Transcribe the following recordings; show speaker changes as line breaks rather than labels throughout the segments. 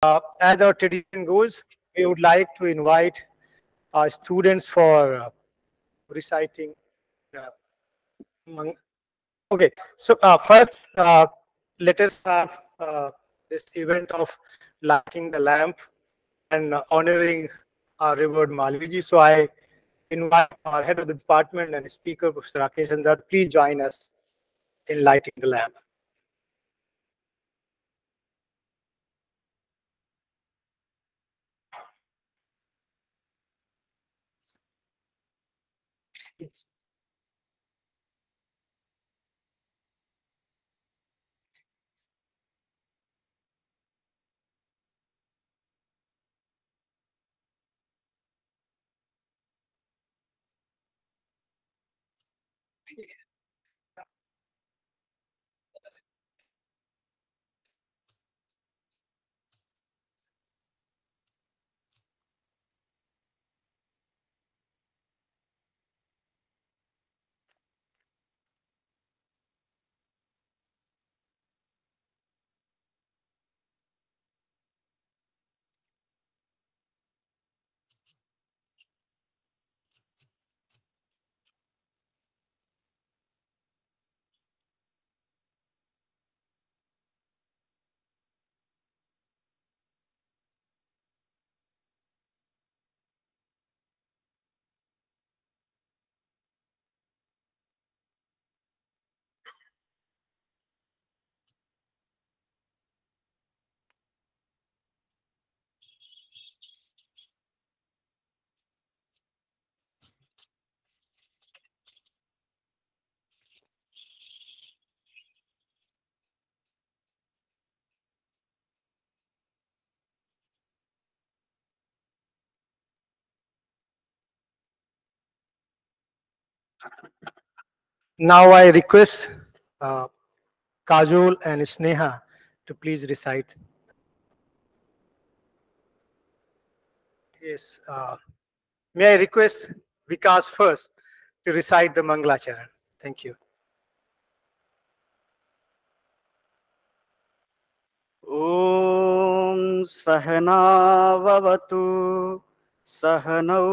As our tradition goes, we would like to invite our students for reciting. Uh, okay, so first, let us have this event of lighting the lamp and honoring our revered Malviji. So I invite our head of the department and speaker, Professor Rakesh Chandra, please join us in lighting the lamp. Now I request uh, Kajol and Sneha to please recite. Yes. May I request Vikas first to recite the Mangalacharan? Thank you.
ॐ सहना ववतु सहनौ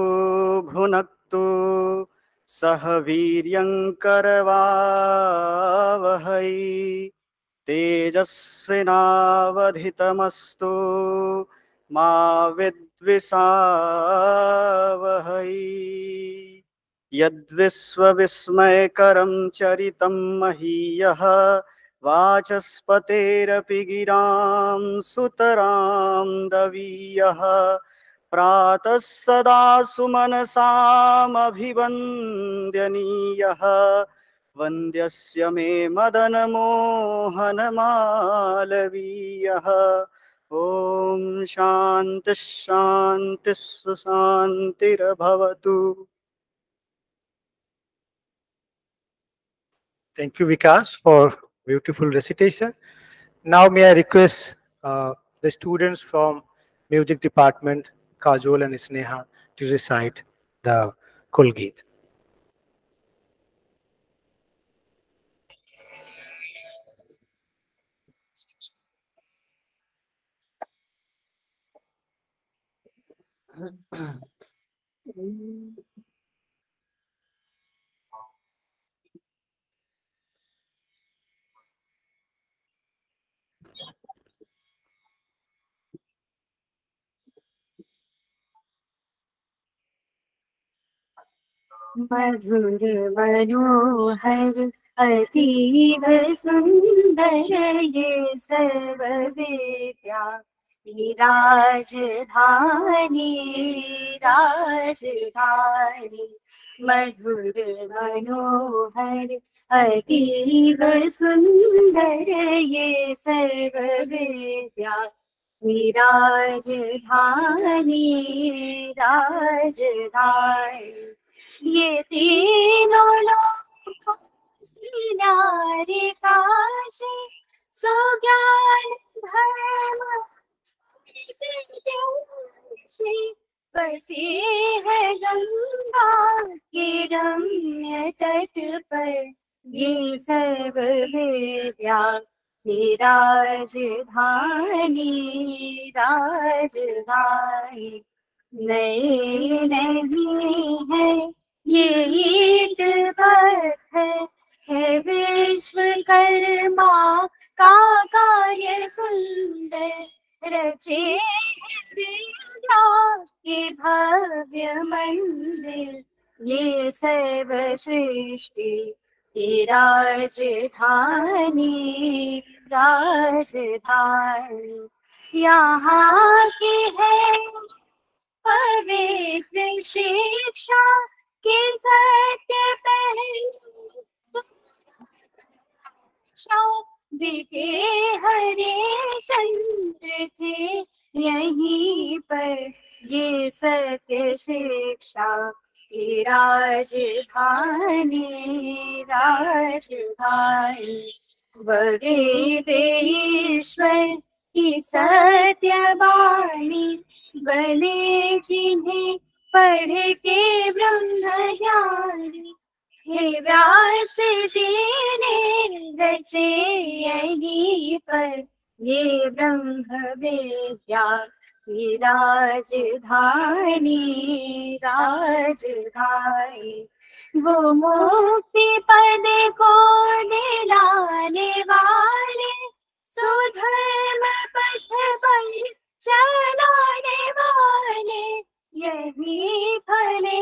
भुनक्तु सह वीर्यङ्करवावहै तेजस्विनावधितमस्तु मा विद्विषावहै यद्विश्वविस्मयकरं चरितं महीयः वाचस्पतेरपि गिरां सुतरां दवीयः प्रातः सदा सुमनसामभिवन्द्यनीयः वन्द्यस्य मे मदनमोहनमालवीयः ॐ शान्तिः शान्तिः सुशान्तिर्भवतु.
Thank you, Vikas, for beautiful recitation. Now may I request the students from music department, Kajol and Sneha, to recite the Kulgeet.
मधुर मनोहर अतीव सुंदर ये सर्व विद्या की राजधानी राजधानी मधुर मनोहर अतीव सुंदर ये सर्व विद्या की राजधानी राजधानी ये तीनों लोग सिनारे काशी सो ज्ञान धर्म से बसे है गंगा के रम्य तट पर ये सर्व विद्या की राजधानी राजधानी नई नहीं है ये ईट पत्थर है विश्वकर्मा का कार्य सुंदर रचे हैं विद्या के भव्य मंदिर ये सर्व सृष्टि की राजधानी राजधानी यहाँ की है पवित्र शिक्षा के सत्य पहले बेटे हरे चंद्र थे यहीं पर ये सत्य शिक्षा की राजधानी राजधानी वेदेश्वर की सत्यवाणी बने जिन्हें पढ़ के ब्रह्म ज्ञानी हे व्यास जी ने रचे यहीं पर ये ब्रह्म विद्या की राजधानी राजधानी वो मुक्ति पद को दिलाने वाले सुधर्म पथ पर चलाने वाले यही फले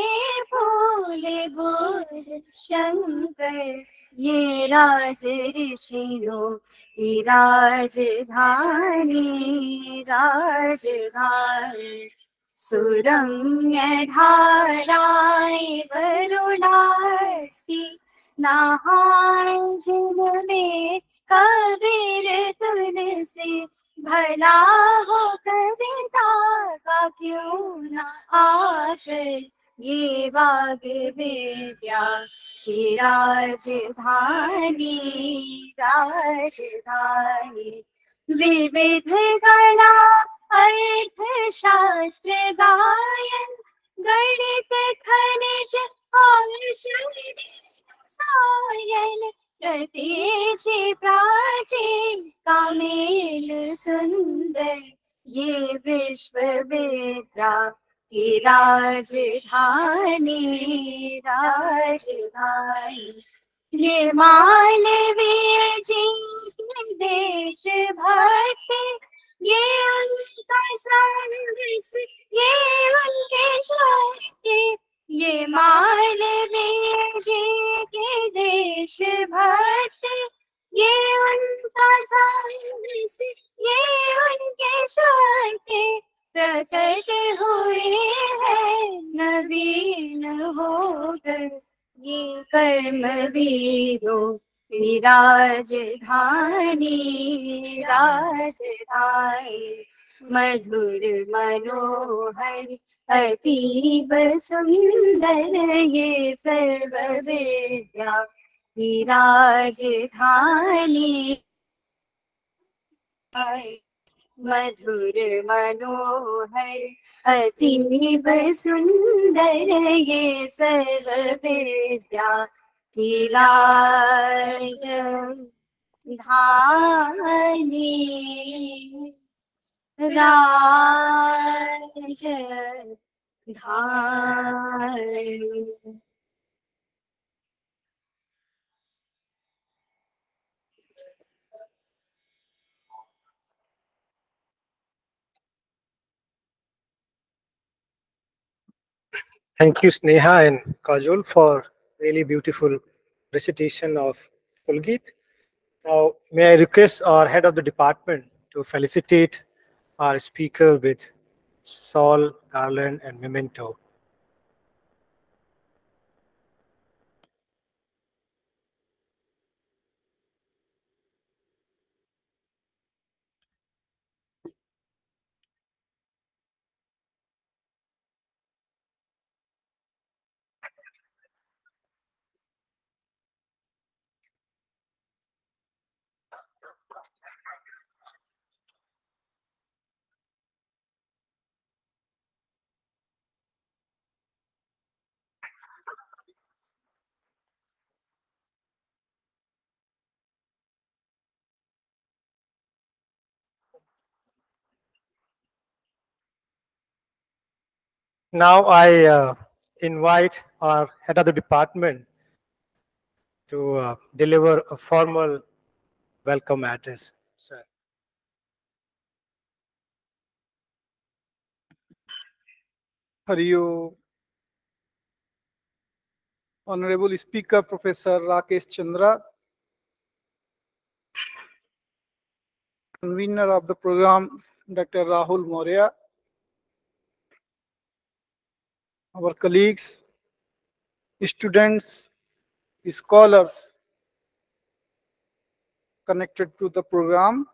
फूले बोल शंकर ये राज ऋषियों की राजधानी राजधानी सुरम्य धाराएं वरुणासी नहाए जिनमें कबीर तुलसी भला हो कविता का क्यों न आकर ये वाग विद्या की राजधानी राजधानी विविध कला अर्थ शास्त्र गायन गणित खनिज और सायन प्रतीचि प्राचीन का मेल सुंदर ये विश्वविद्या की राजधानी राजधानी ये मानवीय जी के देश भक्ति ये उनका संदेश ये उनके शक्ति ये मानवीय जी के देश भक्ति ये उनका संदेश ये उनके शक्ति प्रकट हुए हैं नवीन होकर ये कर्म वीरों की राजधानी राजधानी मधुर मनोहर अतीब सुंदर ये सर्व विद्या की राजधानी मधुर मनोहर अतीब सुंदर ये सर्व विद्या की राजधानी राजधानी
Thank you, Sneha and Kajol, for really beautiful recitation of Pulgit. Now, may I request our head of the department to felicitate our speaker with Saul, garland, and memento. Now I invite our head of the department to deliver a formal welcome address. Sir.
Hari Om. Honorable Speaker Professor Rakesh Chandra, convener of the program Dr. Rahul Maurya, our colleagues, students, scholars connected to the program.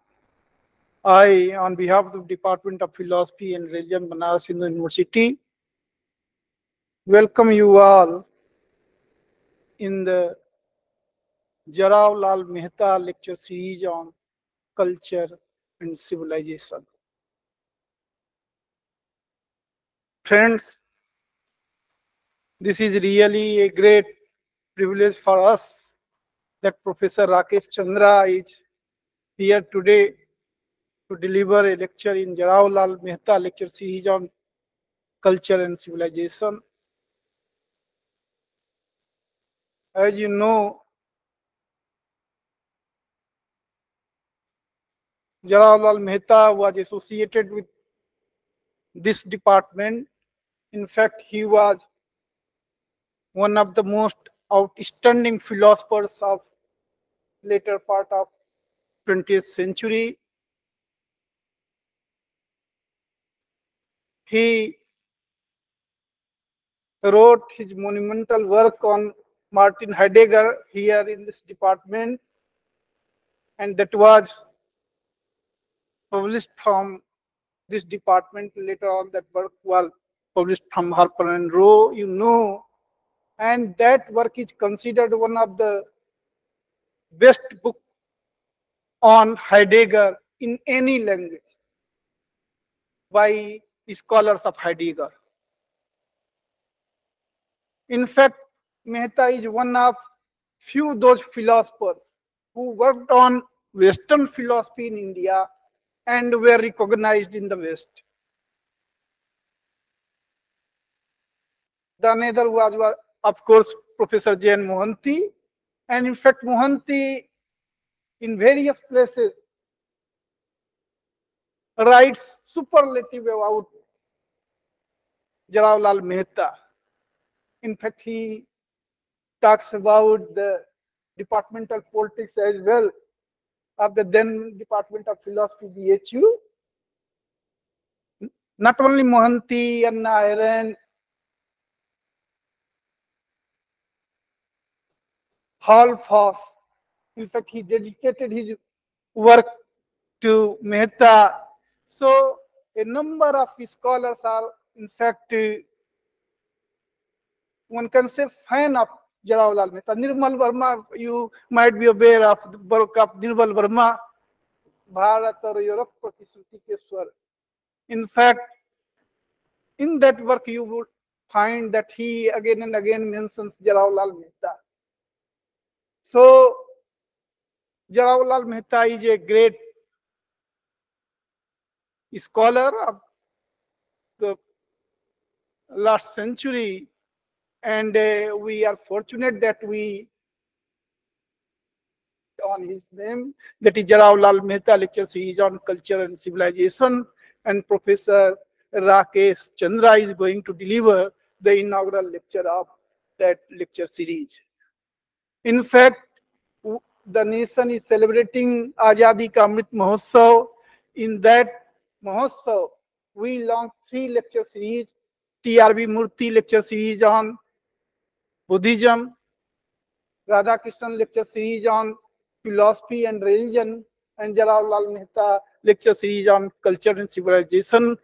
I, on behalf of the Department of Philosophy and Religion, Banaras Hindu University, welcome you all in the Jarav Lal Mehta lecture series on culture and civilization. Friends, this is really a great privilege for us that Professor Rakesh Chandra is here today to deliver a lecture in Jarav Lal Mehta lecture series on culture and civilization. As you know, Jarav Lal Mehta was associated with this department. In fact, he was one of the most outstanding philosophers of later part of 20th century. He wrote his monumental work on Martin Heidegger here in this department, and that was published from this department. Later on, that work was published from Harper and Row, you know, and that work is considered one of the best book on Heidegger in any language by scholars of Heidegger. In fact, Mehta is one of few those philosophers who worked on Western philosophy in India and were recognized in the West. The another was of course, Professor J. N. Mohanty, and in fact, Mohanty in various places writes superlative about Jarav Lal Mehta. In fact, he talks about the departmental politics as well of the then Department of Philosophy, BHU. Not only Mohanty, Anna Iron, Hall Foss. In fact, he dedicated his work to Mehta. So, a number of scholars are, in fact, one can say fan of Jarav Lal Mehta. Nirmal Verma, you might be aware of the work of Nirmal Verma, Bharat or Europe Pratisruti ke Swar. In fact, in that work you would find that he again and again mentions Jarav Lal Mehta. So, Jarav Lal Mehta is a great scholar of the last century, and we are fortunate that we on his name, that is Jarav Lal Mehta lecture series on culture and civilization, and Professor Rakesh Chandra is going to deliver the inaugural lecture of that lecture series. In fact, the nation is celebrating Azadi Ka Amrit Mahotsav. In that Mahotsav, we launched 3 lecture series, TRB Murthy lecture series on Buddhism, Radhakrishnan lecture series on philosophy and religion, and Jarav Lal Mehta lecture series on culture and civilization.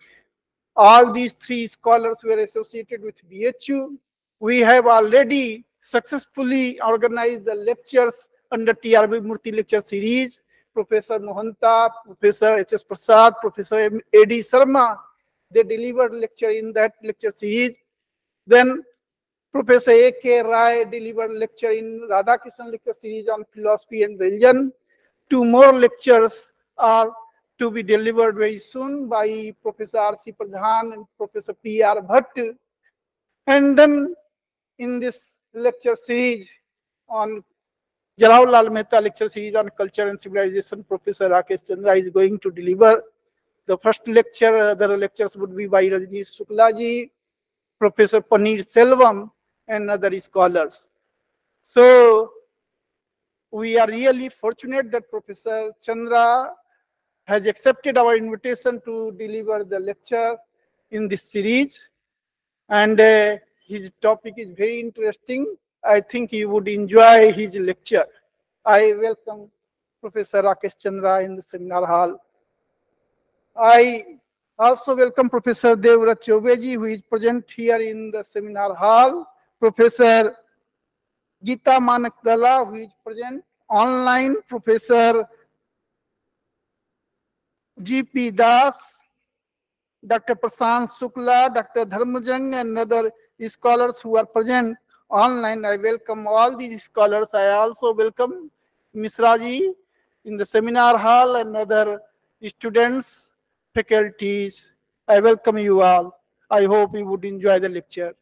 All these 3 scholars were associated with BHU. We have already successfully organized the lectures under TRB Murthy lecture series. Professor Mohanta, Professor H.S. Prasad, Professor A.D. Sharma, they delivered lecture in that lecture series. Then Professor A.K. Rai delivered lecture in Radhakrishnan lecture series on philosophy and religion. 2 more lectures are to be delivered very soon by Professor R.C. Pradhan and Professor P.R. Bhatt And then in this lecture series on Jawaharlal Mehta lecture series on culture and civilization, Professor Rakesh Chandra is going to deliver the first lecture. Other lectures would be by Rajneesh Suklaji, Professor Paneer Selvam, and other scholars. So we are really fortunate that Professor Chandra has accepted our invitation to deliver the lecture in this series. And his topic is very interesting. I think you would enjoy his lecture. I welcome Professor Rakesh Chandra in the seminar hall. I also welcome Professor Devrat Chaubeji, who is present here in the seminar hall. Professor Geeta Manakdala, who is present online. Professor G.P. Das, Dr. Prasant Sukla, Dr. Dharmajang, and other scholars who are present online. I welcome all these scholars. I also welcome Misraji in the seminar hall and other students, faculties. I welcome you all. I hope you would enjoy the lecture.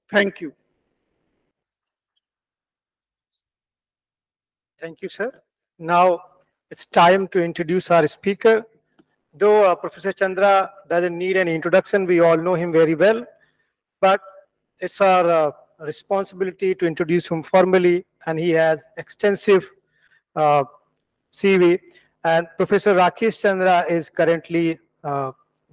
Thank you.
Thank you, sir. Now it's time to introduce our speaker. Though Professor Chandra doesn't need any introduction, we all know him very well, but it's our responsibility to introduce him formally, and he has extensive uh, CV. And Professor Rakesh Chandra is currently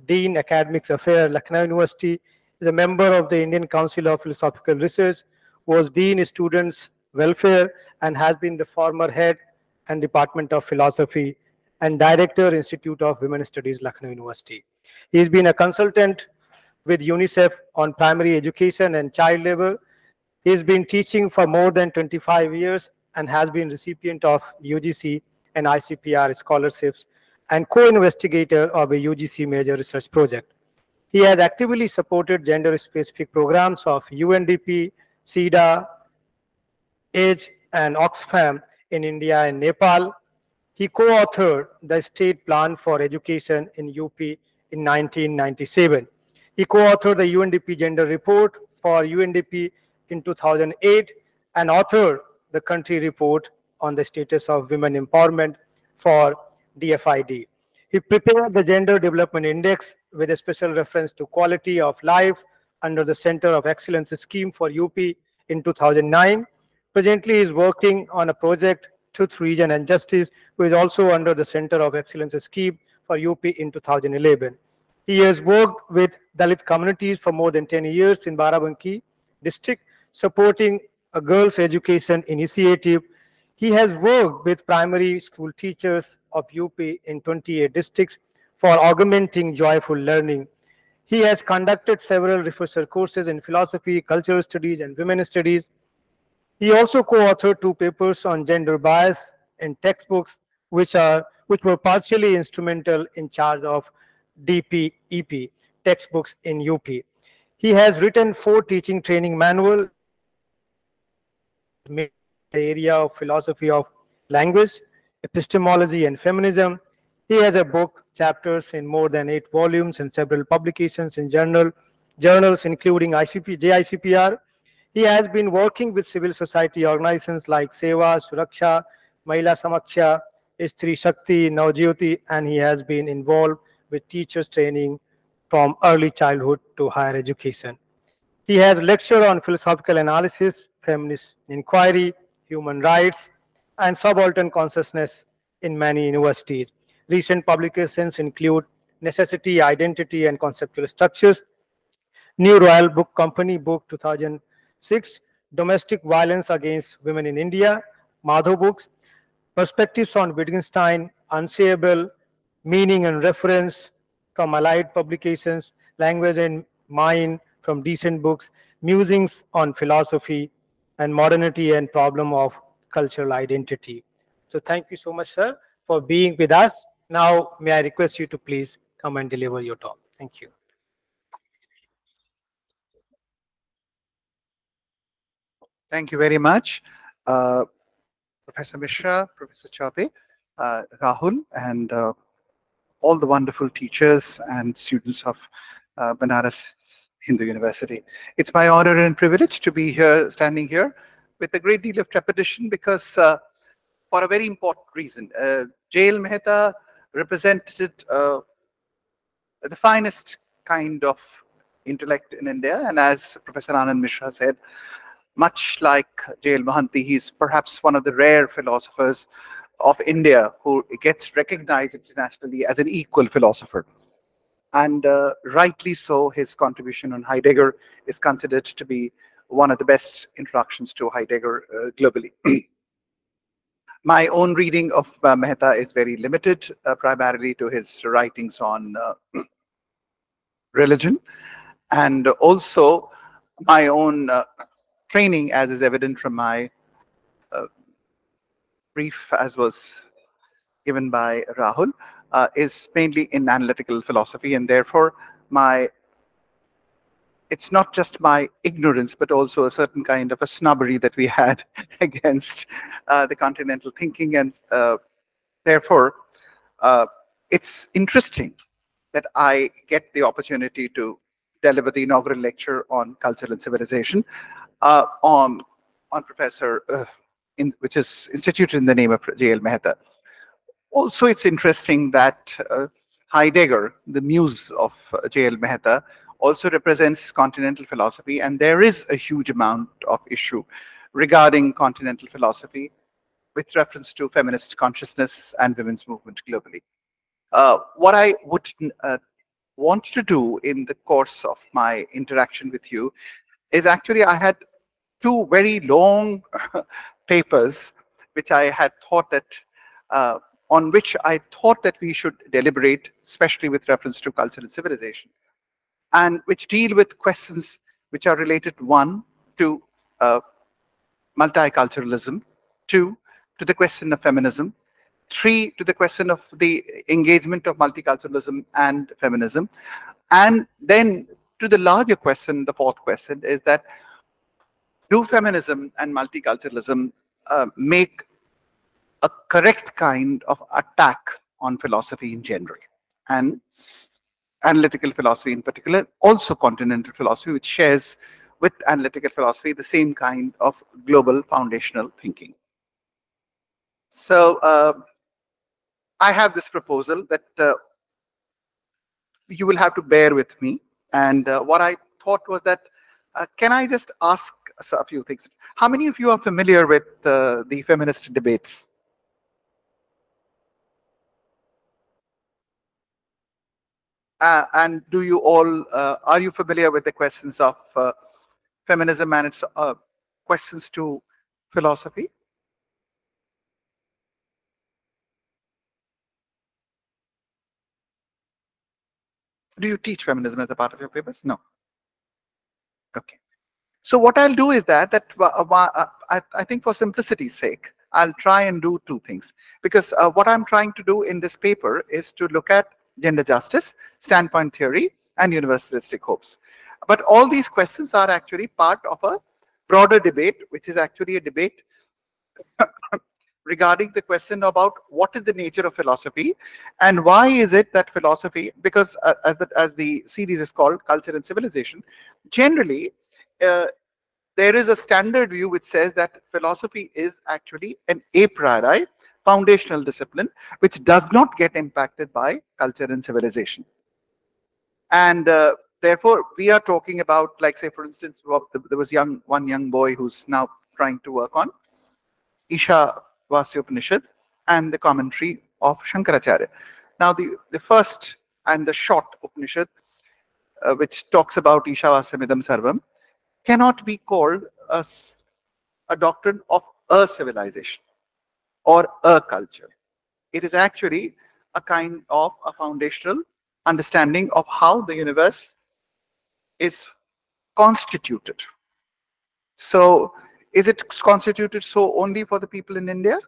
Dean Academic Affairs, Lucknow University, is a member of the Indian Council of Philosophical Research, was Dean Students Welfare, and has been the former head and Department of Philosophy and Director, Institute of Women Studies, Lucknow University. He has been a consultant with UNICEF on primary education and child labor. He has been teaching for more than 25 years and has been recipient of UGC and ICPR scholarships and co-investigator of a UGC major research project. He has actively supported gender-specific programs of UNDP, SIDA, AGE, and Oxfam in India and Nepal. He co-authored the State Plan for Education in UP in 1997. He co-authored the UNDP Gender Report for UNDP in 2008 and authored the Country Report on the Status of Women Empowerment for DFID. He prepared the Gender Development Index with a special reference to quality of life under the Center of Excellence Scheme for UP in 2009. Presently, he is working on a project, Truth, Region and Justice, who is also under the Center of Excellence Scheme for UP in 2011. He has worked with Dalit communities for more than 10 years in Barabanki district, supporting a girls' education initiative. He has worked with primary school teachers of UP in 28 districts for augmenting joyful learning. He has conducted several refresher courses in philosophy, cultural studies, and women studies. He also co-authored 2 papers on gender bias in textbooks, which were partially instrumental in charge of DPEP textbooks in UP. He has written 4 teaching training manuals in the area of philosophy of language, epistemology, and feminism. He has a book, chapters in more than 8 volumes, and several publications in journals including JICPR. He has been working with civil society organizations like Seva, Suraksha, Mahila Samaksha, Istri Shakti, Navjyoti, and he has been involved with teachers training from early childhood to higher education. He has lectured on philosophical analysis, feminist inquiry, human rights, and subaltern consciousness in many universities. Recent publications include Necessity, Identity, and Conceptual Structures, New Royal Book Company, Book 2006, Domestic Violence Against Women in India, Madhav Books, Perspectives on Wittgenstein, Unsayable, Meaning and Reference from Allied Publications, Language and Mind from Decent Books, Musings on Philosophy, and Modernity and Problem of Cultural Identity. So thank you so much, sir, for being with us. Now, may I request you to please come and deliver your talk. Thank you.
Thank you very much, Professor Mishra, Professor Chaube, Rahul, and all the wonderful teachers and students of Banaras Hindu University. It's my honor and privilege to be here, standing here with a great deal of trepidation because for a very important reason. J.L. Mehta represented the finest kind of intellect in India, and as Professor Anand Mishra said, much like J.L. Mohanty, he's perhaps one of the rare philosophers of India who gets recognized internationally as an equal philosopher. And rightly so, his contribution on Heidegger is considered to be one of the best introductions to Heidegger globally. My own reading of Mehta is very limited, primarily to his writings on religion, and also my own training, as is evident from my brief, as was given by Rahul, is mainly in analytical philosophy, and therefore it's not just my ignorance, but also a certain kind of a snobbery that we had against the continental thinking, and therefore it's interesting that I get the opportunity to deliver the inaugural lecture on culture and civilization on Professor, which is instituted in the name of J.L. Mehta. Also, it's interesting that Heidegger, the muse of J.L. Mehta, also represents continental philosophy, and there is a huge amount of issue regarding continental philosophy with reference to feminist consciousness and women's movement globally. What I would want to do in the course of my interaction with you is actually I had two very long papers which I had thought that on which I thought that we should deliberate, especially with reference to culture and civilization, and which deal with questions which are related, one, to multiculturalism, two, to the question of feminism, three, to the question of the engagement of multiculturalism and feminism, and then to the larger question, the fourth question, is that do feminism and multiculturalism make a correct kind of attack on philosophy in general, and analytical philosophy in particular, also continental philosophy, which shares with analytical philosophy the same kind of global foundational thinking. So I have this proposal that you will have to bear with me. And what I thought was that, can I just ask a few things? How many of you are familiar with the feminist debates? And do you all, are you familiar with the questions of feminism and its questions to philosophy? Do you teach feminism as a part of your papers? No. Okay. So what I'll do is that I think for simplicity's sake, I'll try and do two things. Because what I'm trying to do in this paper is to look at gender justice, standpoint theory, and universalistic hopes. But all these questions are actually part of a broader debate, which is actually a debate regarding the question about what is the nature of philosophy and why is it that philosophy, because as the series is called Culture and Civilization, generally there is a standard view which says that philosophy is actually an a priori foundational discipline which does not get impacted by culture and civilization. And therefore, we are talking about, like, say, for instance, there was one young boy who's now trying to work on Isha Upanishad and the commentary of Shankaracharya. Now, the first and the short Upanishad, which talks about Isha Vasamidam Sarvam, cannot be called a doctrine of a civilization or a culture. It is actually a kind of a foundational understanding of how the universe is constituted. So, is it constituted so only for the people in India?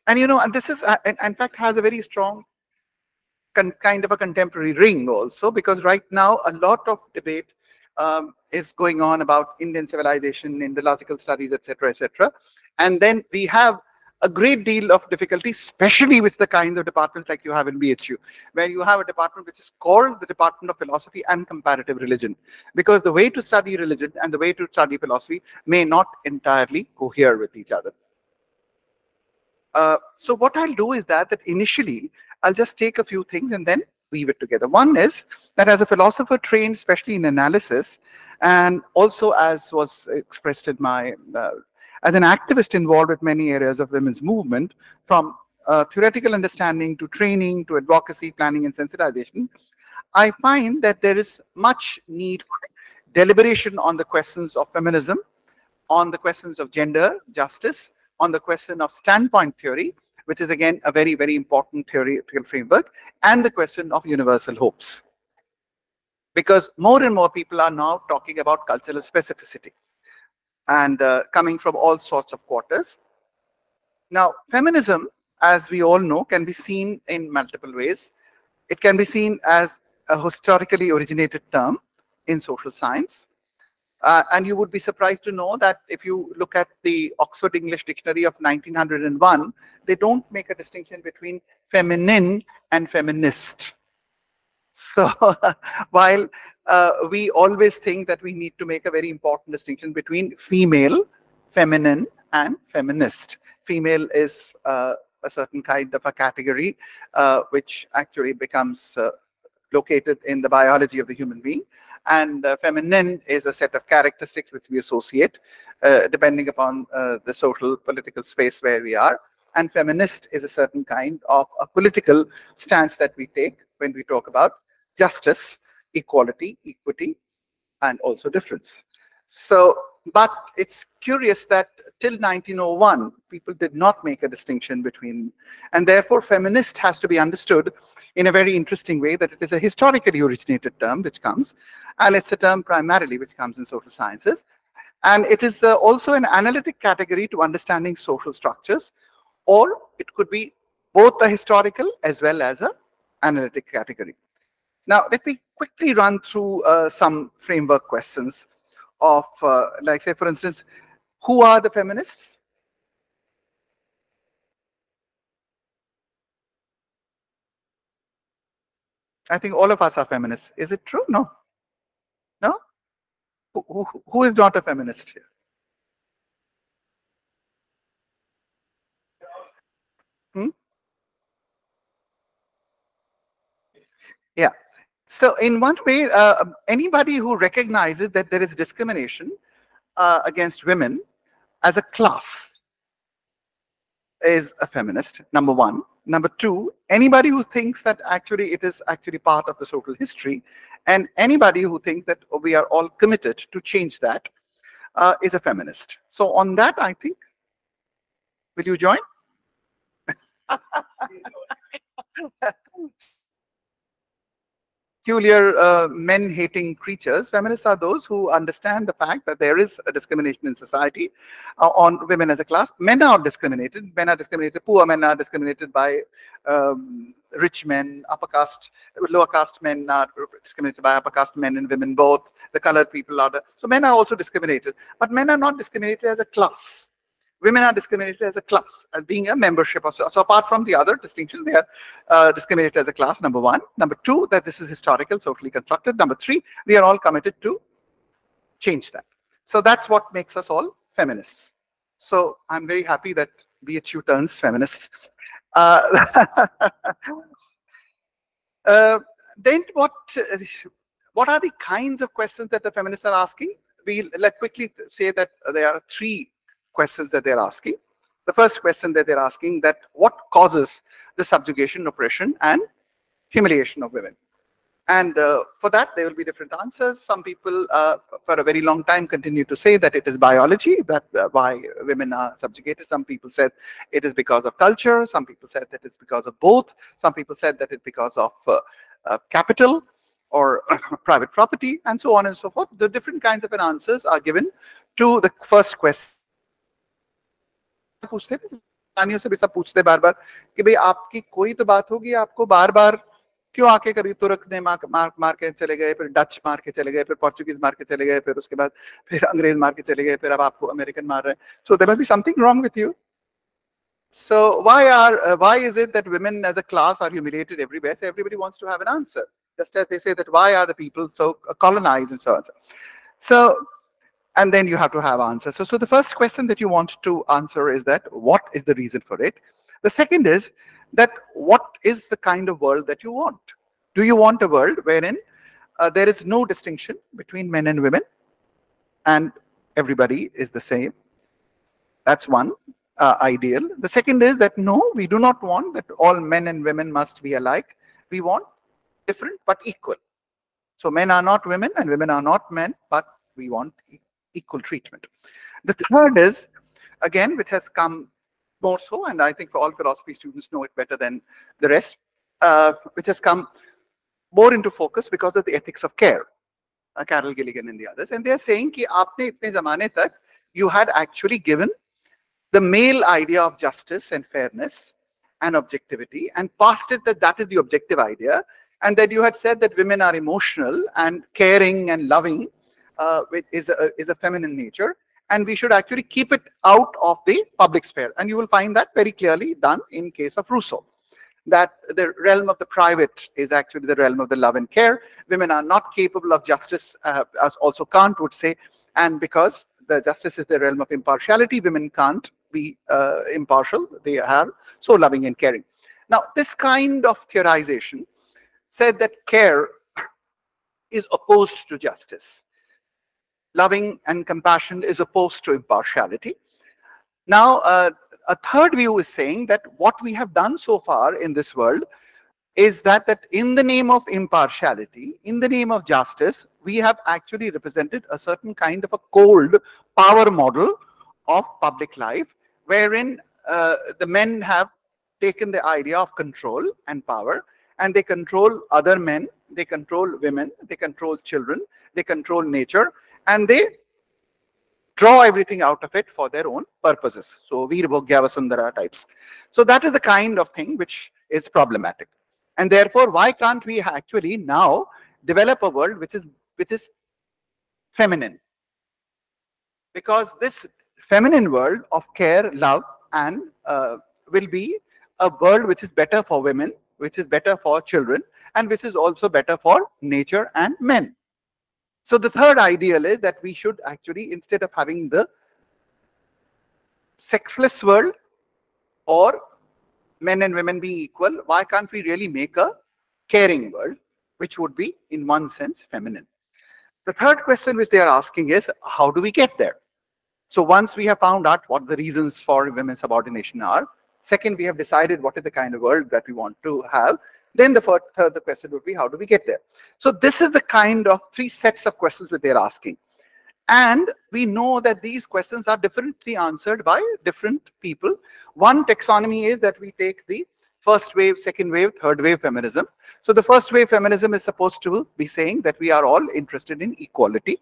And and this is, in fact, has a very strong kind of a contemporary ring also, because right now a lot of debate is going on about Indian civilization, Indological studies, etc., etc. And then we have a great deal of difficulty, especially with the kinds of departments like you have in BHU, where you have a department which is called the Department of Philosophy and Comparative Religion, because the way to study religion and the way to study philosophy may not entirely cohere with each other. So what I'll do is that initially I'll just take a few things and then weave it together. One is that as a philosopher trained especially in analysis, and also as was expressed in my as an activist involved with many areas of women's movement, from theoretical understanding to training to advocacy, planning, and sensitization, I find that there is much need for deliberation on the questions of feminism, on the questions of gender justice, on the question of standpoint theory, which is again a very, very important theoretical framework, and the question of universal hopes. Because more and more people are now talking about cultural specificity and coming from all sorts of quarters. Now, feminism, as we all know, can be seen in multiple ways. It can be seen as a historically originated term in social science. And you would be surprised to know that if you look at the Oxford English Dictionary of 1901, they don't make a distinction between feminine and feminist. So while we always think that we need to make a very important distinction between female, feminine, and feminist. Female is a certain kind of a category which actually becomes located in the biology of the human being. And feminine is a set of characteristics which we associate depending upon the social political space where we are. And feminist is a certain kind of a political stance that we take when we talk about justice, equality, equity, and also difference. So, but it's curious that till 1901, people did not make a distinction between, and therefore feminist has to be understood in a very interesting way, that it is a historically originated term which comes, and it's a term primarily which comes in social sciences. And it is also an analytic category to understanding social structures, or it could be both a historical as well as an analytic category. Now, let me quickly run through some framework questions of, like, say, for instance, who are the feminists? I think all of us are feminists. Is it true? No. No? Who is not a feminist here? Hmm? Yeah. So in one way, anybody who recognizes that there is discrimination against women as a class is a feminist, number one. Number two, anybody who thinks that actually it is actually part of the social history, and anybody who thinks that we are all committed to change that is a feminist. So on that, I think, will you join? Peculiar men-hating creatures. Feminists are those who understand the fact that there is a discrimination in society on women as a class. Men are discriminated. Men are discriminated. Poor men are discriminated by rich men. Upper caste, lower caste men are discriminated by upper caste men and women both. The colored people are so men are also discriminated. But men are not discriminated as a class. Women are discriminated as a class, as being a membership. So apart from the other distinctions, they are discriminated as a class, number one. Number two, that this is historical, socially constructed. Number three, we are all committed to change that. So that's what makes us all feminists. So I'm very happy that BHU turns feminists. Then what are the kinds of questions that the feminists are asking? We'll quickly say that there are three questions that they're asking. The first question that they're asking, that what causes the subjugation, oppression, and humiliation of women? And for that, there will be different answers. Some people, for a very long time, continue to say that it is biology, that why women are subjugated. Some people said it is because of culture. Some people said that it's because of both. Some people said that it's because of capital or private property, and so on and so forth. The different kinds of answers are given to the first question. पूछते हैं से भी सब पूछते बार बार कि भाई आपकी कोई तो बात होगी, आपको बार बार क्यों आके कभी तुर्क ने मार के चले गए, फिर डच मार के चले गए, फिर पोर्चुगीज मार के चले गए, फिर उसके बाद फिर अंग्रेज मार के चले गए, फिर अब आपको अमेरिकन मार रहे हैं. So there must be something wrong with you. So why is it that women as a class are humiliated everywhere? So everybody wants to have an answer. Just as they say that why are the people so colonized and so on. So and then you have to have answers. So the first question that you want to answer is that what is the reason for it? The second is that what is the kind of world that you want? Do you want a world wherein there is no distinction between men and women and everybody is the same? That's one ideal. The second is that no, we do not want that all men and women must be alike. We want different but equal. So men are not women and women are not men, but we want equal treatment. The third is, again, which has come more so, and I think for all philosophy students know it better than the rest, which has come more into focus because of the ethics of care. Carol Gilligan and the others, and they are saying कि आपने इतने ज़माने तक you had actually given the male idea of justice and fairness and objectivity and passed it that that is the objective idea, and that you had said that women are emotional and caring and loving, which is a feminine nature, and we should actually keep it out of the public sphere. And you will find that very clearly done in case of Rousseau, that the realm of the private is actually the realm of the love and care. Women are not capable of justice, as also Kant would say, and because the justice is the realm of impartiality, women can't be impartial. They are so loving and caring. Now, this kind of theorization said that care is opposed to justice. Loving and compassion is opposed to impartiality. Now, a third view is saying that what we have done so far in this world is that in the name of impartiality, in the name of justice, we have actually represented a certain kind of a cold power model of public life, wherein the men have taken the idea of control and power, and they control other men, they control women, they control children, they control nature, and they draw everything out of it for their own purposes. So Veer Bhogya Vasundhara types. So that is the kind of thing which is problematic. And therefore, why can't we actually now develop a world which is feminine? Because this feminine world of care, love, and will be a world which is better for women, which is better for children, and which is also better for nature and men. So the third ideal is that we should actually, instead of having the sexless world or men and women be equal, why can't we really make a caring world, which would be in one sense feminine? The third question which they are asking is, how do we get there? So once we have found out what the reasons for women's subordination are, second, we have decided what is the kind of world that we want to have, then the third question would be, how do we get there? So this is the kind of three sets of questions that they're asking. And we know that these questions are differently answered by different people. One taxonomy is that we take the first wave, second wave, third wave feminism. So the first wave feminism is supposed to be saying that we are all interested in equality.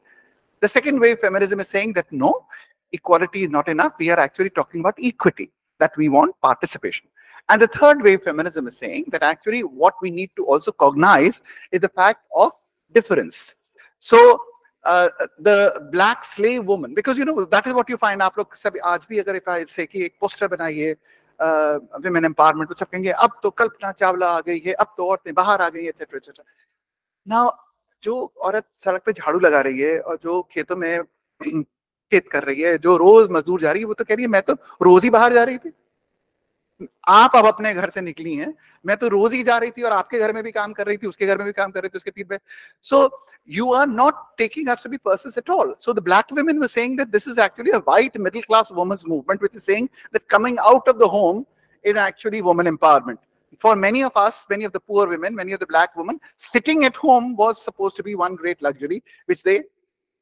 The second wave feminism is saying that no, equality is not enough. We are actually talking about equity, that we want participation. And the third wave feminism is saying that actually what we need to also cognize is the fact of difference. So the black slave woman, because you know that is what you find. आप लोग सब आज भी अगर if I say कि एक poster बनाइए women empowerment, तो सब कहेंगे अब तो कल्पना चावला आ गई है, अब तो औरतें बाहर आ गई, etc. etc. Now जो औरत सड़क पे झाड़ू लगा रही है और जो खेतों में खेत कर रही है, जो रोज मजदूर जा रही है, वो तो कह रही है मैं तो रोज ही बाहर जा रही थी, आप अब अपने घर से निकली हैं, मैं तो रोज ही जा रही थी और आपके घर में भी काम कर रही थी, उसके घर में भी काम कर रही थी, उसके पीठ पे. So you are not taking us to be persons at all. So the black women were saying that this is actually a white middle class women's movement, which is saying that coming out of the home is actually woman empowerment. For many of us, many of the poor women, many of the black women, sitting at home was supposed to be one great luxury, which they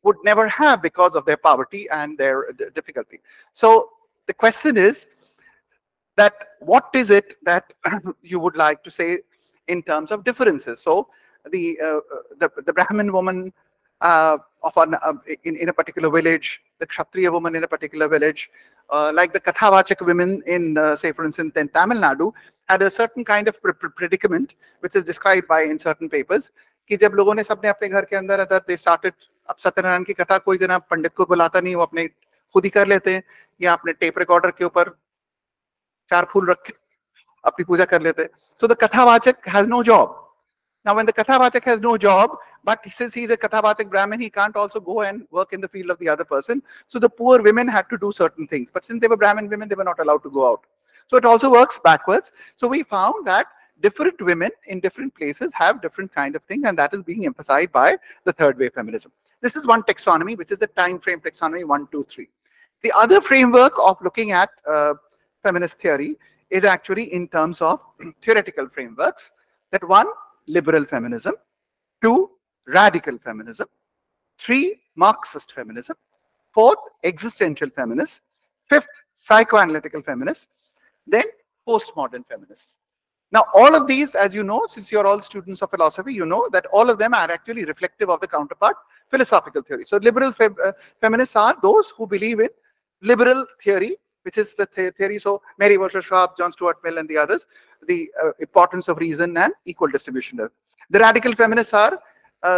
would never have because of their poverty and their difficulty. So the question is that what is it that you would like to say in terms of differences? So the Brahmin woman in a particular village, the Kshatriya woman in a particular village, like the Kathavachak women in, say for instance, in Tamil Nadu, had a certain kind of predicament, which is described by in certain papers, कि जब लोगों ने सबने अपने घर के अंदर अंदर they started, अब सत्यनारायण की कथा कोई जना पंडित को बुलाता नहीं, वो अपने खुद ही कर लेते हैं, या अपने टेप रिकॉर्डर के ऊपर चार फूल रख के अपनी पूजा कर लेते. So the Kathavachak has no job. Now when the Kathavachak has no job, but since he's a Kathavachak Brahmin, he can't also go and work in the field of the other person. So the poor women had to do certain things. But since they were Brahmin women, they were not allowed to go out. So it also works backwards. So we found that different women in different places have different kind of things, and that is being emphasized by the third wave feminism. This is one taxonomy, which is the time frame taxonomy 1, 2, 3. The other framework of looking at feminist theory is actually in terms of theoretical frameworks. That 1, liberal feminism, 2, radical feminism, 3, Marxist feminism, 4th, existential feminists, 5th, psychoanalytical feminists, then postmodern feminists. Now, all of these, as you know, since you're all students of philosophy, you know that all of them are actually reflective of the counterpart philosophical theory. So liberal feminists are those who believe in liberal theory, which is the theory, so Mary Walter Sharp, John Stuart Mill and the others, the importance of reason and equal distribution. The radical feminists are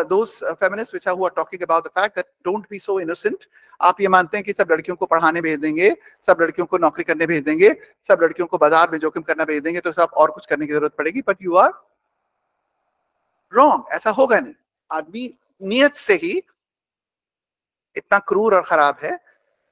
those feminists who are talking about the fact that don't be so innocent. आप ये मानते हैं कि सब लड़कियों को पढ़ाने भेज देंगे, सब लड़कियों को नौकरी करने भेज देंगे, सब लड़कियों को बाजार में जोखिम करना भेज देंगे, तो सब और कुछ करने की जरूरत पड़ेगी. But you are wrong. ऐसा होगा नहीं. आदमी नियत से ही इतना क्रूर और खराब है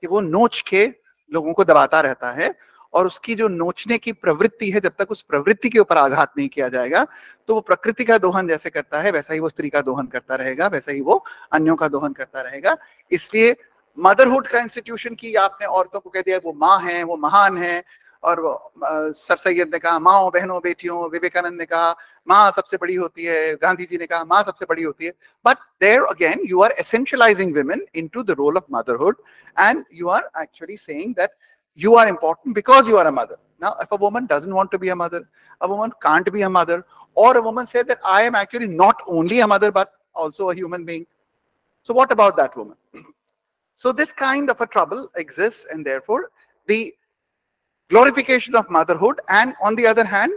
कि वो नोच के लोगों को दबाता रहता है, और उसकी जो नोचने की प्रवृत्ति है, जब तक उस प्रवृत्ति के ऊपर आघात नहीं किया जाएगा, तो वो प्रकृति का दोहन जैसे करता है वैसा ही वो स्त्री का दोहन करता रहेगा, वैसा ही वो अन्यों का दोहन करता रहेगा. इसलिए मदरहुड का इंस्टीट्यूशन की आपने औरतों को कह दिया वो माँ है, वो महान है, और सर सैयद ने कहा माओ बहनों बेटियों, विवेकानंद ने कहा माँ सबसे बड़ी होती है, गांधी जी ने कहा माँ सबसे बड़ी होती है. But there again you are essentializing women into the role of motherhood, and you are actually saying that you are important because you are a mother. Now, if a woman doesn't want to be a mother, a woman can't be a mother, or a woman said that I am actually not only a mother but also a human being, so what about that woman? So this kind of a trouble exists, and therefore the glorification of motherhood, and on the other hand,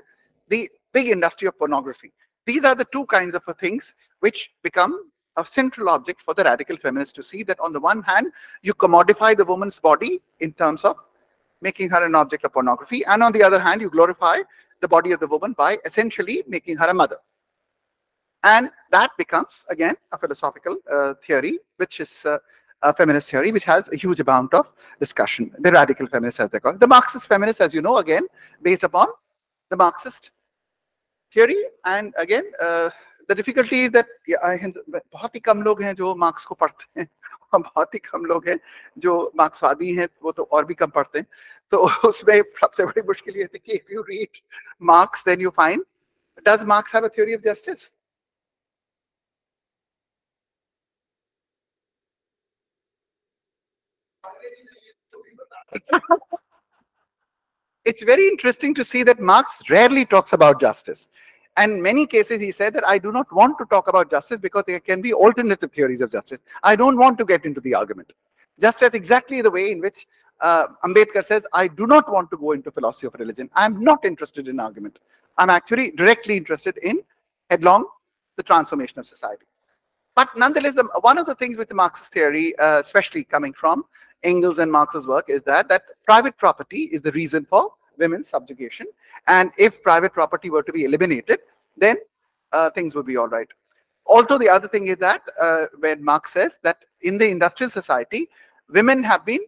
the big industry of pornography. These are the two kinds of things which become a central object for the radical feminists to see, that on the one hand, you commodify the woman's body in terms of making her an object of pornography, and on the other hand, you glorify the body of the woman by essentially making her a mother. And that becomes, again, a philosophical theory, which is a feminist theory, which has a huge amount of discussion. The radical feminists, as they call it. The Marxist feminists, as you know, again, based upon the Marxist theory. And again, the difficulty is that बहुत ही कम लोग हैं जो marks को पढ़ते हैं, और बहुत ही कम लोग हैं जो मार्क्सवादी हैं, वो तो और भी कम पढ़ते हैं. तो उसमें सबसे बड़ी मुश्किल ये थी कि if you read Marx, then you find, does Marx have a theory of justice? It's very interesting to see that Marx rarely talks about justice. And in many cases he said that I do not want to talk about justice because there can be alternative theories of justice. I don't want to get into the argument. Just as exactly the way in which Ambedkar says, I do not want to go into philosophy of religion. I'm not interested in argument. I'm actually directly interested in headlong the transformation of society. But nonetheless, one of the things with the Marxist theory, especially coming from Engels and Marx's work, is that private property is the reason for women's subjugation. And if private property were to be eliminated, then things would be all right. Also, the other thing is that when Marx says that in the industrial society, women have been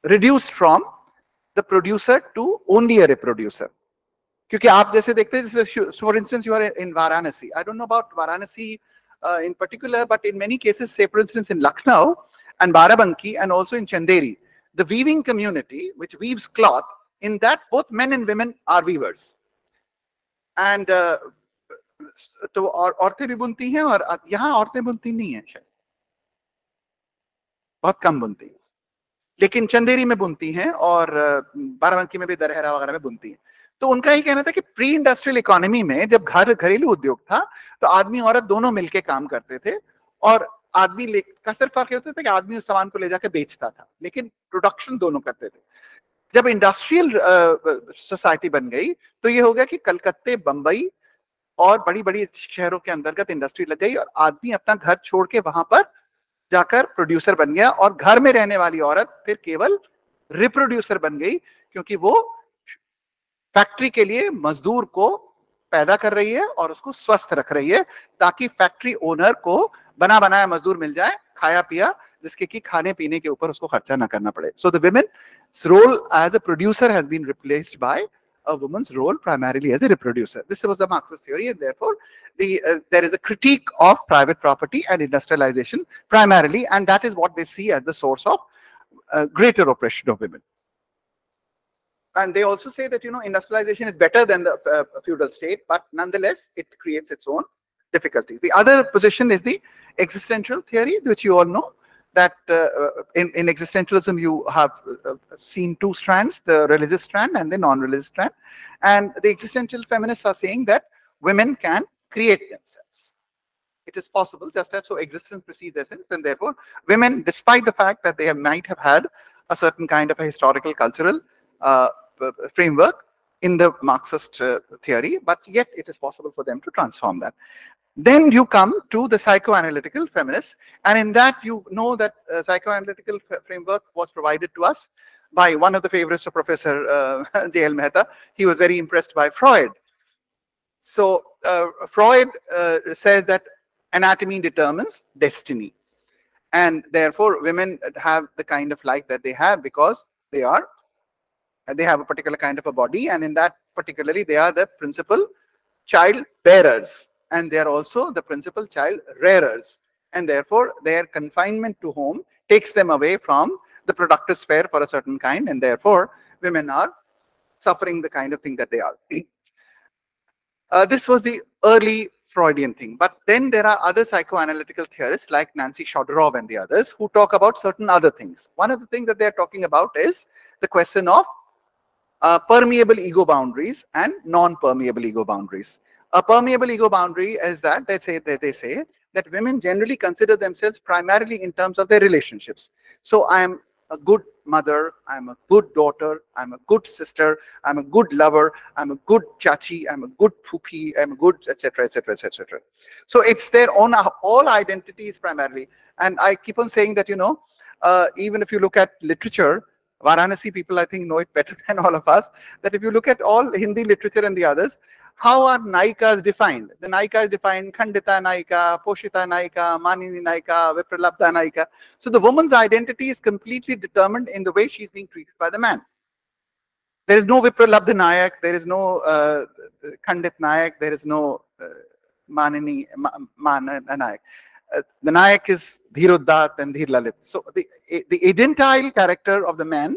reduced from the producer to only a reproducer. क्योंकि आप जैसे देखते हैं, जैसे for instance you are in Varanasi. I don't know about Varanasi in particular, but in many cases, say for instance in Lucknow and Barabanki and also in Chanderi, the weaving community which weaves cloth, in that both men and women are weavers. And तो औरतें भी बुनती हैं, और यहाँ औरतें बुनती नहीं हैं, शायद बहुत कम बुनती हैं, लेकिन चंदेरी में बुनती हैं और बाराबंकी में भी दरहरा वगैरह में बुनती हैं. तो उनका ये कहना था कि प्री इंडस्ट्रियल इकोनॉमी में जब घरेलू उद्योग था तो आदमी औरत दोनों मिलके काम करते थे, और आदमी का सिर्फ फर्क होता था कि आदमी उस सामान को ले जाकर बेचता था, लेकिन प्रोडक्शन दोनों करते थे. जब इंडस्ट्रियल सोसाइटी बन गई तो ये हो गया कि कलकत्ते, बंबई और बड़ी बड़ी शहरों के अंतर्गत इंडस्ट्री लग गई, और आदमी अपना घर छोड़ के वहां पर जाकर प्रोड्यूसर बन गया, और घर में रहने वाली औरत फिर केवल रिप्रोड्यूसर बन गई, क्योंकि वो फैक्ट्री के लिए मजदूर को पैदा कर रही है और उसको स्वस्थ रख रही है, ताकि फैक्ट्री ओनर को बना बनाया मजदूर मिल जाए, खाया पिया, जिसके कि खाने पीने के ऊपर उसको खर्चा ना करना पड़े. So the women's role as a producer has been replaced by a woman's role primarily as a reproducer. This was the Marxist theory, and therefore there is a critique of private property and industrialization primarily, and that is what they see as the source of greater oppression of women. And they also say that, industrialization is better than the feudal state, but nonetheless, it creates its own difficulties. The other position is the existential theory, which you all know, that in existentialism, you have seen two strands, the religious strand and the non-religious strand. And the existential feminists are saying that women can create themselves. It is possible, just as so existence precedes essence, and therefore women, despite the fact that they might have had a certain kind of a historical, cultural framework in the Marxist theory, but yet it is possible for them to transform that. Then you come to the psychoanalytical feminists, and in that you know that psychoanalytical framework was provided to us by one of the favorites of Professor J.L. Mehta. He was very impressed by Freud. So Freud says that anatomy determines destiny, and therefore women have the kind of life that they have because they have a particular kind of a body, and in that particularly they are the principal child bearers, and they are also the principal child rearers, and therefore their confinement to home takes them away from the productive sphere for a certain kind, and therefore women are suffering the kind of thing that they are. This was the early Freudian thing, but then there are other psychoanalytical theorists like Nancy Chodorov and the others who talk about certain other things. One of the things that they are talking about is the question of permeable ego boundaries and non-permeable ego boundaries. A permeable ego boundary is that they say that women generally consider themselves primarily in terms of their relationships. So I am a good mother, I'm a good daughter, I'm a good sister, I'm a good lover, I'm a good chachi, I'm a good phupi, I'm a good etc, etc, etc. So it's their own, all identities primarily. And I keep on saying that, even if you look at literature, Varanasi people, I think, know it better than all of us, that if you look at all Hindi literature and the others, how are Naikas defined? The Naika is defined Khandita Naika, Poshita Naika, Manini Naika, Vipralabdha Naika. So the woman's identity is completely determined in the way she's being treated by the man. There is no Vipralabdha Nayak, there is no Khandit Nayak, there is no Manini Nayak. The Nayak is Dhiroddat and Dhirlalit. So the identile character of the man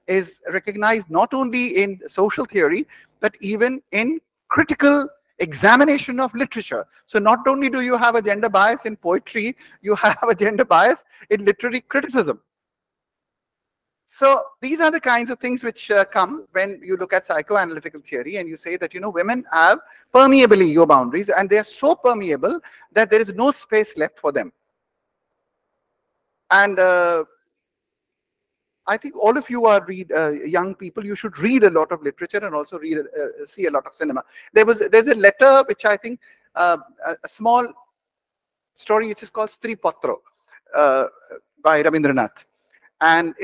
is recognized not only in social theory, but even in critical examination of literature. So not only do you have a gender bias in poetry, you have a gender bias in literary criticism. So these are the kinds of things which come when you look at psychoanalytical theory and you say that, women have permeable ego boundaries, and they are so permeable that there is no space left for them. And I think all of you are young people. You should read a lot of literature and also see a lot of cinema. There's a letter which I think a small story which is called Stri Patro by Rabindranath, and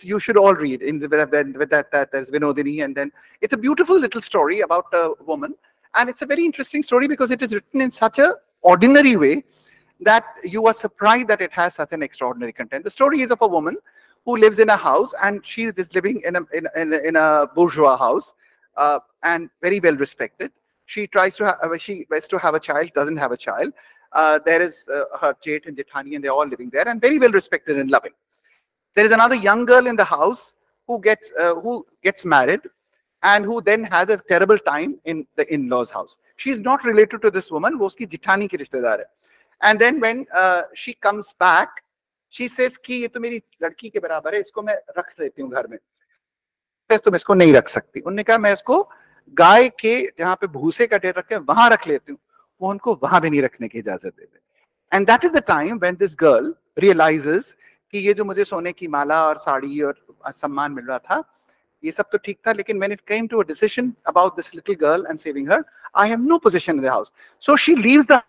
you should all read. With that there's Vinodini, and then it's a beautiful little story about a woman, and it's a very interesting story because it is written in such a ordinary way that you are surprised that it has such an extraordinary content. The story is of a woman who lives in a house, and she is living in a bourgeois house, and very well respected. She tries to have a child, doesn't have a child. There is her Jeth and Jethani, and they're all living there and very well respected and loving. There is another young girl in the house who gets married, and who then has a terrible time in the in-laws' house. She is not related to this woman, wo uski Jethani ki rishtedar hai. And then when she comes back, she says कि ये तो मेरी लड़की के बराबर है, इसको मैं रख लेती हूँ घर में. तुम इसको नहीं रख सकती. उन्होंने कहा मैं इसको गाय के जहाँ पे भूसे का ढेर रखे वहां रख लेती हूँ. वो उनको वहां भी नहीं रखने की इजाजत देते. And that is the time when this girl realizes कि ये जो मुझे सोने की माला और साड़ी और सम्मान मिल रहा था, ये सब तो ठीक था, लेकिन when it came to a decision about this little girl and saving her, I have no position in the house. So she leaves the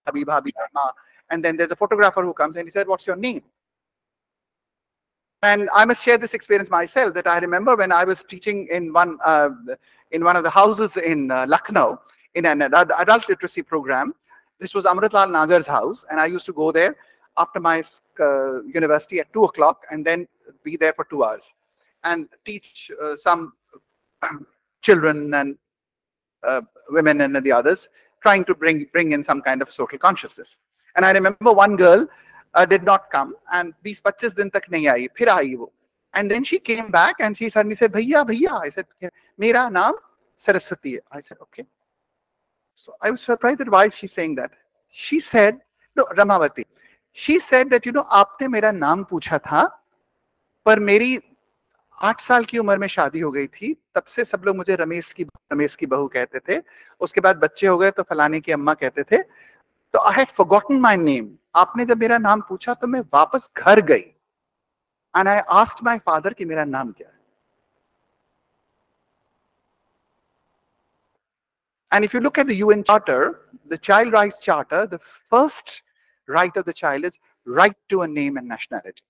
bhabhi, bhabhi, ma. And then there's a photographer who comes and he said, what's your name? And I must share this experience myself, that I remember when I was teaching in one of the houses in Lucknow in an adult literacy program. This was Amritlal Nagar's house, and I used to go there after my university at 2 o'clock and then be there for 2 hours and teach some children and women and the others, trying to bring in some kind of social consciousness. And I remember one girl did not come, and 20-25 din tak nahi aayi, phir aayi wo. And then she came back and she suddenly said, Bhaiya, Bhaiya. I said, Mera naam Saraswati hai. I said, okay. So I was surprised that why is she saying that. She said, no, Ramavati. She said that, आपने मेरा नाम पूछा था, पर मेरी 8 साल की उम्र में शादी हो गई थी, तब से सब लोग मुझे रमेश की बहू कहते थे, उसके बाद बच्चे हो गए तो फलाने की अम्मा कहते थे, तो I had forgotten my name. आपने जब मेरा नाम पूछा तो मैं वापस घर गई, and I asked my father कि मेरा नाम क्या है. And if you look at the UN Charter, the Child Rights Charter, the first right of the child is right to a name and nationality.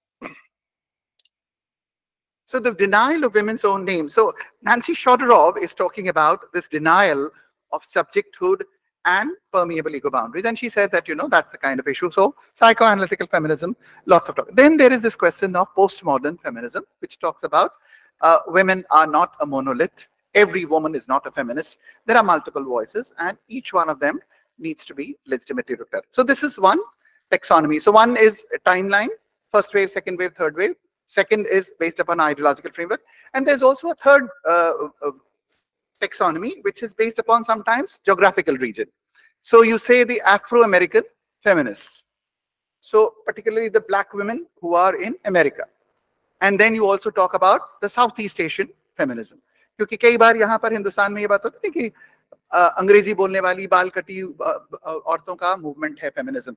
So the denial of women's own names. So Nancy Shodorov is talking about this denial of subjecthood and permeable ego boundaries. And she said that, that's the kind of issue. So psychoanalytical feminism, lots of talk. Then there is this question of postmodern feminism, which talks about women are not a monolith. Every woman is not a feminist. There are multiple voices, and each one of them needs to be legitimately looked at. So this is one taxonomy. So one is a timeline, first wave, second wave, third wave. Second is based upon ideological framework. And there's also a third taxonomy, which is based upon sometimes geographical region. So you say the Afro-American feminists. So particularly the black women who are in America. And then you also talk about the Southeast Asian feminism. क्योंकि कई बार यहाँ पर हिंदुस्तान में ये बात होती है कि अंग्रेजी बोलने वाली बाल कटी औरतों का मूवमेंट है फेमिनिज्म,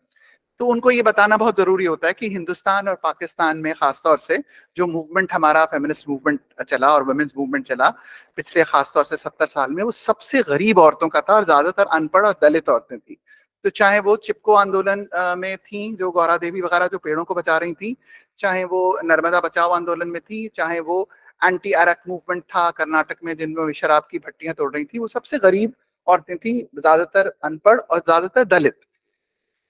तो उनको ये बताना बहुत जरूरी होता है कि हिंदुस्तान और पाकिस्तान में खासतौर से जो मूवमेंट हमारा फेमिनिस्ट मूवमेंट चला और वुमेन्स मूवमेंट चला पिछले खासतौर से 70 साल में, वो सबसे गरीब औरतों का था और ज्यादातर अनपढ़ और दलित औरतें थी. तो चाहे वो चिपको आंदोलन में थी, जो गौरा देवी वगैरह जो पेड़ों को बचा रही थी, चाहे वो नर्मदा बचाओ आंदोलन में थी, चाहे वो एंटी अरक मूवमेंट था कर्नाटक में जिनमें शराब की भट्टियां तोड़ रही थी, वो सबसे गरीब औरतें थी, ज्यादातर अनपढ़ और ज्यादातर दलित.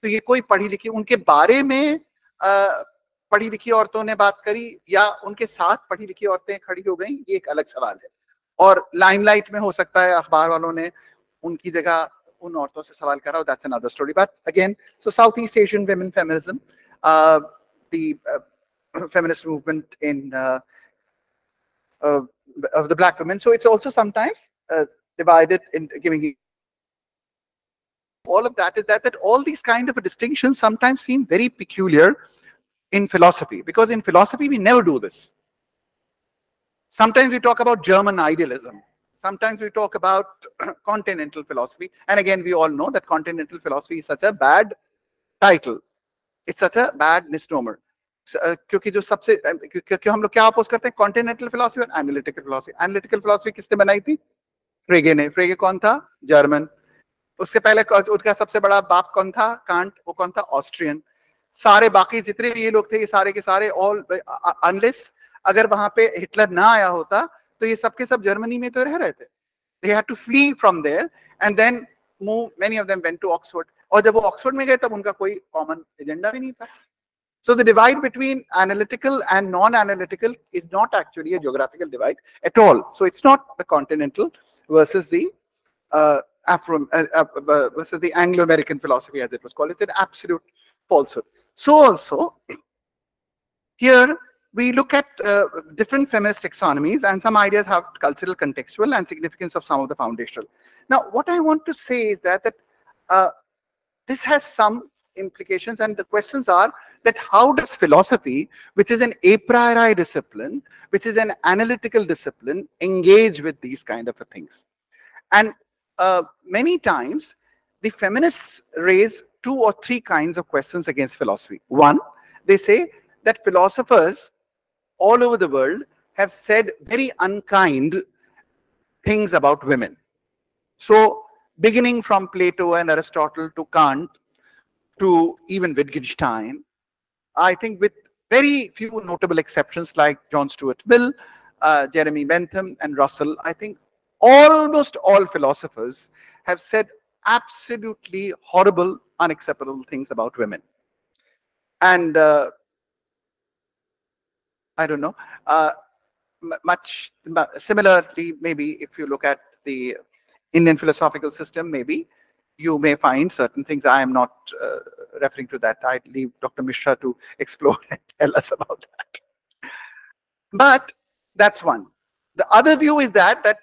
तो ये कोई पढ़ी लिखी, उनके बारे में पढ़ी लिखी औरतों ने बात करी या उनके साथ पढ़ी लिखी औरतें खड़ी हो गई, ये एक अलग सवाल है. और लाइमलाइट में हो सकता है अखबार वालों ने उनकी जगह उन औरतों से सवाल करा, that's another story. But again, so Southeast Asian women feminism, the feminist movement in of the black women. So it's also sometimes divided in giving. All of that is that all these kind of distinctions sometimes seem very peculiar in philosophy, because in philosophy we never do this. Sometimes we talk about German idealism. Sometimes we talk about continental philosophy. And again, we all know that continental philosophy is such a bad title. It's such a bad misnomer. क्योंकि जो सबसे क्योंकि हम लोग क्या oppose करते हैं, continental philosophy और एनालिटिकल फिलॉसफी. एनालिटिकल फिलॉसफी किसने बनाई थी? फ्रेगे ने. फ्रेगे कौन था? जर्मन. उससे पहले उनका सबसे बड़ा बाप कौन था? कांट. वो कौन था? ऑस्ट्रियन. सारे बाकी जितने भी ये लोग थे, ये सारे के सारे ऑल अनलेस अगर वहां पे हिटलर ना आया होता तो ये सबके सब जर्मनी में तो रह रहे थे. They had to flee from there and then move. Many of them went to Oxford. और जब वो ऑक्सफोर्ड में गए तब उनका कोई कॉमन एजेंडा भी नहीं था. So the divide between analytical and non-analytical is not actually a geographical divide at all. So it's not the continental versus the versus the Anglo-American philosophy, as it was called. It's an absolute falsehood. So also here we look at different feminist taxonomies, and some ideas have cultural, contextual, and significance of some of the foundational. Now, what I want to say is that this has some implications, and the questions are that how does philosophy, which is an a priori discipline, which is an analytical discipline, engage with these kind of things? And many times the feminists raise 2 or 3 kinds of questions against philosophy. One, they say that philosophers all over the world have said very unkind things about women. So beginning from Plato and Aristotle to Kant, to even Wittgenstein, I think with very few notable exceptions like John Stuart Mill, Jeremy Bentham, and Russell, I think almost all philosophers have said absolutely horrible, unacceptable things about women. And I don't know, much similarly, maybe if you look at the Indian philosophical system, maybe you may find certain things. I am not referring to that. I leave Dr. Mishra to explore and tell us about that. But that's one. The other view is that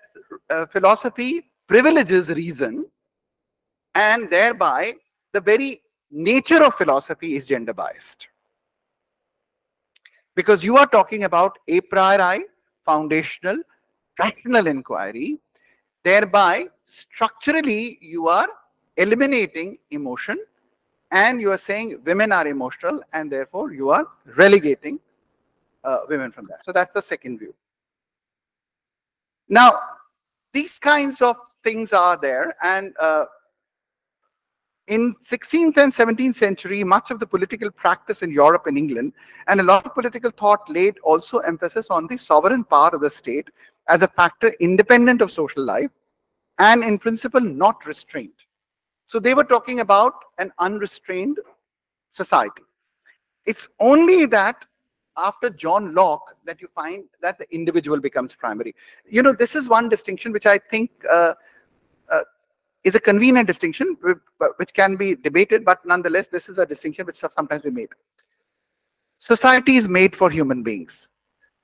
philosophy privileges reason, and thereby the very nature of philosophy is gender biased. Because you are talking about a priori, foundational, rational inquiry, thereby structurally you are eliminating emotion, and you are saying women are emotional, and therefore you are relegating women from that. So that's the second view. Now, these kinds of things are there, and in 16th and 17th century, much of the political practice in Europe and England, and a lot of political thought laid also emphasis on the sovereign power of the state as a factor independent of social life, and in principle not restrained. So they were talking about an unrestrained society. It's only that after John Locke that you find that the individual becomes primary. You know, this is one distinction which I think is a convenient distinction which can be debated, but nonetheless, this is a distinction which sometimes we made. Society is made for human beings.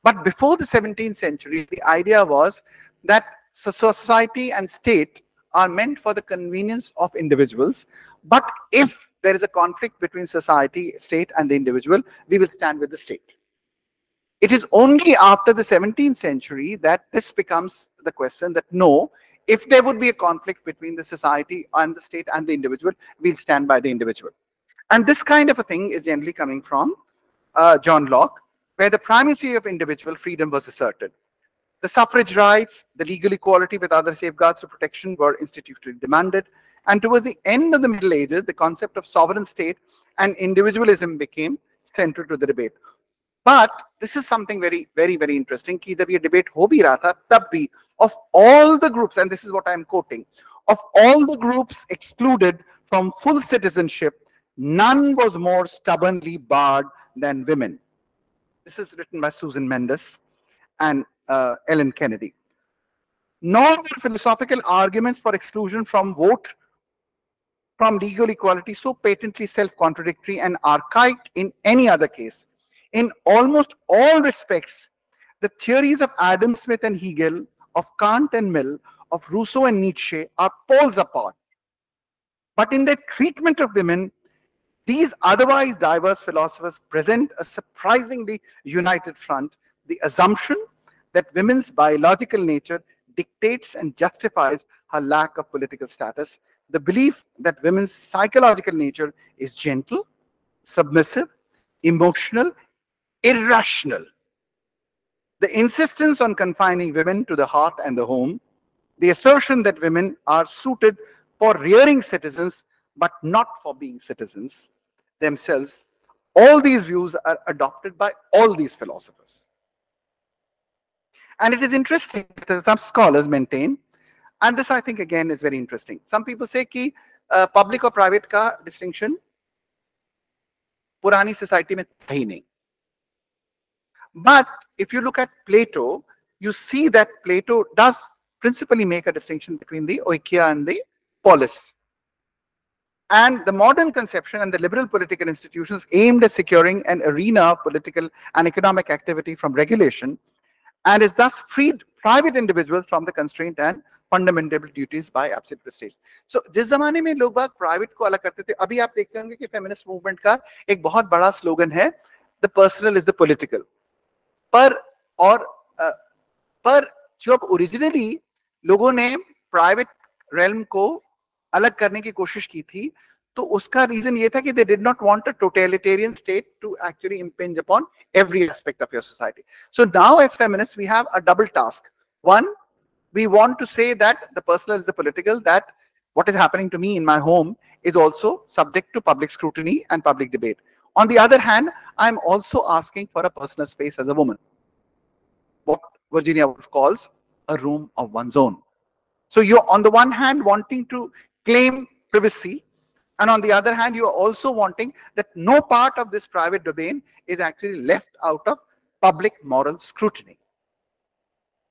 But before the 17th century, the idea was that society and state are meant for the convenience of individuals. But if there is a conflict between society, state, and the individual, we will stand with the state. It is only after the 17th century that this becomes the question that no, if there would be a conflict between the society and the state and the individual, we'll stand by the individual. And this kind of a thing is generally coming from John Locke, where the primacy of individual freedom was asserted. The suffrage rights, the legal equality with other safeguards of protection were institutionally demanded. And towards the end of the Middle Ages, the concept of sovereign state and individualism became central to the debate. But this is something very, very, very interesting. कि जब ये debate हो भी रहा था, तब भी of all the groups, and this is what I am quoting, of all the groups excluded from full citizenship, none was more stubbornly barred than women. This is written by Susan Mendes and Ellen Kennedy. Nor were philosophical arguments for exclusion from vote from legal equality so patently self-contradictory and archaic in any other case. In almost all respects, the theories of Adam Smith and Hegel, of Kant and Mill, of Rousseau and Nietzsche are poles apart. But in their treatment of women, these otherwise diverse philosophers present a surprisingly united front, the assumption that women's biological nature dictates and justifies her lack of political status, the belief that women's psychological nature is gentle, submissive, emotional, irrational. The insistence on confining women to the hearth and the home, the assertion that women are suited for rearing citizens but not for being citizens themselves, all these views are adopted by all these philosophers. And it is interesting that some scholars maintain, and this I think again is very interesting. Some people say कि public or private का distinction पुरानी society में था ही नहीं. But if you look at Plato, you see that Plato does principally make a distinction between the oikia and the polis. And the modern conception and the liberal political institutions aimed at securing an arena of political and economic activity from regulation, and is thus freed private individuals from the constraint and fundamental duties by absolute states. So जिस जमाने में लोग बाग private को अलग करते थे, अभी आप देखते होंगे कि feminist movement का एक बहुत बड़ा slogan है, the personal is the political. पर जब ओरिजिनली लोगों ने प्राइवेट रेल्म को अलग करने की कोशिश की थी, तो उसका रीजन ये था कि they did not want a totalitarian state to actually impinge upon every aspect of your society. So now as feminists, we have a double task. One, we want to say that the personal is the political, that what is happening to me in my home is also subject to public scrutiny and public debate. On the other hand, I'm also asking for a personal space as a woman, what Virginia Woolf calls a room of one's own. So you're on the one hand wanting to claim privacy, and on the other hand, you are also wanting that no part of this private domain is actually left out of public moral scrutiny.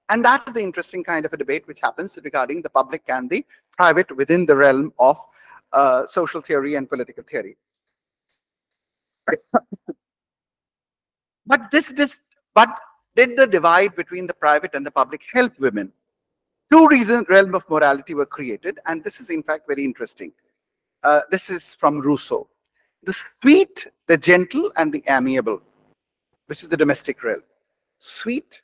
And that is the interesting kind of a debate which happens regarding the public and the private within the realm of social theory and political theory. But did the divide between the private and the public help women? Two reasons realm of morality were created, and this is in fact very interesting. This is from Rousseau. The sweet, the gentle, and the amiable. This is the domestic realm. Sweet,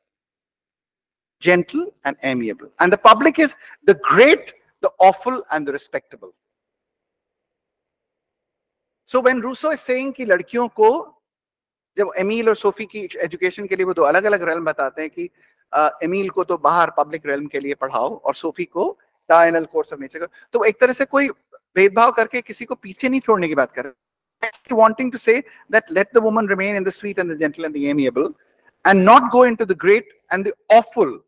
gentle, and amiable. And the public is the great, the awful, and the respectable. So when Rousseau is saying कि लड़कियों को जब Emil और Sophie की education के लिए वो दो अलग अलग रेल्म बताते हैं कि एमिल को तो बाहर पब्लिक रेल्म के लिए पढ़ाओ और सोफी को डायनल कोर्स ऑफ नेचर, तो एक तरह से कोई भेदभाव करके किसी को पीछे नहीं छोड़ने की बात कर रहे हैं, wanting to say that let the woman remain in the sweet and the gentle and the amiable and not go into the great and the awful,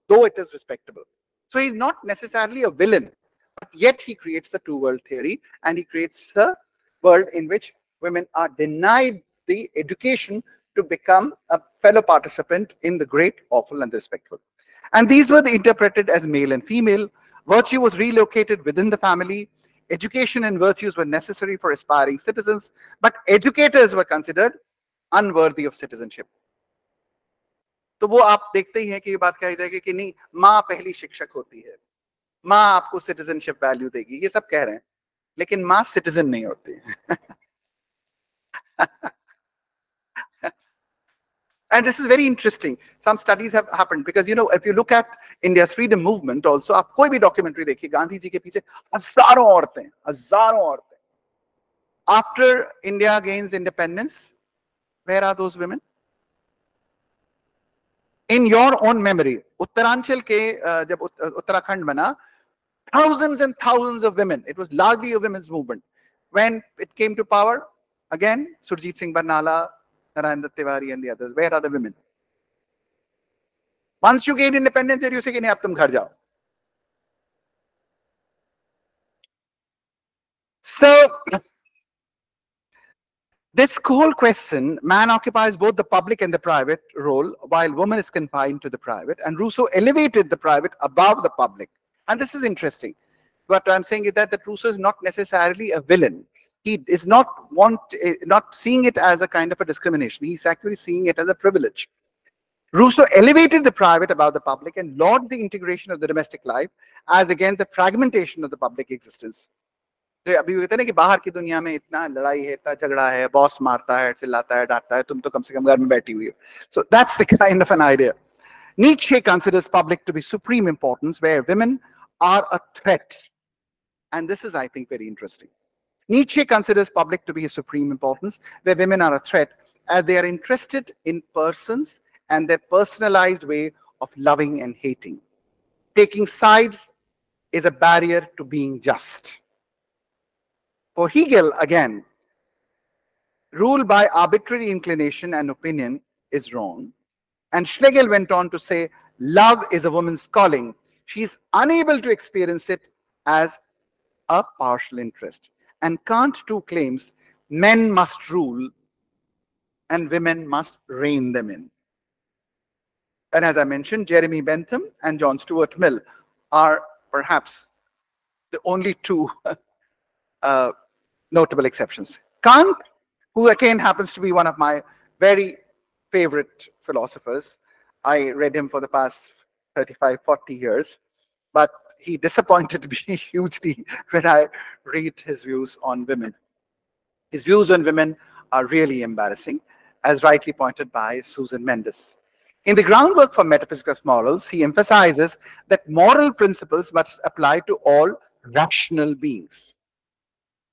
though it is respectable. So he's not necessarily a villain, but yet he creates the two world theory, and he creates a world in which women are denied the education to become a fellow participant in the great, awful, and the respectful. And these were interpreted as male and female. Virtue was relocated within the family. Education and virtues were necessary for aspiring citizens, but educators were considered unworthy of citizenship. तो वो आप देखते ही हैं कि ये बात कही जाएगी कि नहीं, माँ पहली शिक्षक होती है, माँ आपको सिटीजनशिप वैल्यू देगी, ये सब कह रहे हैं, लेकिन माँ सिटीजन नहीं होती है. And this is very interesting. Some studies have happened because, you know, if you look at India's freedom movement also, आप कोई भी documentary देखिए, गांधी जी के पीछे हजारों औरतें, हजारों औरतें. After India gains independence, where are those women? In your own memory, Uttaranchal के जब उत्तराखंड बना, thousands and thousands of women. It was largely a women's movement. When it came to power, again, Surjit Singh Barnala, Narayana Tiwari, and the others. Where are the women? Once you gain independence, then you say, "Nahi, ab tum ghar jao." So, this whole question, man occupies both the public and the private role, while woman is confined to the private. And Rousseau elevated the private above the public. And this is interesting. What I'm saying is that Rousseau is not necessarily a villain. He is not seeing it as a kind of a discrimination. He's actually seeing it as a privilege. Rousseau elevated the private above the public and lauded the integration of the domestic life as against the fragmentation of the public existence. तो अभी कहते हैं ना कि बाहर की दुनिया में इतना लड़ाई है, इतना झगड़ा है, बॉस मारता है, चिल्लाता है, डांटता है, तुम तो कम से कम घर में बैठी हुई हो. So that's the kind of an idea. Nietzsche considers public to be supreme importance, where women are a threat. And this is, I think, very interesting. Nietzsche considers public to be a supreme importance, where women are a threat, as they are interested in persons and their personalized way of loving and hating. Taking sides is a barrier to being just. For Hegel, again, rule by arbitrary inclination and opinion is wrong. And Schlegel went on to say, love is a woman's calling. She is unable to experience it as a partial interest. And Kant too claims men must rule and women must rein them in. And as I mentioned, Jeremy Bentham and John Stuart Mill are perhaps the only two notable exceptions. Kant, who again happens to be one of my very favorite philosophers. I read him for the past 35, 40 years, but he disappointed me hugely when I read his views on women. His views on women are really embarrassing, as rightly pointed by Susan Mendes. In the groundwork for metaphysics of morals, he emphasizes that moral principles must apply to all rational beings.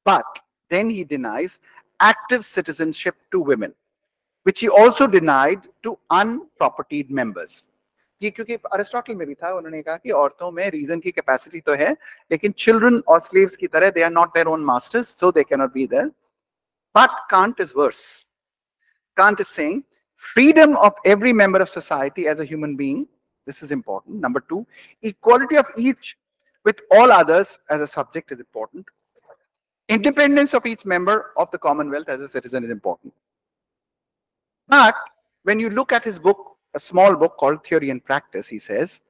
But then he denies active citizenship to women, which he also denied to unpropertied members. ये क्योंकि Aristotle में भी था, उन्होंने कहा कि औरतों में रीजन की कैपेसिटी तो है, लेकिन चिल्ड्रन और स्लेव्स की तरह they are not their own masters, so they can not be there. But Kant is worse. Kant is saying freedom of every member of society as a human being. This is important. Number two, equality of each with all others as a subject is important. Independence of each member of the Commonwealth as a citizen is important. But when you look at his book, a small book called Theory and Practice, he says,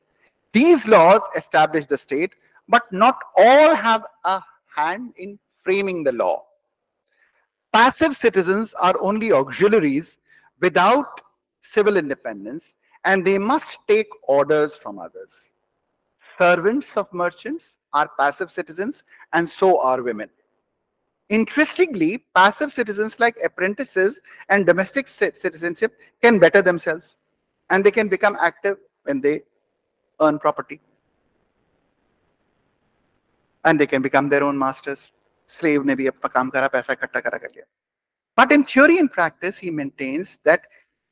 these laws establish the state, but not all have a hand in framing the law. Passive citizens are only auxiliaries without civil independence, and they must take orders from others. Servants of merchants are passive citizens, and so are women. Interestingly, passive citizens like apprentices and domestic citizenship can better themselves, and they can become active when they earn property. And they can become their own masters. Slave ne bhi apna kaam kara, paisa ikkatha kara kar liya. But in theory and practice, he maintains that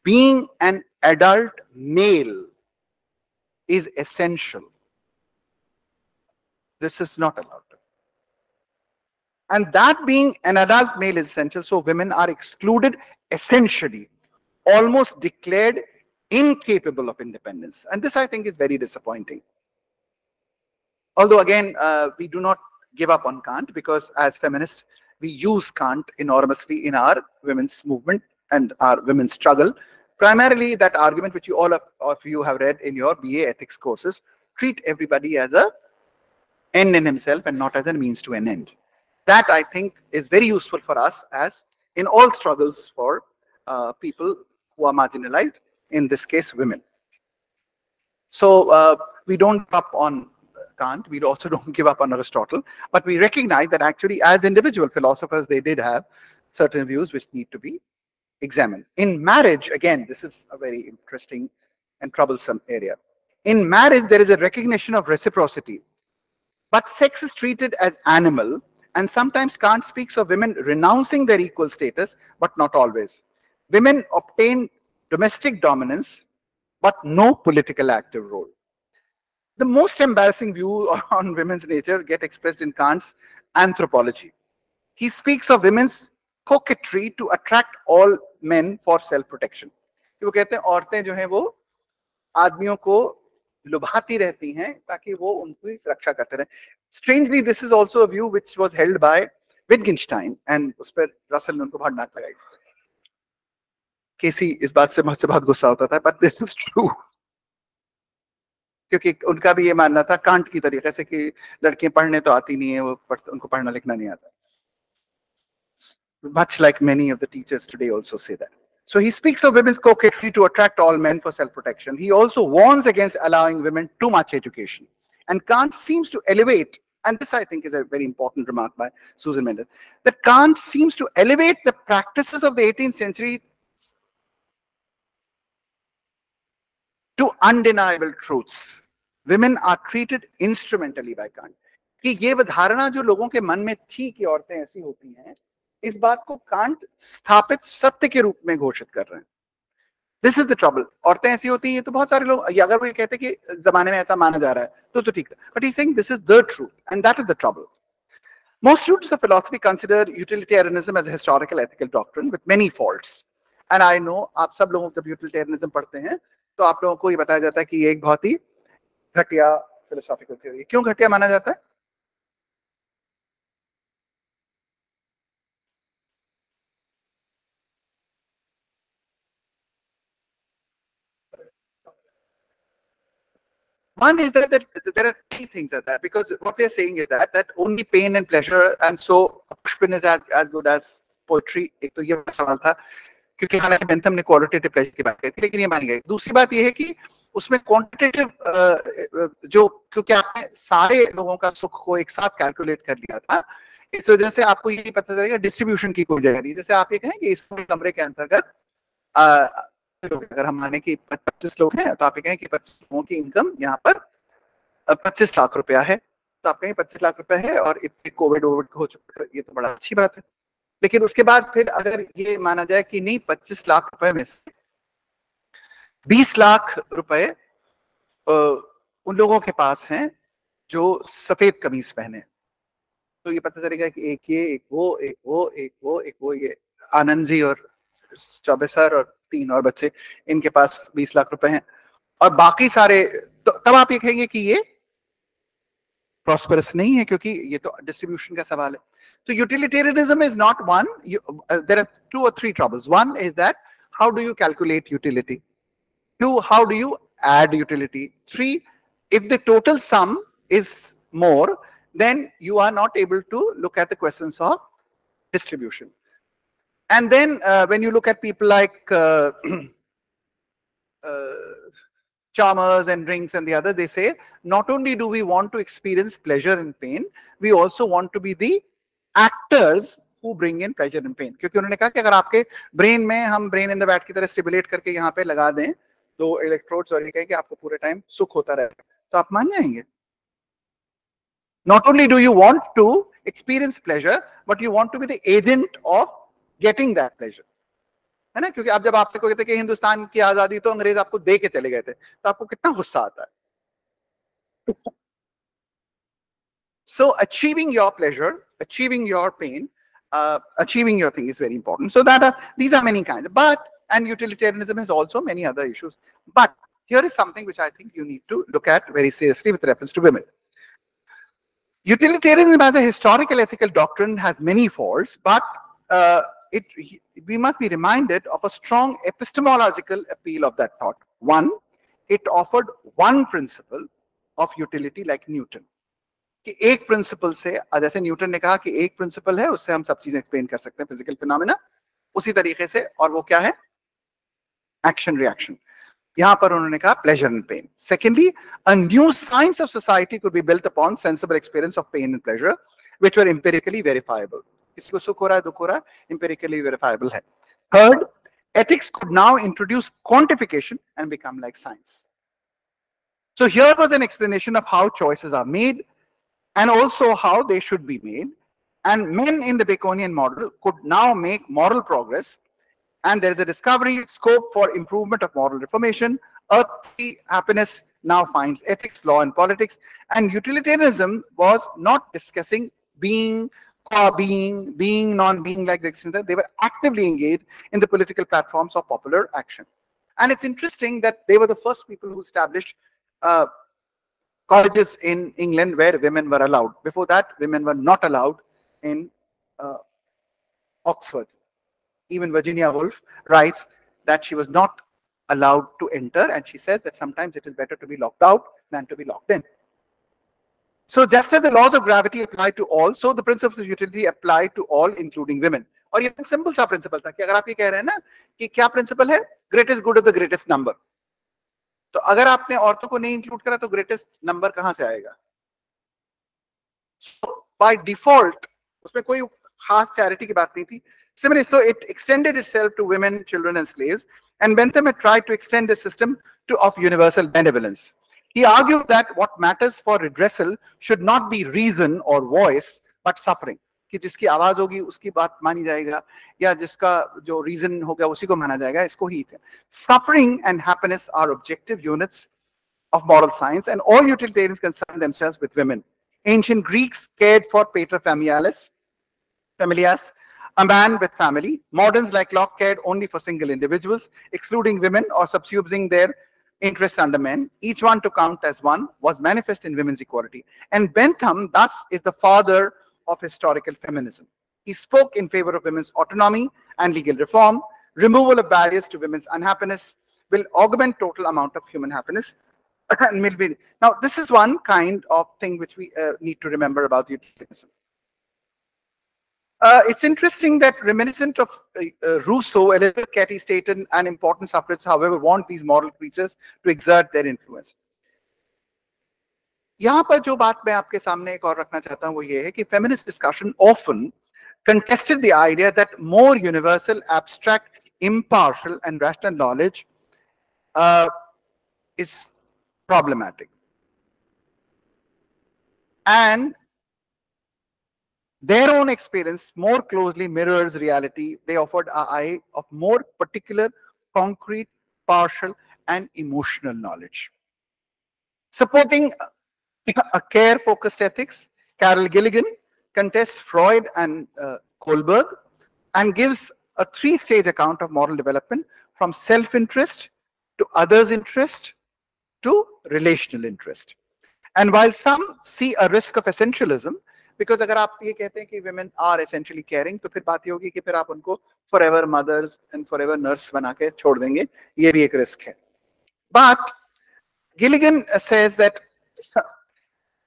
being an adult male is essential. This is not allowed. And that being an adult male is essential, so women are excluded essentially, almost declared incapable of independence. And this, I think, is very disappointing. Although, again, we do not give up on Kant, because as feminists, we use Kant enormously in our women's movement and our women's struggle. Primarily, that argument which all of you have read in your BA ethics courses, treat everybody as an end in himself and not as a means to an end. That, I think, is very useful for us as in all struggles for people who are marginalized, in this case, women. So we don't give up on Kant, we also don't give up on Aristotle, but we recognize that actually as individual philosophers, they did have certain views which need to be examined. In marriage, again, this is a very interesting and troublesome area. In marriage, there is a recognition of reciprocity, but sex is treated as animal, and sometimes Kant speaks of women renouncing their equal status, but not always. Women obtain domestic dominance, but no political active role. The most embarrassing view on women's nature get expressed in Kant's anthropology. He speaks of women's coquetry to attract all men for self-protection. वो कहते हैं औरतें जो हैं वो आदमियों को लुभाती रहती हैं ताकि वो उनकी रक्षा करते रहें. Strangely, this is also a view which was held by Wittgenstein, and उस पर रसल ने उनको बहुत डांट लगाई. केसी इस बात से मुझसे बहुत गुस्सा होता था, but this is true. क्योंकि उनका भी ये मानना था कांट की तरीके से कि लड़कियां पढ़ने तो आती नहीं है, उनको पढ़ना लिखना नहीं आता. Much like many of the teachers today also say that. So he speaks of women's coquetry to attract all men for self-protection. He also warns against allowing women too much education. And Kant seems to elevate, and this I think is a very important remark by Susan Mendel, that Kant seems to elevate the practices of the 18th century to undeniable truths. Women are treated instrumentally by Kant. कि ये धारणा जो लोगों के मन में थी कि औरतें ऐसी होती हैं, इस बात को कांट स्थापित सत्य के रूप में घोषित कर रहे हैं. This is the trouble. औरतें ऐसी होती हैं तो बहुत सारे लोग, अगर वो ये कहते हैं कि जमाने में ऐसा माना जा रहा है तो ठीक है, but he saying this is the truth, and that is the trouble. Most students of philosophy consider utilitarianism as a historical ethical doctrine with many faults. And I know आप सब लोग जब utilitarianism पढ़ते हैं तो आप लोगों को ये बताया जाता है कि ये एक बहुत ही घटिया फिलोसॉफिकल थ्योरी. क्यों घटिया माना जाता है? One is that there are three things at that, because what they're saying is that only pain and pleasure, and so Pushpin is as good as poetry. एक तो ये सवाल था, क्योंकि हालांकि बेंथम ने क्वालिटेटिव प्लेजर की बात कही थी, लेकिन ये मान गए. दूसरी बात ये है कि उसमें क्वांटिटेटिव जो, क्योंकि आपने सारे लोगों का सुख को एक साथ कैलकुलेट कर लिया था, इस वजह से आपको ये पता चलेगा डिस्ट्रीब्यूशन की कोई जगह नहीं. जैसे आप ये कहें कि इस कमरे के अंतर्गत अगर हम माने कि 25 लोग हैं तो आप ये कहें कि 25 लोगों की इनकम यहाँ पर 25 लाख रुपया है, तो आप कहें 25 लाख रुपया है और इतने कोविड हो चुका है, ये तो बड़ा अच्छी बात है. लेकिन उसके बाद फिर अगर ये माना जाए कि नहीं, 25 लाख रुपए में से 20 लाख रुपए उन लोगों के पास हैं जो सफेद कमीज पहने। तो ये पता चलेगा कि एक ये, एक वो, एक वो, एक वो, एक वो, ये आनंद जी और चौबे सर और 3 और बच्चे, इनके पास 20 लाख रुपए हैं, और बाकी सारे, तो तब आप ये कहेंगे कि ये प्रॉस्परस नहीं है, क्योंकि ये तो डिस्ट्रीब्यूशन का सवाल है। तो utilitarianism is not one, there are 2 or 3 troubles. One is that how do you calculate utility? 2, how do you add utility? 3, if the total sum is more, then you are not able to look at the questions of distribution. And then when you look at people like Chalmers and Drinks and the other, they say not only do we want to experience pleasure and pain, we also want to be the actors who bring in pleasure and pain. क्योंकि उन्होंने कहा कि अगर आपके brain में हम brain in the bat की तरह स्टिमुलेट करके यहाँ पे लगा दें 2 इलेक्ट्रोड्स और ये कहें कि आपको पूरे टाइम सुख होता रहेगा, तो आप मान जाएंगे। Not only do you want to experience pleasure, but you want to be the agent of getting that pleasure. है ना? क्योंकि आप जब आपसे कहते कि हिंदुस्तान की आजादी तो अंग्रेज आपको दे के चले गए थे, तो आपको कितना गुस्सा आता है। So achieving your pleasure, achieving your pain, achieving your thing is very important. So these are many kinds. And utilitarianism has also many other issues. But here is something which I think you need to look at very seriously with reference to women. Utilitarianism as a historical ethical doctrine has many faults, but we must be reminded of a strong epistemological appeal of that thought. One, it offered one principle of utility like Newton. कि एक principal से, जैसे Newton ने कहा कि एक principal है उससे हम सब चीजें एक्सप्लेन कर सकते हैं फिजिकल फिनोमेना, उसी तरीके से, और वो क्या है? Action reaction. यहां पर उन्होंने कहा pleasure and pain. Secondly, a new science of society could be built upon sensible experience of pain and pleasure which were empirically verifiable. किसको सुख हो रहा है, दुख हो रहा है, एम्पिरिकली वेरीफाइबल है। Third, ethics could now introduce quantification and become like science. So here was an explanation of how choices are made and also how they should be made. And men in the Baconian model could now make moral progress, and there is a discovery scope for improvement of moral reformation. Earthly happiness now finds ethics, law, and politics. And utilitarianism was not discussing being, being, non-being like this. They were actively engaged in the political platforms of popular action. And it's interesting that they were the first people who established colleges in England where women were allowed. Before that, women were not allowed in Oxford. Even Virginia Woolf writes that she was not allowed to enter, and she says that sometimes it is better to be locked out than to be locked in. So just as the laws of gravity apply to all, so the principles of utility apply to all, including women. और ये simple सा principal था कि अगर आप ये कह रहे हैं ना कि क्या प्रिंसिपल है, greatest good of the greatest number, तो अगर आपने औरतों को नहीं इंक्लूड करा तो ग्रेटेस्ट नंबर कहां से आएगा? बाय डिफॉल्ट उसमें कोई खास चैरिटी की बात नहीं थी. Similarly, so it extended itself to women, children, and slaves, and Bentham had tried to extend the system of universal benevolence. He argued that what matters for redressal should not be reason or voice, but suffering. कि जिसकी आवाज होगी उसकी बात मानी जाएगा, या जिसका जो रीजन होगा उसी को माना जाएगा, इसको ही थे. Suffering and happiness are objective units of moral science, and all utilitarians concern themselves with women. Ancient Greeks cared for pater familias, a man with family. Moderns like Locke cared only for single individuals, excluding women or subsuming their interests under men. Each one to count as one was manifest in women's equality. And Bentham thus is the father of historical feminism. He spoke in favor of women's autonomy and legal reform. Removal of barriers to women's unhappiness will augment total amount of human happiness. Now, this is one kind of thing which we need to remember about utilitarianism. It's interesting that reminiscent of Rousseau, Elizabeth Cady stated an important suffragists, however, want these moral creatures to exert their influence. यहाँ पर जो बात मैं आपके सामने एक और रखना चाहता हूँ वो ये है कि feminist discussion often contested the idea that more universal, abstract, impartial, and rational knowledge is problematic. And their own experience more closely mirrors reality. They offered an eye of more particular, concrete, partial, and emotional knowledge. Supporting a care-focused ethics, Carol Gilligan contests Freud and Kohlberg and gives a three-stage account of moral development from self-interest to others' interest to relational interest. And while some see a risk of essentialism, because अगर आप ये कहते हैं कि women are essentially caring, तो फिर बात ये होगी कि फिर आप उनको forever mothers and forever nurse बना के छोड़ देंगे, ये भी एक risk है. But Gilligan says that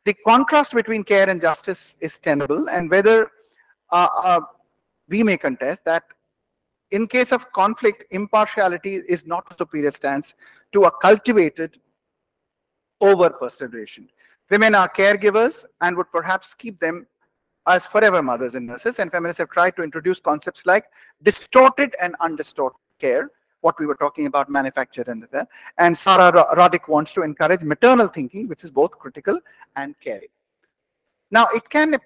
the contrast between care and justice is tenable, and whether we may contest that in case of conflict, impartiality is not a superior stance to a cultivated over perseveration. Women are caregivers and would perhaps keep them as forever mothers and nurses, and feminists have tried to introduce concepts like distorted and undistorted care, what we were talking about, manufactured and Sarah Roddick wants to encourage maternal thinking, which is both critical and caring. Now, it can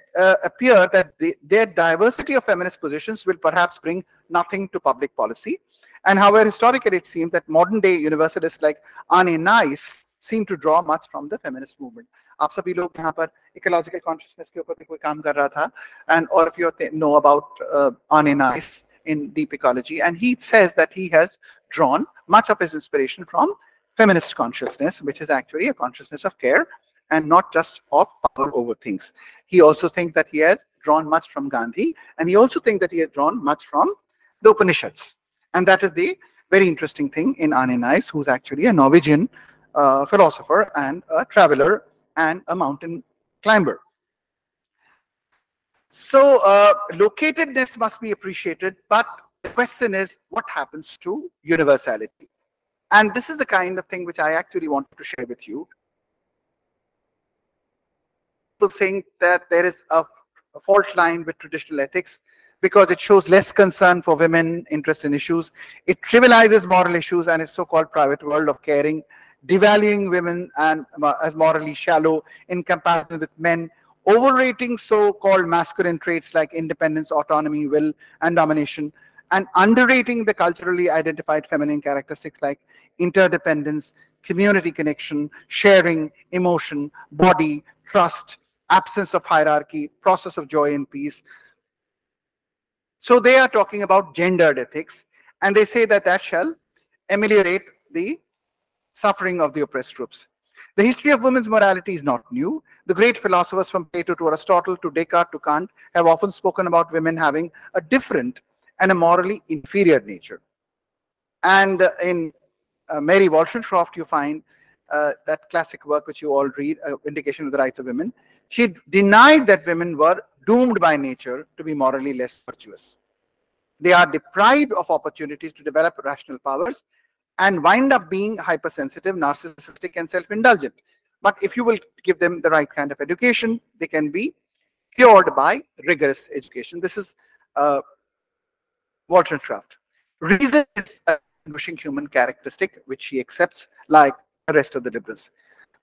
appear that their diversity of feminist positions will perhaps bring nothing to public policy. And however, historically, it seems that modern day universalists like Anne Nice seem to draw much from the feminist movement. आप सभी लोग यहाँ पर ecological consciousness के ऊपर भी कोई काम कर रहा था, and all of you know about Anne Nice in deep ecology, and he says that he has drawn much of his inspiration from feminist consciousness, which is actually a consciousness of care and not just of power over things. He also thinks that he has drawn much from Gandhi, and he also thinks that he has drawn much from the Upanishads. And that is the very interesting thing in Anne Nice, who's actually a Norwegian philosopher and a traveler and a mountain climber. So locatedness must be appreciated, but the question is, what happens to universality? And this is the kind of thing which I actually wanted to share with you. People think that there is a fault line with traditional ethics because it shows less concern for women, interest in issues. It trivializes moral issues and its so-called private world of caring, devaluing women and as morally shallow in comparison with men, overrating so-called masculine traits like independence, autonomy, will, and domination, and underrating the culturally identified feminine characteristics like interdependence, community connection, sharing, emotion, body, trust, absence of hierarchy, process of joy and peace. So they are talking about gendered ethics, and they say that that shall ameliorate the suffering of the oppressed groups. The history of women's morality is not new. The great philosophers from Plato to Aristotle to Descartes to Kant have often spoken about women having a different and a morally inferior nature. And in Mary Wollstonecraft, you find that classic work which you all read, Vindication of the Rights of Women. She denied that women were doomed by nature to be morally less virtuous. They are deprived of opportunities to develop rational powers and wind up being hypersensitive, narcissistic, and self-indulgent. But if you will give them the right kind of education, they can be cured by rigorous education. This is Wollstonecraft. Reason is a distinguishing human characteristic which she accepts like the rest of the liberals.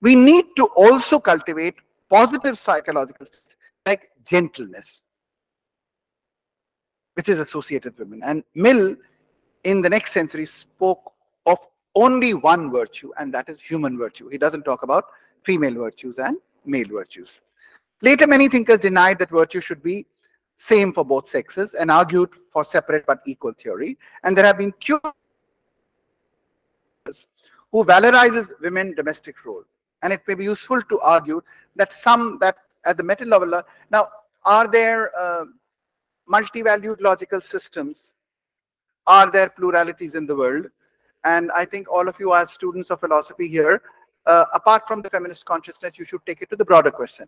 We need to also cultivate positive psychological states like gentleness, which is associated with women. And Mill, in the next century, spoke of only one virtue, and that is human virtue. He doesn't talk about female virtues and male virtues. Later, many thinkers denied that virtue should be same for both sexes and argued for separate but equal theory. And there have been who valorizes women's domestic role. And it may be useful to argue that that at the meta level, now, are there multi-valued logical systems? Are there pluralities in the world? And I think all of you are students of philosophy here. Apart from the feminist consciousness, you should take it to the broader question.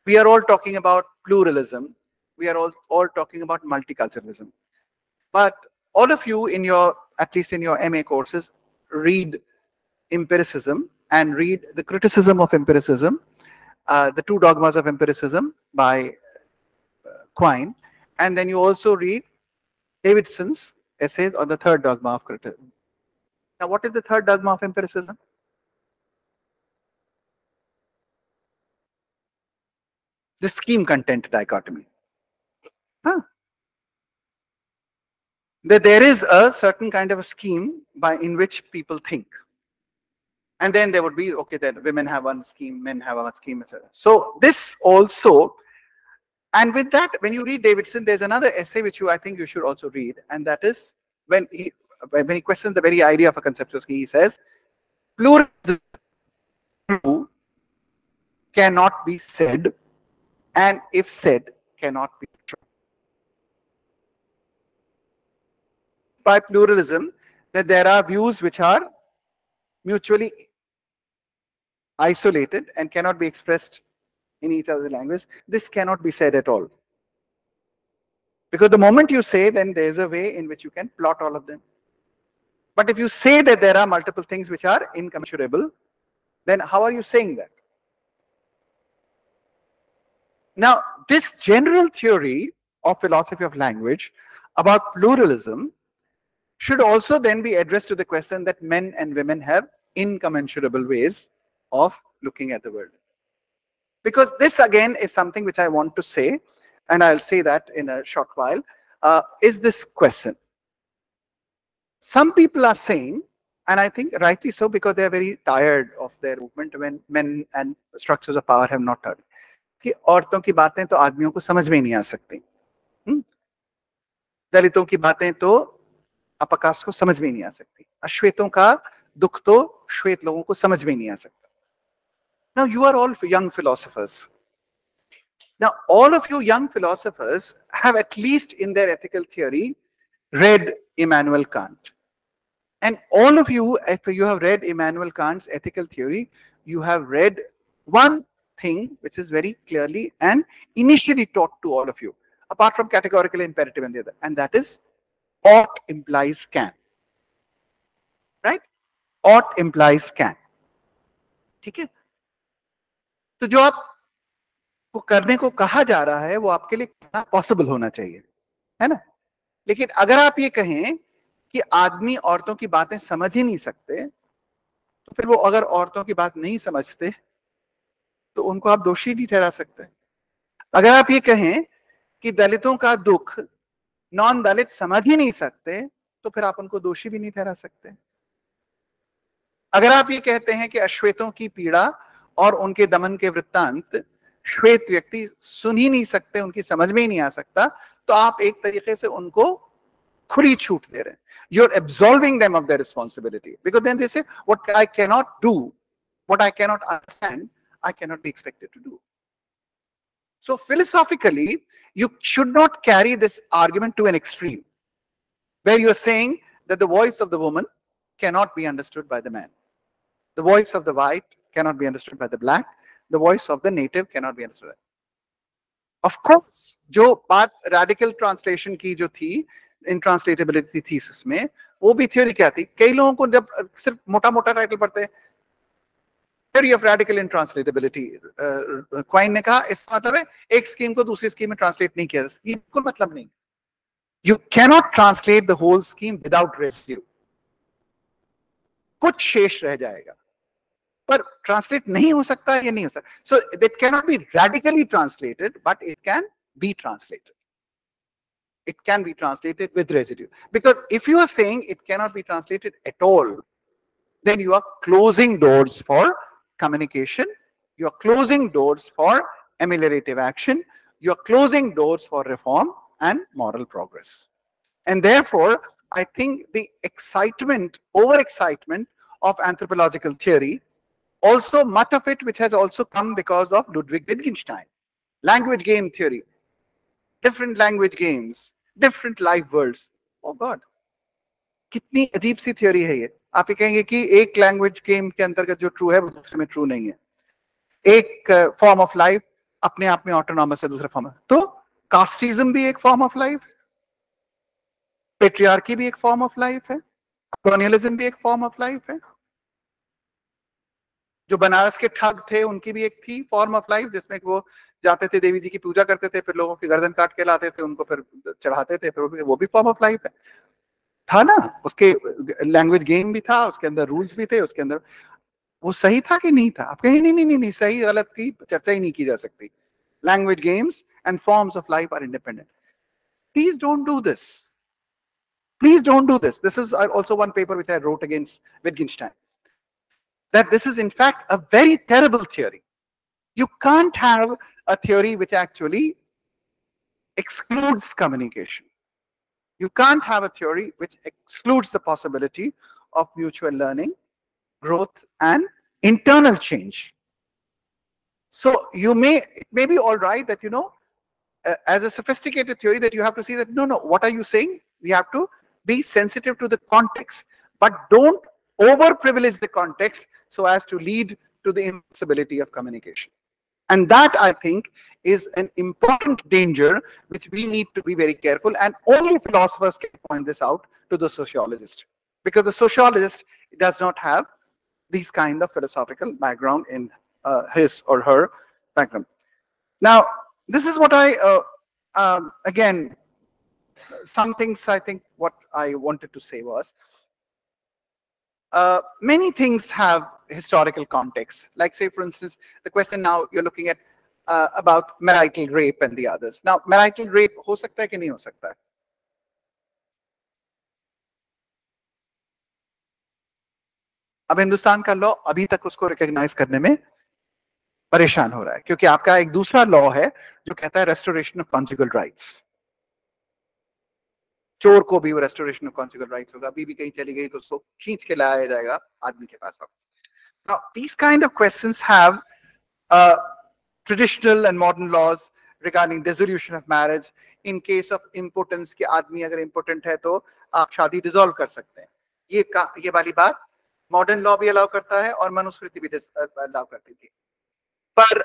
We are all talking about pluralism. We are all talking about multiculturalism. But all of you in your, at least in your MA courses, read empiricism and read the criticism of empiricism, the two dogmas of empiricism by Quine. And then you also read Davidson's essays on the third dogma of criticism. Now, what is the third dogma of empiricism? The scheme content dichotomy. That there is a certain kind of a scheme in which people think. And then there would be, okay, then women have one scheme, men have one scheme, etc. So this also, and with that, when you read Davidson, there's another essay which I think you should also read, and that is when he questions the very idea of a conceptual scheme, he says, pluralism cannot be said, and if said, cannot be true. By pluralism, that there are views which are mutually isolated and cannot be expressed in each other's language. This cannot be said at all. Because the moment you say, then there's a way in which you can plot all of them. But if you say that there are multiple things which are incommensurable, then how are you saying that? Now, this general theory of philosophy of language about pluralism should also then be addressed to the question that men and women have incommensurable ways of looking at the world. Because this again is something which I want to say, and I'll say that in a short while, is this question. Some people are saying, and I think rightly so, because they are very tired of their movement when men and structures of power have not heard, कि औरतों की बातें तो आदमियों को समझ में नहीं आ सकती, दलितों की बातें तो अपकास्ट को समझ में नहीं आ सकती, अश्वेतों का दुख तो श्वेत लोगों को समझ में नहीं आ सकता. Now you are all young philosophers. Now all of you young philosophers have at least in their ethical theory read Immanuel Kant. And all of you, if you have read Immanuel Kant's ethical theory, you have read one thing which is very clearly and initially taught to all of you, apart from categorical imperative and the other, and that is ought implies can. Right? Ought implies can. ठीक है? तो जो आप को करने को कहा जा रहा है वो आपके लिए कितना पॉसिबल होना चाहिए, है ना? लेकिन अगर आप ये कहें कि आदमी औरतों की बातें समझ ही नहीं सकते, तो फिर वो अगर औरतों की बात नहीं समझते तो उनको आप दोषी नहीं ठहरा सकते. अगर आप ये कहें कि दलितों का दुख नॉन दलित समझ ही नहीं सकते, तो फिर आप उनको दोषी भी नहीं ठहरा सकते. अगर आप ये कहते हैं कि अश्वेतों की पीड़ा और उनके दमन के वृत्तांत श्वेत व्यक्ति सुन ही नहीं सकते, उनकी समझ में ही नहीं आ सकता, तो आप एक तरीके से उनको खुली छूट दे रहे हैं. You're absolving them of their responsibility, because then they say, what I cannot do, what I cannot understand, I cannot be expected to do. So philosophically, you should not carry this argument to an extreme, where you're saying that the voice of the woman cannot be understood by the man. The voice of the white cannot be understood by the black. The voice of the native cannot be understood. Of course, जो बात radical translation की जो थी, intranslatability thesis में, वो भी theory क्या थी? कई लोगों को जब सिर्फ मोटा-मोटा टाइटल पढ़ते हैं, theory of radical intranslatability, coin ने कहा इसका मतलब है एक स्कीम को दूसरी स्कीम में ट्रांसलेट नहीं किया जा सकता. बिल्कुल मतलब नहीं. You cannot translate the whole scheme without residue. कुछ शेष रह जाएगा, पर ट्रांसलेट नहीं हो सकता, ये नहीं हो सकता. So it cannot be radically translated, but it can be translated. It can be translated with residue. Because if you are saying it cannot be translated at all, then you are closing doors for communication, you are closing doors for ameliorative action, you are closing doors for reform and moral progress. And therefore, I think the excitement, overexcitement of anthropological theory, also much of it which has also come because of Ludwig Wittgenstein, language game theory, different language games, different life worlds. Oh God, कितनी अजीब सी theory है ये. आप ये कहेंगे कि एक language game के अंतर्गत जो true है वो दूसरे में true नहीं है. एक form of life अपने आप में autonomous है, दूसरा form है. तो casteism भी एक form of life है, patriarchy भी एक form of life है, colonialism भी एक form of life है. जो बनारस के ठग थे उनकी भी एक थी फॉर्म ऑफ लाइफ, जिसमें वो जाते थे देवी जी की पूजा करते थे, फिर लोगों की गर्दन काट के लाते थे, उनको फिर चढ़ाते थे, फिर वो भी फॉर्म ऑफ लाइफ है. था ना, उसके लैंग्वेज गेम भी था, उसके अंदर रूल्स भी थे, उसके अंदर वो सही था कि नहीं था? आप कहें नहीं नहीं नहीं नहीं, सही गलत की चर्चा ही नहीं की जा सकती. Language games and forms of life are independent. Please don't do this. Please don't do this. This is also one paper which I wrote against Wittgenstein. that this is in fact a very terrible theory. You can't have a theory which actually excludes communication. You can't have a theory which excludes the possibility of mutual learning, growth, and internal change. So it may be all right that, as a sophisticated theory, that you have to see that, no, what are you saying? We have to be sensitive to the context, but don't over-privilege the context so as to lead to the impossibility of communication. And that, I think, is an important danger which we need to be very careful, and only philosophers can point this out to the sociologist, because the sociologist does not have these kind of philosophical background in his or her background. Now, this is what again, some things I think what I wanted to say was, many things have historical context. Like, say, for instance, the question now you're looking at about marital rape and the others. Now, marital rape ho sakta hai ki nahi ho sakta hai? अब हिंदुस्तान का law अभी तक उसको recognise करने में परेशान हो रहा है, क्योंकि आपका एक दूसरा लॉ है जो कहता है रेस्टोरेशन ऑफ कॉन्जुगल राइट्स. चोर को भी वो रेस्टोरेशन ऑफ कॉन्जुगल राइट्स होगा. बीवी कहीं चली गई तो उसको खींच के लाया जाएगा आदमी के पास वापस. Now, these kind of questions have traditional and modern laws regarding dissolution of marriage. In case of impotence, कि आदमी अगर impotent है तो आप शादी डिसॉल्व कर सकते हैं. ये वाली बात मॉडर्न लॉ भी अलाउ करता है और मनुस्मृति भी अलाउ करती थी. पर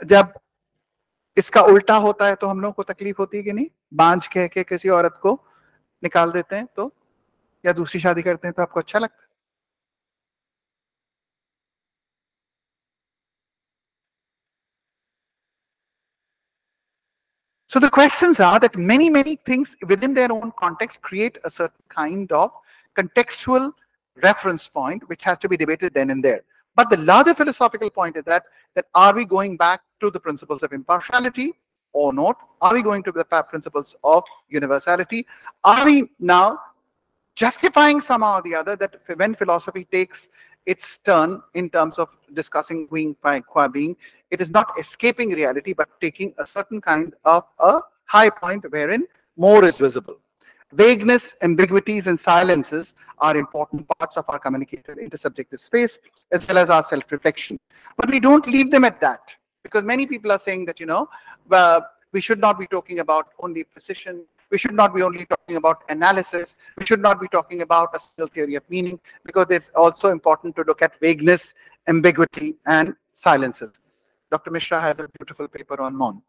जब इसका उल्टा होता है तो हम लोगों को तकलीफ होती है कि नहीं? बांझ कह के किसी औरत को निकाल देते हैं तो, या दूसरी शादी करते हैं तो आपको अच्छा लगता है? So the questions are that many things within their own context create a certain kind of contextual reference point which has to be debated then and there. But the larger philosophical point is that are we going back to the principles of impartiality or not? Are we going to the principles of universality? Are we now justifying somehow or the other that when philosophy takes its turn in terms of discussing being by qua being, it is not escaping reality but taking a certain kind of a high point wherein more is visible. Vagueness, ambiguities, and silences are important parts of our communicative intersubjective space as well as our self-reflection. But we don't leave them at that, because many people are saying that, we should not be talking about only precision. We should not be only talking about analysis. We should not be talking about a single theory of meaning, because it's also important to look at vagueness, ambiguity, and silences. Dr. Mishra has a beautiful paper on Mon.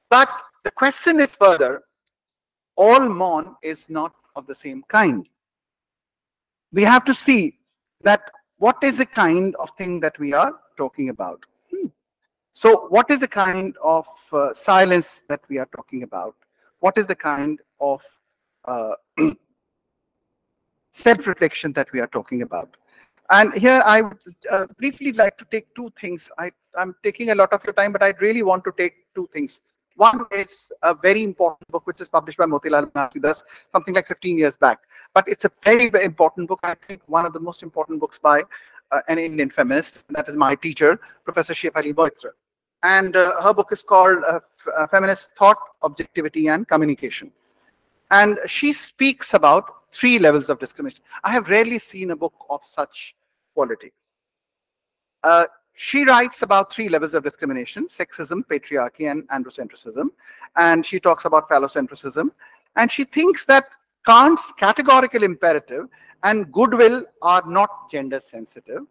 But the question is further, all Mon is not of the same kind. We have to see that what is the kind of thing that we are talking about. So what is the kind of silence that we are talking about? What is the kind of self-reflection that we are talking about? And here I would briefly like to take two things. I'm taking a lot of your time, but I really want to take two things. One is a very important book which is published by Motilal Banarsidass something like 15 years back. But it's a very, very important book. I think one of the most important books by an Indian feminist. That is my teacher, Professor Shefali Moitra. And her book is called Feminist Thought, Objectivity, and Communication. And she speaks about 3 levels of discrimination. I have rarely seen a book of such quality. She writes about 3 levels of discrimination: sexism, patriarchy, and androcentrism. And she talks about phallocentrism. And she thinks that Kant's categorical imperative and goodwill are not gender sensitive.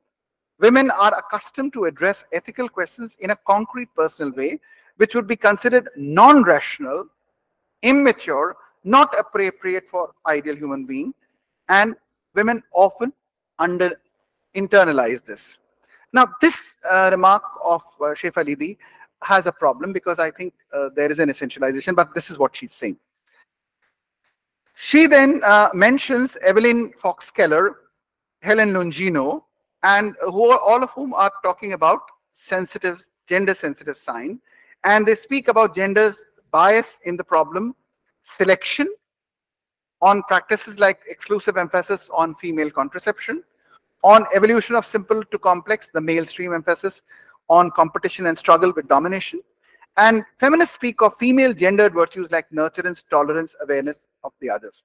Women are accustomed to address ethical questions in a concrete personal way, which would be considered non-rational, immature, not appropriate for ideal human being. And women often internalize this. Now, this remark of Shefali Di has a problem, because I think there is an essentialization, but this is what she's saying. She then mentions Evelyn Fox Keller, Helen Longino, and all of whom are talking about gender-sensitive sign. And they speak about gender's bias in the problem selection, on practices like exclusive emphasis on female contraception, On evolution of simple to complex, the male stream emphasis on competition and struggle with domination. And feminists speak of female gendered virtues like nurturance, tolerance, awareness of the others.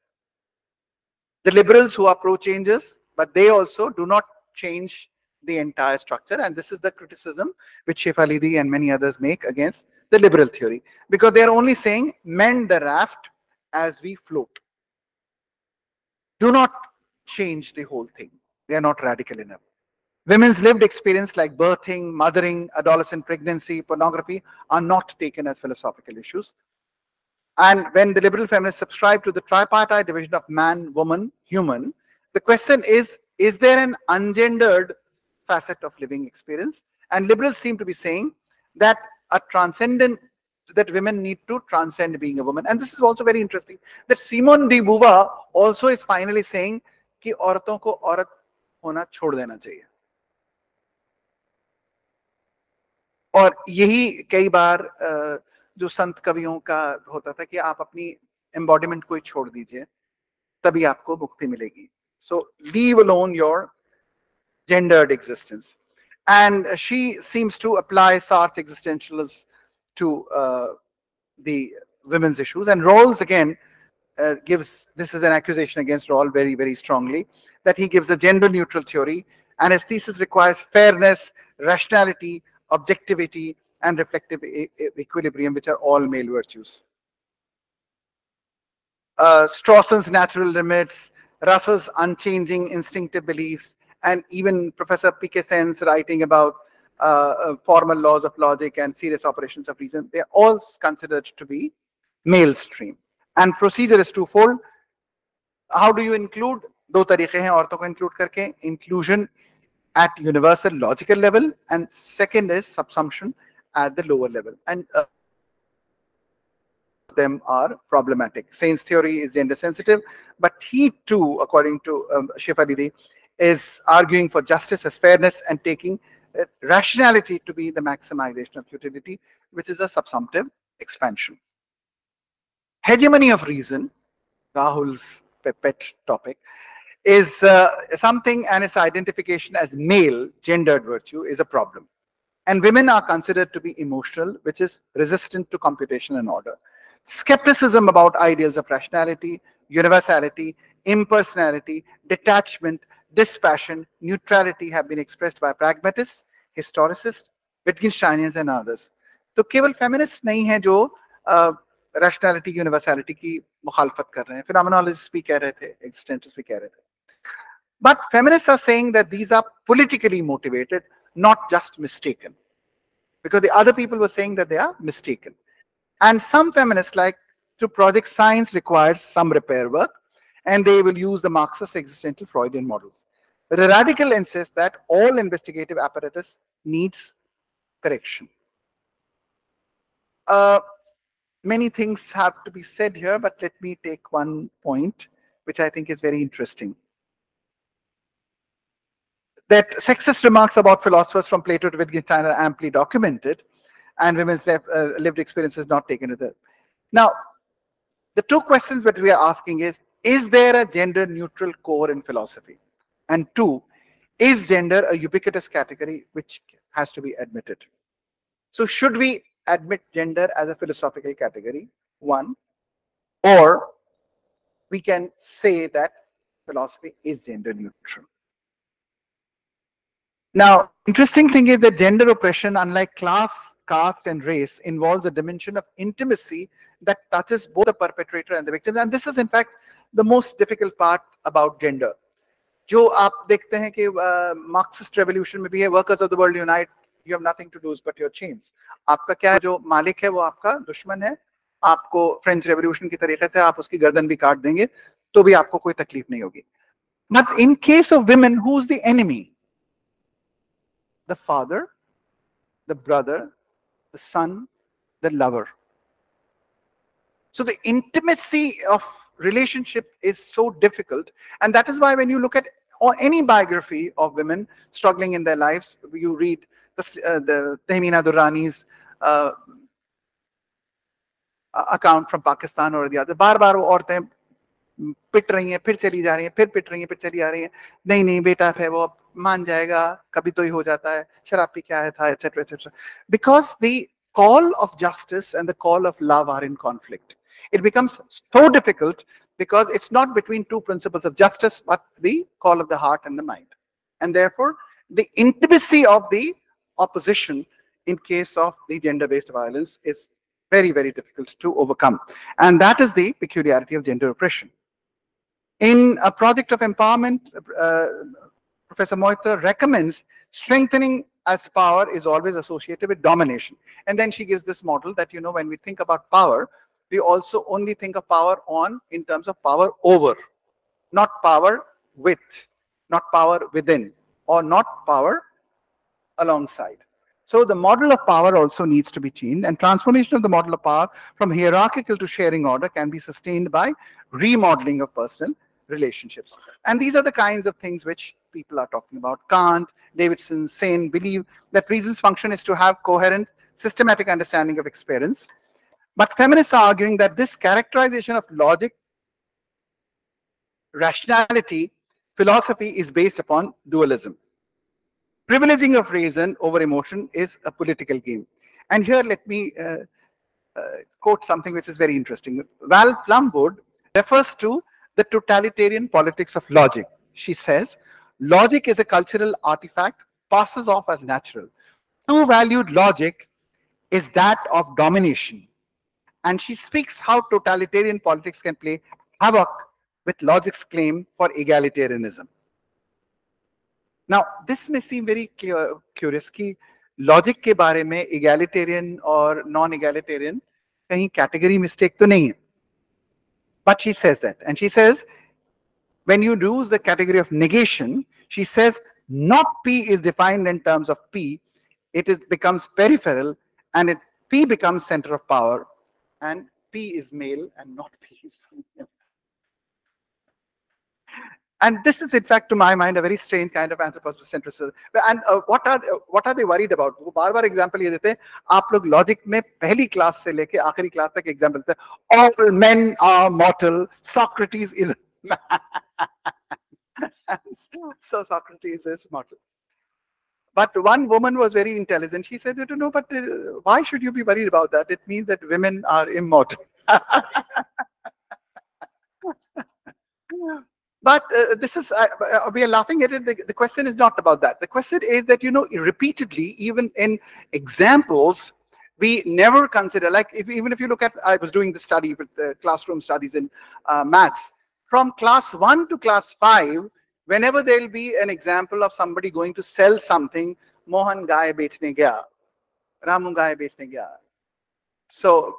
The liberals who are pro-changes, but they also do not change the entire structure. And this is the criticism which Shefalidi and many others make against the liberal theory, because they are only saying mend the raft as we float. Do not change the whole thing. They are not radical enough. Women's lived experience like birthing, mothering, adolescent pregnancy, pornography are not taken as philosophical issues. And when the liberal feminists subscribe to the tripartite division of man, woman, human, the question is there an ungendered facet of living experience? And liberals seem to be saying that a transcendent, that women need to transcend being a woman. And this is also very interesting, that Simone de Beauvoir also is finally saying कि औरतों को औरत होना छोड़ देना चाहिए. और यही कई बार जो संत कवियों का होता था कि आप अपनी एम्बॉडीमेंट को ही छोड़ दीजिए, तभी आपको मुक्ति मिलेगी. So leave alone your gendered existence. And she seems to apply Sartre's existentialism to the women's issues. And Rawls again gives, this is an accusation against Rawls very, very strongly, that he gives a gender neutral theory, and his thesis requires fairness, rationality, objectivity, and reflective equilibrium, which are all male virtues. Strawson's natural limits, Russell's unchanging instinctive beliefs, and even Professor Piquesen's writing about formal laws of logic and serious operations of reason, they are all considered to be male stream. And procedure is twofold. How do you include? दो तरीके हैं औरतों को include करके. Inclusion at universal logical level, and second is subsumption at the lower level. And them are problematic. Sain's theory is gender sensitive, but he too, according to Shefalidi, is arguing for justice as fairness and taking rationality to be the maximization of utility, which is a subsumptive expansion. Hegemony of reason, Rahul's pet topic, is something, and its identification as male gendered virtue is a problem. And women are considered to be emotional, which is resistant to computation and order. Skepticism about ideals of rationality, universality, impersonality, detachment, dispassion, neutrality have been expressed by pragmatists, historicists, Wittgensteinians and others. तो केवल feminists नहीं हैं जो rationality, universality की मुखालफत कर रहे हैं. Phenomenologists भी कह रहे थे, existentialists भी कह रहे थे. But feminists are saying that these are politically motivated, not just mistaken. Because the other people were saying that they are mistaken. And some feminists like to project science requires some repair work, and they will use the Marxist existential Freudian models. But the radical insist that all investigative apparatus needs correction. Many things have to be said here, but let me take one point, which I think is very interesting. That sexist remarks about philosophers from Plato to Wittgenstein are amply documented, and women's lived experience is not taken with it. Now, the two questions that we are asking is there a gender neutral core in philosophy? And two, is gender a ubiquitous category which has to be admitted? So should we admit gender as a philosophical category? One, or we can say that philosophy is gender neutral. Now, interesting thing is that gender oppression, unlike class, caste, and race, involves a dimension of intimacy that touches both the perpetrator and the victim. And this is, in fact, the most difficult part about gender. जो आप देखते हैं कि Marxist revolution में भी है, workers of the world unite, you have nothing to lose but your chains. आपका क्या है, जो मालिक है वो आपका दुश्मन है. आपको French revolution की तरीके से आप उसकी गर्दन भी काट देंगे तो भी आपको कोई तकलीफ नहीं होगी. But in case of women, who's the enemy? The father, the brother, the son, the lover. So the intimacy of relationship is so difficult, and that is why when you look at any biography of women struggling in their lives, you read the Tehmina Durrani's account from Pakistan or the other. बार बार वो औरतें पिट रही हैं, फिर चली जा रही हैं, फिर पिट रही हैं, फिर चली आ रही हैं, नहीं नहीं बेटा है वो मान जाएगा, कभी तो ही हो जाता है, शराब पी के आया था, etc etc. Because the call of justice and the call of love are in conflict. It becomes so difficult because it's not between two principles of justice but the call of the heart and the mind, and therefore the intimacy of the opposition in case of the gender-based violence is very, very difficult to overcome. And that is the peculiarity of gender oppression. In a project of empowerment, Professor Mehta recommends strengthening as power is always associated with domination. And then she gives this model that, when we think about power, we also only think of power in terms of power over, not power with, not power within, or not power alongside. So the model of power also needs to be changed, and transformation of the model of power from hierarchical to sharing order can be sustained by remodeling of personal relationships. And these are the kinds of things which people are talking about. Kant, Davidson, Sen believe that reason's function is to have coherent, systematic understanding of experience. But feminists are arguing that this characterization of logic, rationality, philosophy is based upon dualism. Privileging of reason over emotion is a political game. And here let me quote something which is very interesting. Val Plumwood refers to the totalitarian politics of logic. She says, logic is a cultural artifact, passes off as natural. Too valued logic is that of domination. And she speaks how totalitarian politics can play havoc with logic's claim for egalitarianism. Now, this may seem very curious कि logic के बारे में egalitarian और non-egalitarian कहीं category mistake तो नहीं है. But she says that. And she says, when you use the category of negation, she says, not P is defined in terms of P, becomes peripheral, and P becomes center of power, and P is male and not P is female. And this is, in fact, to my mind, a very strange kind of anthropocentrism. And what are they worried about? वो बार-बार example ये देते हैं. आप लोग logic में पहली class से लेके आखिरी class तक example देते हैं. All men are mortal. Socrates is so Socrates is mortal. But one woman was very intelligent. She said, no, but why should you be worried about that? It means that women are immortal. But this is, we are laughing at it. The question is not about that. The question is that, repeatedly, even in examples, we never consider, like, even if you look at, I was doing the study with the classroom studies in maths. From class 1 to class 5, whenever there will be an example of somebody going to sell something, Mohan gaye bechne gaya, Ramu gaye bechne gaya. So,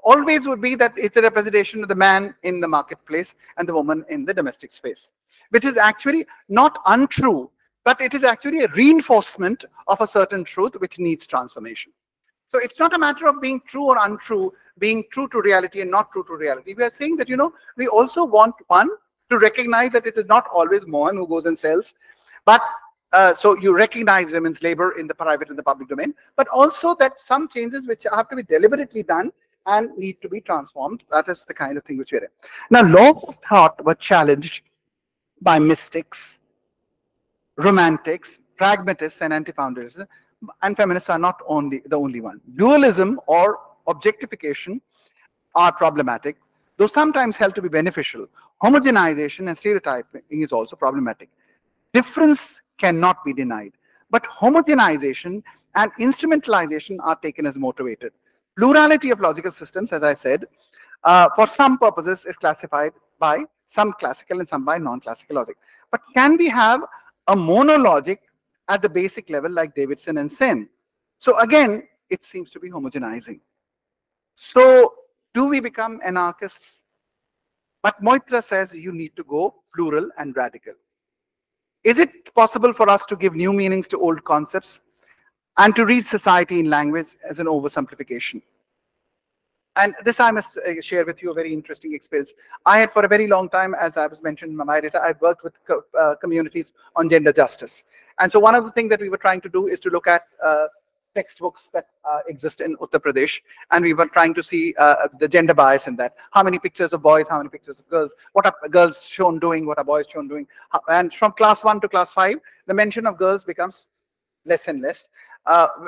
always would be that it's a representation of the man in the marketplace and the woman in the domestic space, which is actually not untrue, but it is actually a reinforcement of a certain truth which needs transformation. So it's not a matter of being true or untrue, being true to reality and not true to reality. We are saying that, we also want one to recognize that it is not always Mohan who goes and sells, but so you recognize women's labor in the private and the public domain, but also that some changes which have to be deliberately done and need to be transformed. That is the kind of thing which we are in. Now, laws of thought were challenged by mystics, romantics, pragmatists, and anti-foundationalists, and feminists are not the only one. Dualism or objectification are problematic, though sometimes held to be beneficial. Homogenization and stereotyping is also problematic. Difference cannot be denied, but homogenization and instrumentalization are taken as motivated. Plurality of logical systems, as I said, for some purposes is classified by some classical and some by non-classical logic. But can we have a monologic at the basic level like Davidson and Sen? So again, it seems to be homogenizing. So do we become anarchists? But Mehta says you need to go plural and radical. Is it possible for us to give new meanings to old concepts and to read society in language as an oversimplification? And this I must share with you a very interesting experience. I had for a very long time, as I was mentioned in my data, I've worked with communities on gender justice. And so one of the things that we were trying to do is to look at textbooks that exist in Uttar Pradesh, and we were trying to see the gender bias in that. How many pictures of boys, how many pictures of girls, what are girls shown doing, what are boys shown doing. And from class 1 to class 5, the mention of girls becomes less and less.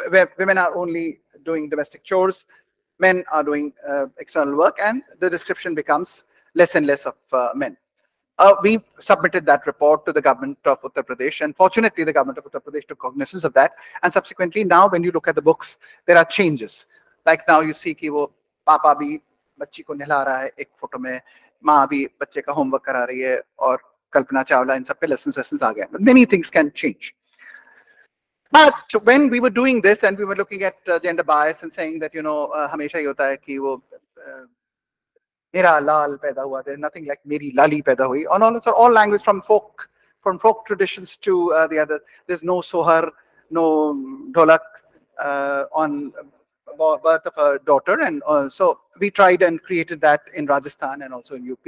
Where women are only doing domestic chores, men are doing external work, and the description becomes less and less of men. We submitted that report to the government of Uttar Pradesh, and fortunately the government of Uttar Pradesh took cognizance of that, and subsequently now when you look at the books, there are changes. Like now you see कि वो पापा भी बच्ची को नहला रहा है एक फोटो में, माँ भी बच्चे का होमवर्क करा रही है, और कल्पना चावला इन सब पे lessons आ गए. Many things can change. But when we were doing this and we were looking at gender bias and saying that, हमेशा ये होता है कि वो मेरा लाल पैदा हुआ, there's nothing like मेरी लाली पैदा हुई. On all language from folk traditions to the other, there's no sohar, no dholak on birth of a daughter, and so we tried and created that in Rajasthan and also in UP.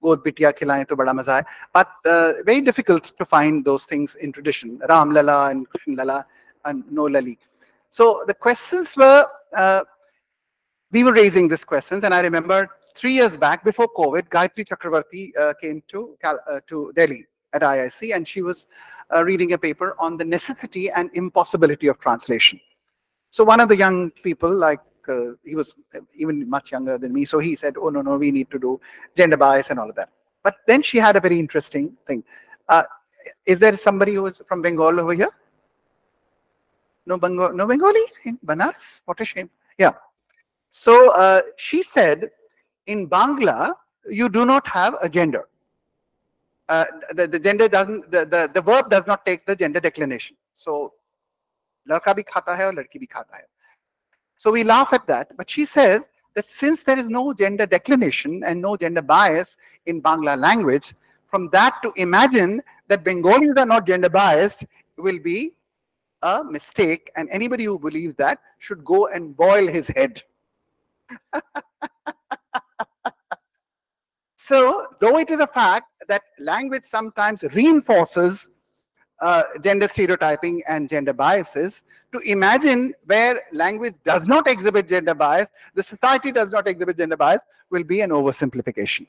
Godh bitiya khilaye to bada maza hai. But very difficult to find those things in tradition. Ram Lala and Krishna Lala and no Lali. So the questions were, we were raising these questions, and I remember 3 years back before COVID, Gayatri Chakravarti came to Delhi at IIC, and she was reading a paper on the necessity and impossibility of translation. So one of the young people, like he was even much younger than me, so he said, oh no, we need to do gender bias and all of that. But then she had a very interesting thing. Is there somebody who is from Bengal over here? No Bengali in Banaras? What a shame. Yeah. So she said, in Bangla, you do not have a gender. The gender doesn't, the verb does not take the gender declination. So, ladka bhi khata hai aur ladki bhi khata hai. So we laugh at that, but she says that since there is no gender declination and no gender bias in Bangla language, from that to imagine that Bengalis are not gender biased will be a mistake, and anybody who believes that should go and boil his head. So, though it is a fact that language sometimes reinforces gender stereotyping and gender biases, to imagine where language does not exhibit gender bias, the society does not exhibit gender bias, will be an oversimplification.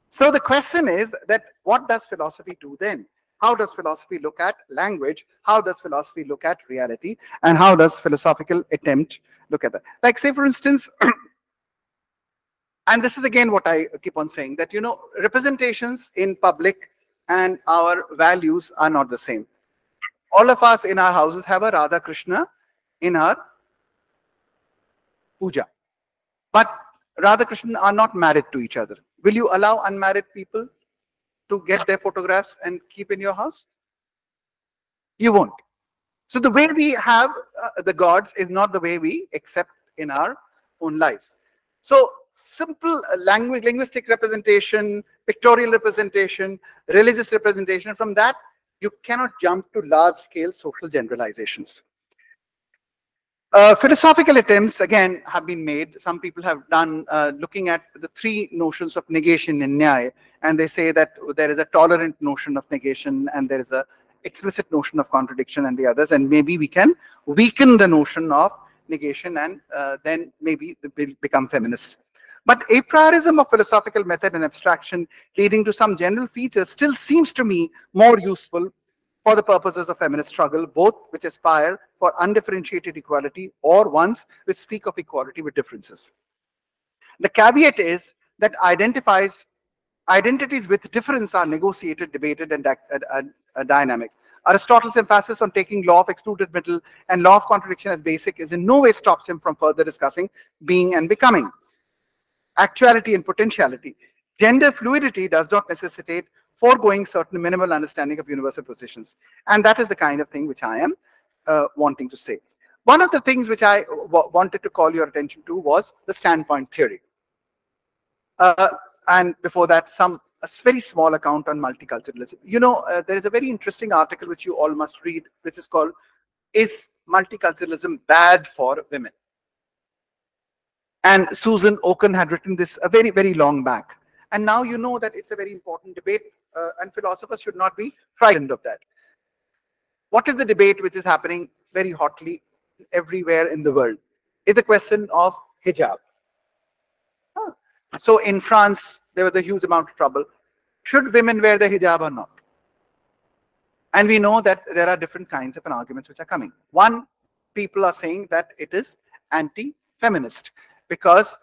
So the question is that what does philosophy do then? How does philosophy look at language? How does philosophy look at reality? And how does philosophical attempt look at that? Like, say, for instance, and this is again what I keep on saying, that, representations in public and our values are not the same. All of us in our houses have a Radha Krishna in our puja. But Radha Krishna are not married to each other. Will you allow unmarried people to get their photographs and keep in your house? You won't. So the way we have the gods is not the way we accept in our own lives. So simple linguistic representation, pictorial representation, religious representation, from that you cannot jump to large-scale social generalizations. Philosophical attempts, again, have been made. Some people have done looking at the three notions of negation in Nyaya, and they say that there is a tolerant notion of negation and there is a explicit notion of contradiction and the others, and maybe we can weaken the notion of negation and then maybe we'll become feminists. But a priorism of philosophical method and abstraction leading to some general features still seems to me more useful for the purposes of feminist struggle, both which aspire for undifferentiated equality or ones which speak of equality with differences. The caveat is that identities with difference are negotiated, debated, and dynamic. Aristotle's emphasis on taking law of excluded middle and law of contradiction as basic is in no way stops him from further discussing being and becoming, actuality and potentiality. Gender fluidity does not necessitate foregoing certain minimal understanding of universal positions. And that is the kind of thing which I am wanting to say. One of the things which I wanted to call your attention to was the standpoint theory. And before that, a very small account on multiculturalism. There is a very interesting article which you all must read, which is called, "Is Multiculturalism Bad for Women?" And Susan Oken had written this a very, very long back. And now you know that it's a very important debate, and philosophers should not be frightened of that. What is the debate which is happening very hotly everywhere in the world is the question of hijab. So in France, there was a huge amount of trouble. Should women wear the hijab or not? And we know that there are different kinds of arguments which are coming. One, people are saying that it is anti-feminist because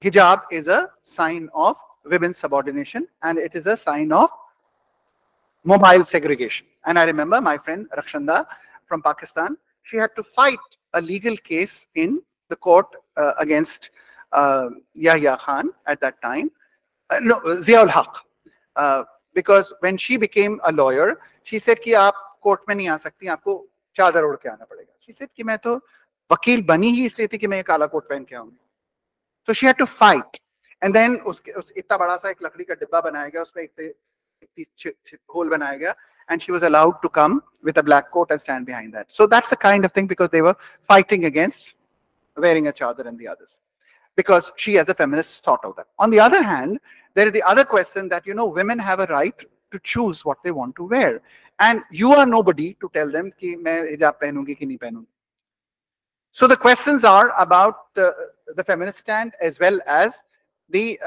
hijab is a sign of women's subordination and it is a sign of mobile segregation. And I remember my friend Rakshanda from Pakistan, she had to fight a legal case in the court against Yahya Khan at that time, no, Ziaul Haq, because when she became a lawyer, she said कि आप court में नहीं आ सकती, आपको चादर ओढ़ के आना पड़ेगा. She said कि मैं तो वकील बनी ही इसलिए थी कि मैं काला कोट पहन के आऊंगी. So she had to fight, and then इतना बड़ा सा एक लकड़ी का डिब्बा बनाया गया, उसमें एक होल बनाया गया, and she was allowed to come with a black coat and stand behind that. So that's the kind of thing, because they were fighting against wearing a chadar and the others, because she as a feminist thought of that. On the other hand, there is the other question that, you know, women have a right to choose what they want to wear, and you are nobody to tell them कि मैं hijab पहनूंगी कि नहीं पहनूंगी. So the questions are about the feminist stand as well as the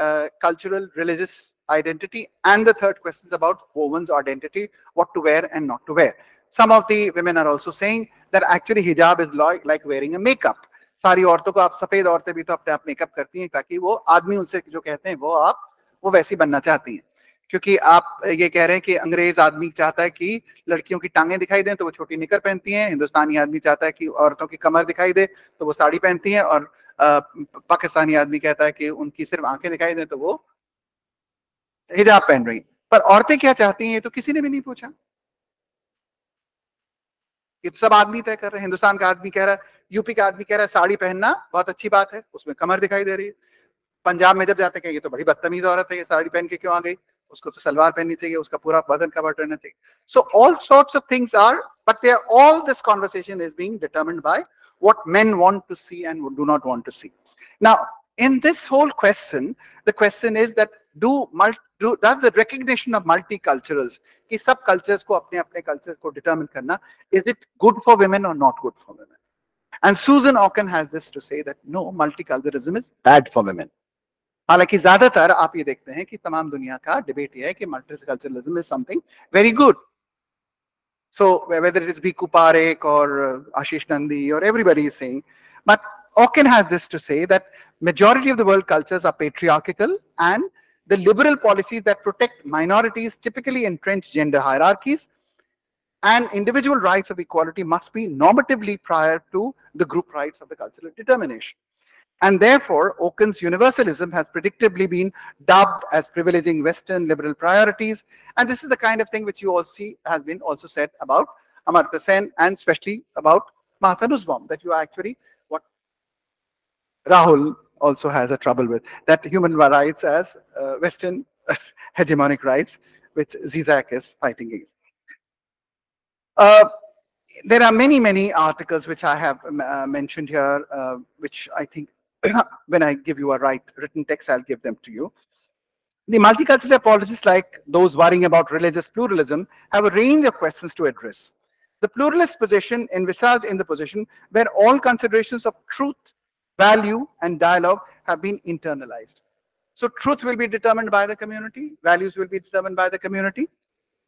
cultural religious identity, and the third question is about woman's identity, what to wear and not to wear. Some of the women are also saying that actually hijab is like wearing a makeup. सारी औरतों को, आप सफेद औरतें भी तो अपने आप मेकअप करती हैं ताकि वो आदमी उनसे जो कहते हैं वो वैसी बनना चाहती हैं, क्योंकि आप ये कह रहे हैं कि अंग्रेज आदमी चाहता है कि लड़कियों की टांगें दिखाई दें तो वो छोटी निकर पहनती हैं, हिंदुस्तानी आदमी चाहता है कि औरतों की कमर दिखाई दे तो वो साड़ी पहनती हैं, और पाकिस्तानी आदमी कहता है कि उनकी सिर्फ आंखें दिखाई दें तो वो हिजाब पहन रही हैं. पर औरतें क्या चाहती हैं ये तो किसी ने भी नहीं पूछा. ये तो सब आदमी तय कर रहे हैं. हिंदुस्तान का आदमी कह रहा है, यूपी का आदमी कह रहा है साड़ी पहनना बहुत अच्छी बात है, उसमें कमर दिखाई दे रही है. पंजाब में जब जाते हैं ये तो बड़ी बदतमीज औरत है, ये साड़ी पहन के क्यों आ गई, उसको तो सलवार पहननी चाहिए, उसका पूरा बदन कवर रहना चाहिए. So all sorts of things are, but they are all, this conversation is being determined by what men want to see and do not want to see. Now, in this whole question, the question is that does the recognition of multiculturals, कि सब cultures को अपने अपने cultures को determine करना, is it good for women or not good for women? And Susan Ocken has this to say that no, multiculturalism is bad for women. हालांकि ज्यादातर आप ये देखते हैं कि तमाम दुनिया का डिबेट ये है कि multiculturalism is something very good. So whether it is Bhikkhu Parekh or Ashish Nandi or everybody is saying, but Ocken has this to say that majority of the world cultures are patriarchal, and the liberal policies that protect minorities typically entrench gender hierarchies, and individual rights of equality must be normatively prior to the group rights of the cultural determination. And therefore, Ocken's universalism has predictably been dubbed as privileging Western liberal priorities. And this is the kind of thing which you all see has been also said about Amartya Sen, and especially about Mehta Nussbaum, that you actually, what Rahul also has a trouble with, that human rights as Western hegemonic rights, which Zizek is fighting against. There are many articles which I have mentioned here, which I think when I give you a written text, I'll give them to you. The multicultural apologists, like those worrying about religious pluralism, have a range of questions to address. The pluralist position envisaged in the position where all considerations of truth, value, and dialogue have been internalized. So truth will be determined by the community, values will be determined by the community,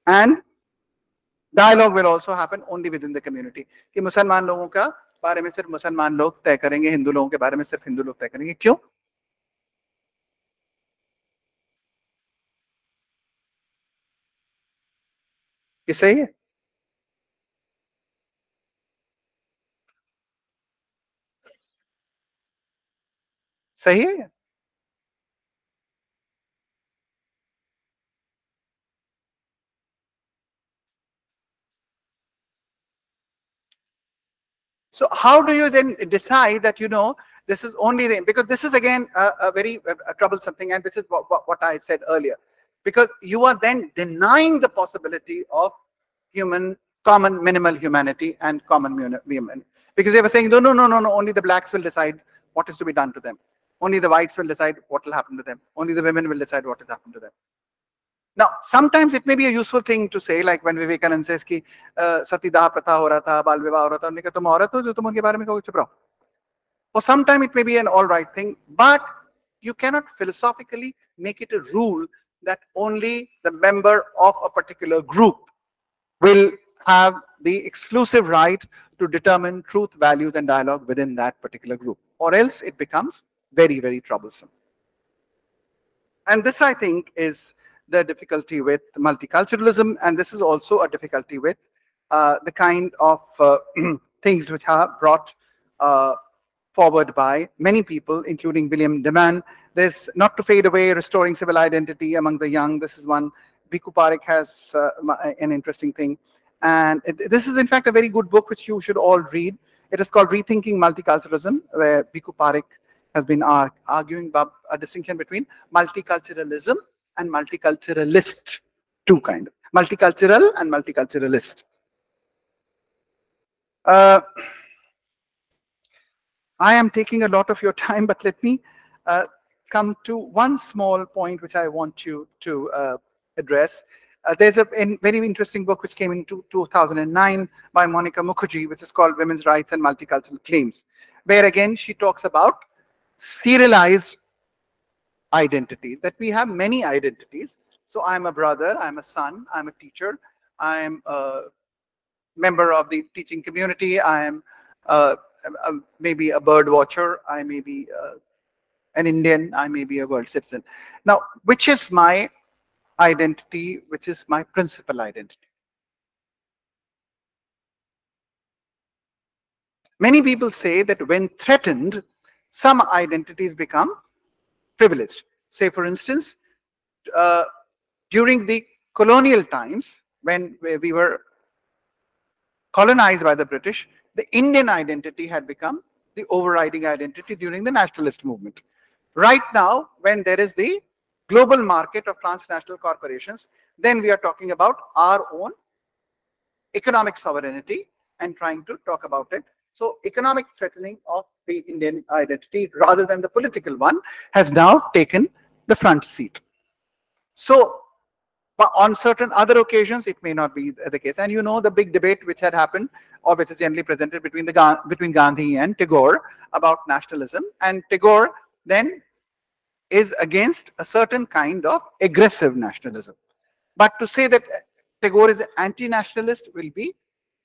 and dialogue will also happen only within the community. कि मुसलमान लोगों का बारे में सिर्फ मुसलमान लोग तय करेंगे, हिंदू लोगों के बारे में सिर्फ हिंदू लोग तय करेंगे. क्यों? ये सही है? सही है? So how do you then decide that, you know, this is only the, because this is again a very troublesome thing, and this is what I said earlier, because you are then denying the possibility of common minimal humanity and common human, because they were saying no, only the blacks will decide what is to be done to them, only the whites will decide what will happen to them, only the women will decide what has happened to them. Now, sometimes it may be a useful thing to say, like when Vivekananda says कि सतीदाह प्रथा हो रहा था, बाल विवाह हो रहा था, उन्होंने कहा तुम औरत हो जो तुम उनके बारे में कहोगे, चुप रहो. Or sometimes it may be an all right thing, but you cannot philosophically make it a rule that only the member of a particular group will have the exclusive right to determine truth, values, and dialogue within that particular group, or else it becomes very, very troublesome. And this, I think, is the difficulty with multiculturalism, and this is also a difficulty with the kind of things which are brought forward by many people, including William Deman. There's Not to Fade Away, Restoring Civil Identity Among the Young. This is one. Bhikkhu Parekh has an interesting thing. And this is, in fact, a very good book which you should all read. It is called Rethinking Multiculturalism, where Bhikkhu Parekh has been arguing about a distinction between multiculturalism and multiculturalist, two kind of. Multicultural and multiculturalist. I am taking a lot of your time, but let me come to one small point which I want you to address. There's a very interesting book which came in 2009 by Monica Mukherjee, which is called Women's Rights and Multicultural Claims, where again she talks about serialized identities, that we have many identities. So I'm a brother, I'm a son, I'm a teacher, I'm a member of the teaching community, I am maybe a bird watcher, I may be an Indian, I may be a world citizen. Now, which is my identity, which is my principal identity? Many people say that when threatened, some identities become privileged. Say, for instance, during the colonial times, when we were colonized by the British, the Indian identity had become the overriding identity during the nationalist movement. Right now, when there is the global market of transnational corporations, then we are talking about our own economic sovereignty and trying to talk about it. So economic threatening of the Indian identity rather than the political one has now taken the front seat. So on certain other occasions, it may not be the case. And you know the big debate which had happened, or which is generally presented between Gandhi and Tagore about nationalism. And Tagore then is against a certain kind of aggressive nationalism. But to say that Tagore is an anti-nationalist will be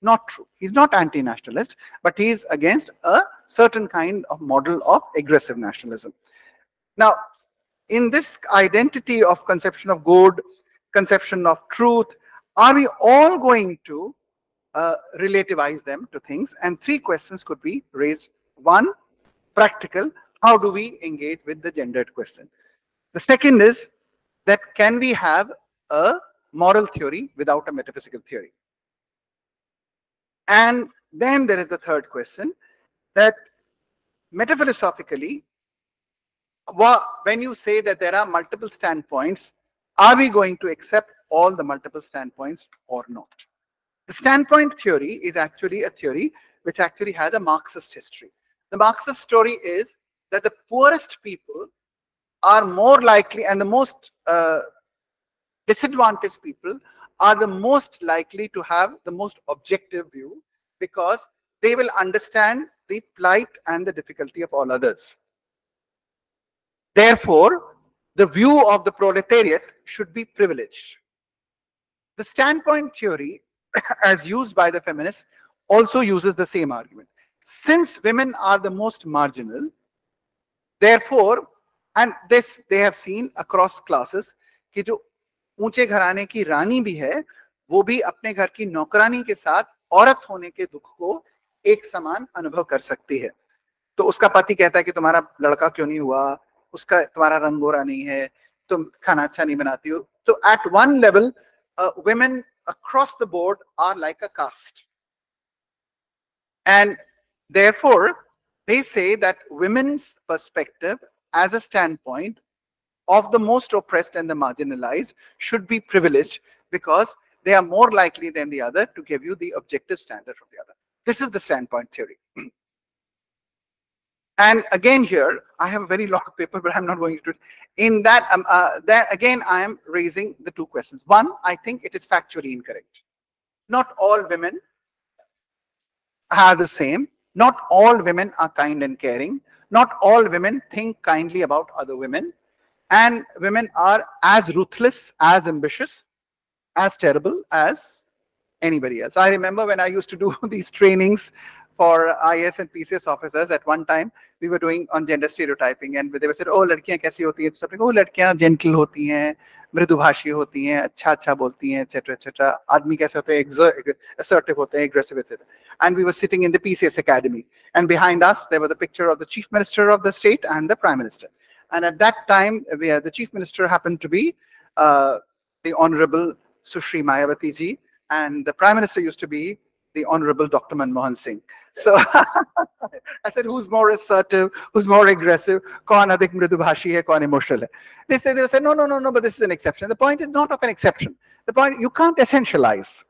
not true. He's not anti-nationalist, but he is against a certain kind of model of aggressive nationalism. Now, in this identity of conception of good, conception of truth, are we all going to relativize them to things? And three questions could be raised. One, practical, how do we engage with the gendered question? The second is that can we have a moral theory without a metaphysical theory? And then there is the third question, that metaphilosophically, when you say that there are multiple standpoints, are we going to accept all the multiple standpoints or not? The standpoint theory is actually a theory which actually has a Marxist history. The Marxist story is that the poorest people are more likely, and the most disadvantaged people are the most likely to have the most objective view, because they will understand the plight and the difficulty of all others. Therefore, the view of the proletariat should be privileged. The standpoint theory, as used by the feminists, also uses the same argument. Since women are the most marginal, therefore, and this they have seen across classes, कि जो ऊंचे घराने की रानी भी है, वो भी अपने घर की नौकरानी के साथ औरत होने के दुख को एक समान अनुभव कर सकती है. तो उसका पति कहता है कि तुम्हारा लड़का क्यों नहीं हुआ, उसका तुम्हारा रंग गोरा नहीं है, तुम खाना अच्छा नहीं बनाती हो. तो at one level, women across the board are like a caste. And therefore, they say that women's perspective as a standpoint of the most oppressed and the marginalized should be privileged, because they are more likely than the other to give you the objective standard from the other. This is the standpoint theory. And again here, I have a very long paper, but I'm not going to. in that, there again, I am raising the two questions. One, I think it is factually incorrect. Not all women are the same. Not all women are kind and caring. Not all women think kindly about other women. And women are as ruthless, as ambitious, as terrible as anybody else. I remember when I used to do these trainings for IAS and PCS officers, at one time we were doing on gender stereotyping, and they were said, oh, लड़कियां कैसी होती हैं? Something, oh, लड़कियां gentle होती हैं, मृदुभाषी होती हैं, अच्छा अच्छा बोलती हैं, etc. etc. आदमी कैसे होते हैं? Assertive होते हैं, aggressive, etc. And we were sitting in the PCS academy, and behind us there was the picture of the chief minister of the state and the prime minister. And at that time, the chief minister happened to be the Honorable Sushri Mayawati ji, and the prime minister used to be the Honorable Dr. Manmohan Singh. So I said, who's more assertive, who's more aggressive? Kaun adhik mridubhashi hai, kaun emotional hai? They said, no, but this is an exception. The point is not of an exception. The point, you can't essentialize.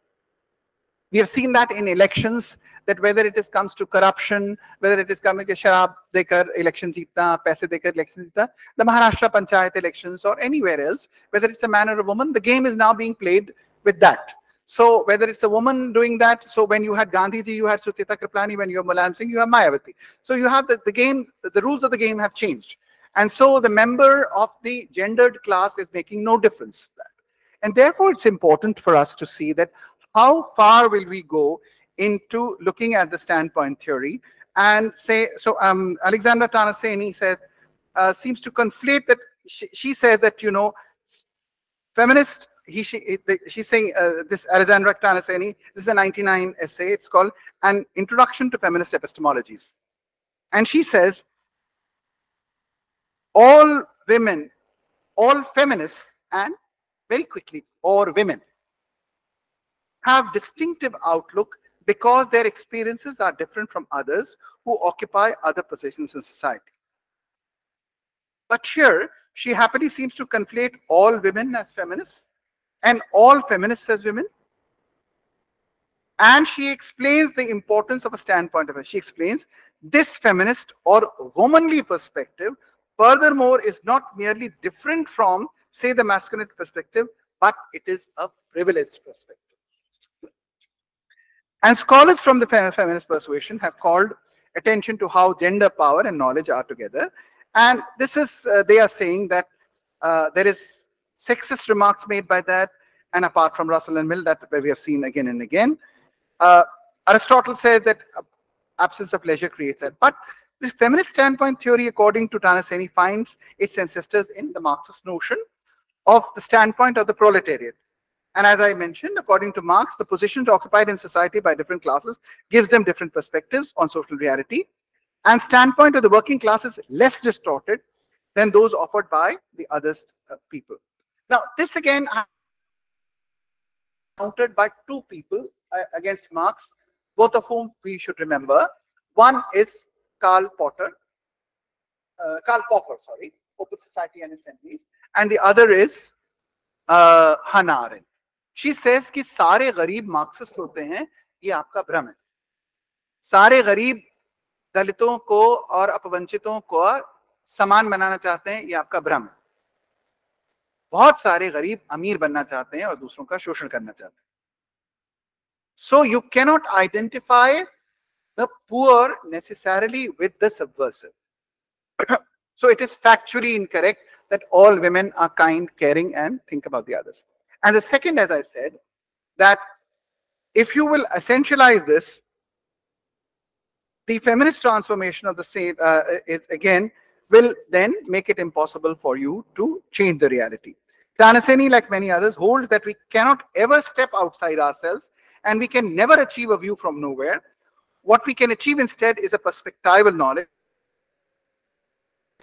We have seen that in elections, that whether it comes to corruption, whether it is coming to sharab dekar election jeetna, paise dekar election jeetna, the Maharashtra Panchayat elections or anywhere else, whether it's a man or a woman, the game is now being played with that. So whether it's a woman doing that, so when you had Gandhi ji, you had Sucheta Kriplani, when you have Mulayam Singh, you have Mayawati. So you have the game, the rules of the game have changed. And so the member of the gendered class is making no difference. And therefore it's important for us to see that how far will we go into looking at the standpoint theory and say, so Alexandra Tanaseni said, seems to conflate that, she said that, you know, feminist, she's saying, this Alexandra Tanaseni, this is a 99 essay, it's called An Introduction to Feminist Epistemologies. And she says, all women, all feminists, and very quickly, all women, have distinctive outlook because their experiences are different from others who occupy other positions in society. But here, she happily seems to conflate all women as feminists and all feminists as women. And she explains the importance of a standpoint of her. She explains this feminist or womanly perspective, furthermore, is not merely different from, say, the masculine perspective, but it is a privileged perspective. And scholars from the feminist persuasion have called attention to how gender, power, and knowledge are together. And this is, they are saying that there is sexist remarks made by that, and apart from Russell and Mill, that we have seen again and again. Aristotle said that absence of leisure creates that. But the feminist standpoint theory, according to Tanaseni, finds its ancestors in the Marxist notion of the standpoint of the proletariat. And as I mentioned, according to Marx, the positions occupied in society by different classes gives them different perspectives on social reality. And standpoint of the working class is less distorted than those offered by the other people. Now, this again countered by two people against Marx, both of whom we should remember. One is Karl Popper, Open Society and Its Enemies, and the other is Hannah Arendt. She says कि सारे गरीब Marxist होते हैं, ये आपका भ्रम है. सारे गरीब दलितों को और अपवंचितों को समान बनाना चाहते हैं, ये आपका भ्रम है. बहुत सारे गरीब अमीर बनना चाहते हैं और दूसरों का शोषण करना चाहते हैं. So you cannot identify the poor necessarily with the subversive. So it is factually incorrect that all women are kind, caring, and think about the others. And the second, as I said, that if you will essentialize this, the feminist transformation of the state is again will then make it impossible for you to change the reality. Tanaseni, like many others, holds that we cannot ever step outside ourselves and we can never achieve a view from nowhere. What we can achieve instead is a perspectival knowledge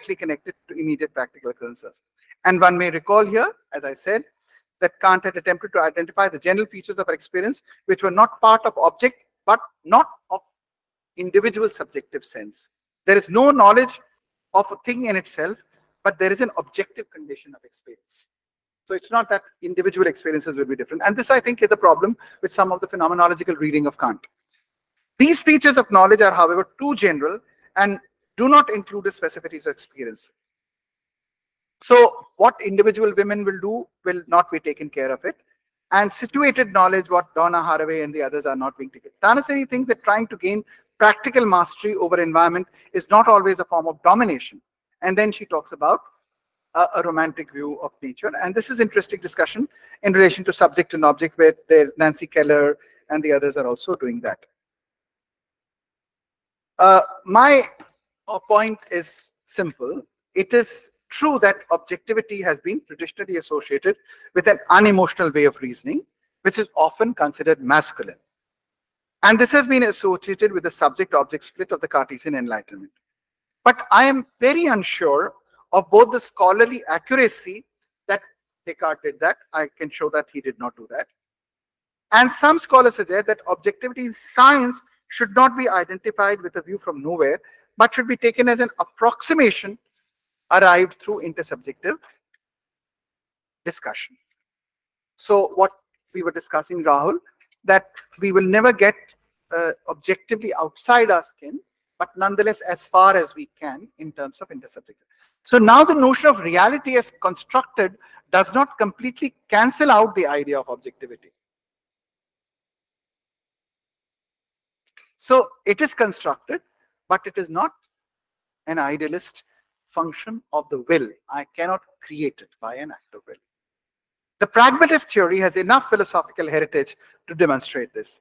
connected to immediate practical occurrences. And one may recall here, as I said, that Kant had attempted to identify the general features of our experience which were not part of object, but not of individual subjective sense. There is no knowledge of a thing in itself, but there is an objective condition of experience. So it's not that individual experiences will be different. And this, I think, is a problem with some of the phenomenological reading of Kant. These features of knowledge are, however, too general and do not include the specificities of experience. So what individual women will do will not be taken care of it. And situated knowledge, what Donna Haraway and the others are not being taken. Tanasari thinks that trying to gain practical mastery over environment is not always a form of domination. And then she talks about a romantic view of nature. And this is interesting discussion in relation to subject and object, where there Nancy Keller and the others are also doing that. My point is simple. It is true that objectivity has been traditionally associated with an unemotional way of reasoning, which is often considered masculine. And this has been associated with the subject-object split of the Cartesian Enlightenment. But I am very unsure of both the scholarly accuracy that Descartes did that. I can show that he did not do that. And some scholars suggest that objectivity in science should not be identified with a view from nowhere, but should be taken as an approximation arrived through intersubjective discussion. So what we were discussing, Rahul, that we will never get objectively outside our skin, but nonetheless as far as we can in terms of intersubjective. So now the notion of reality as constructed does not completely cancel out the idea of objectivity. So it is constructed, but it is not an idealist function of the will. I cannot create it by an act of will. The pragmatist theory has enough philosophical heritage to demonstrate this,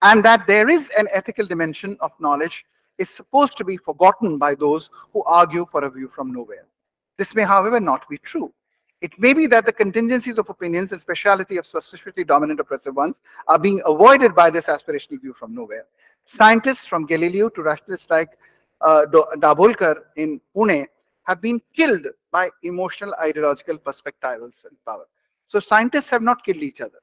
and that there is an ethical dimension of knowledge is supposed to be forgotten by those who argue for a view from nowhere. This may, however, not be true. It may be that the contingencies of opinions and speciality of specifically dominant oppressive ones are being avoided by this aspirational view from nowhere. Scientists from Galileo to rationalists like Dabolkar in Pune have been killed by emotional ideological perspectivals and power. So scientists have not killed each other.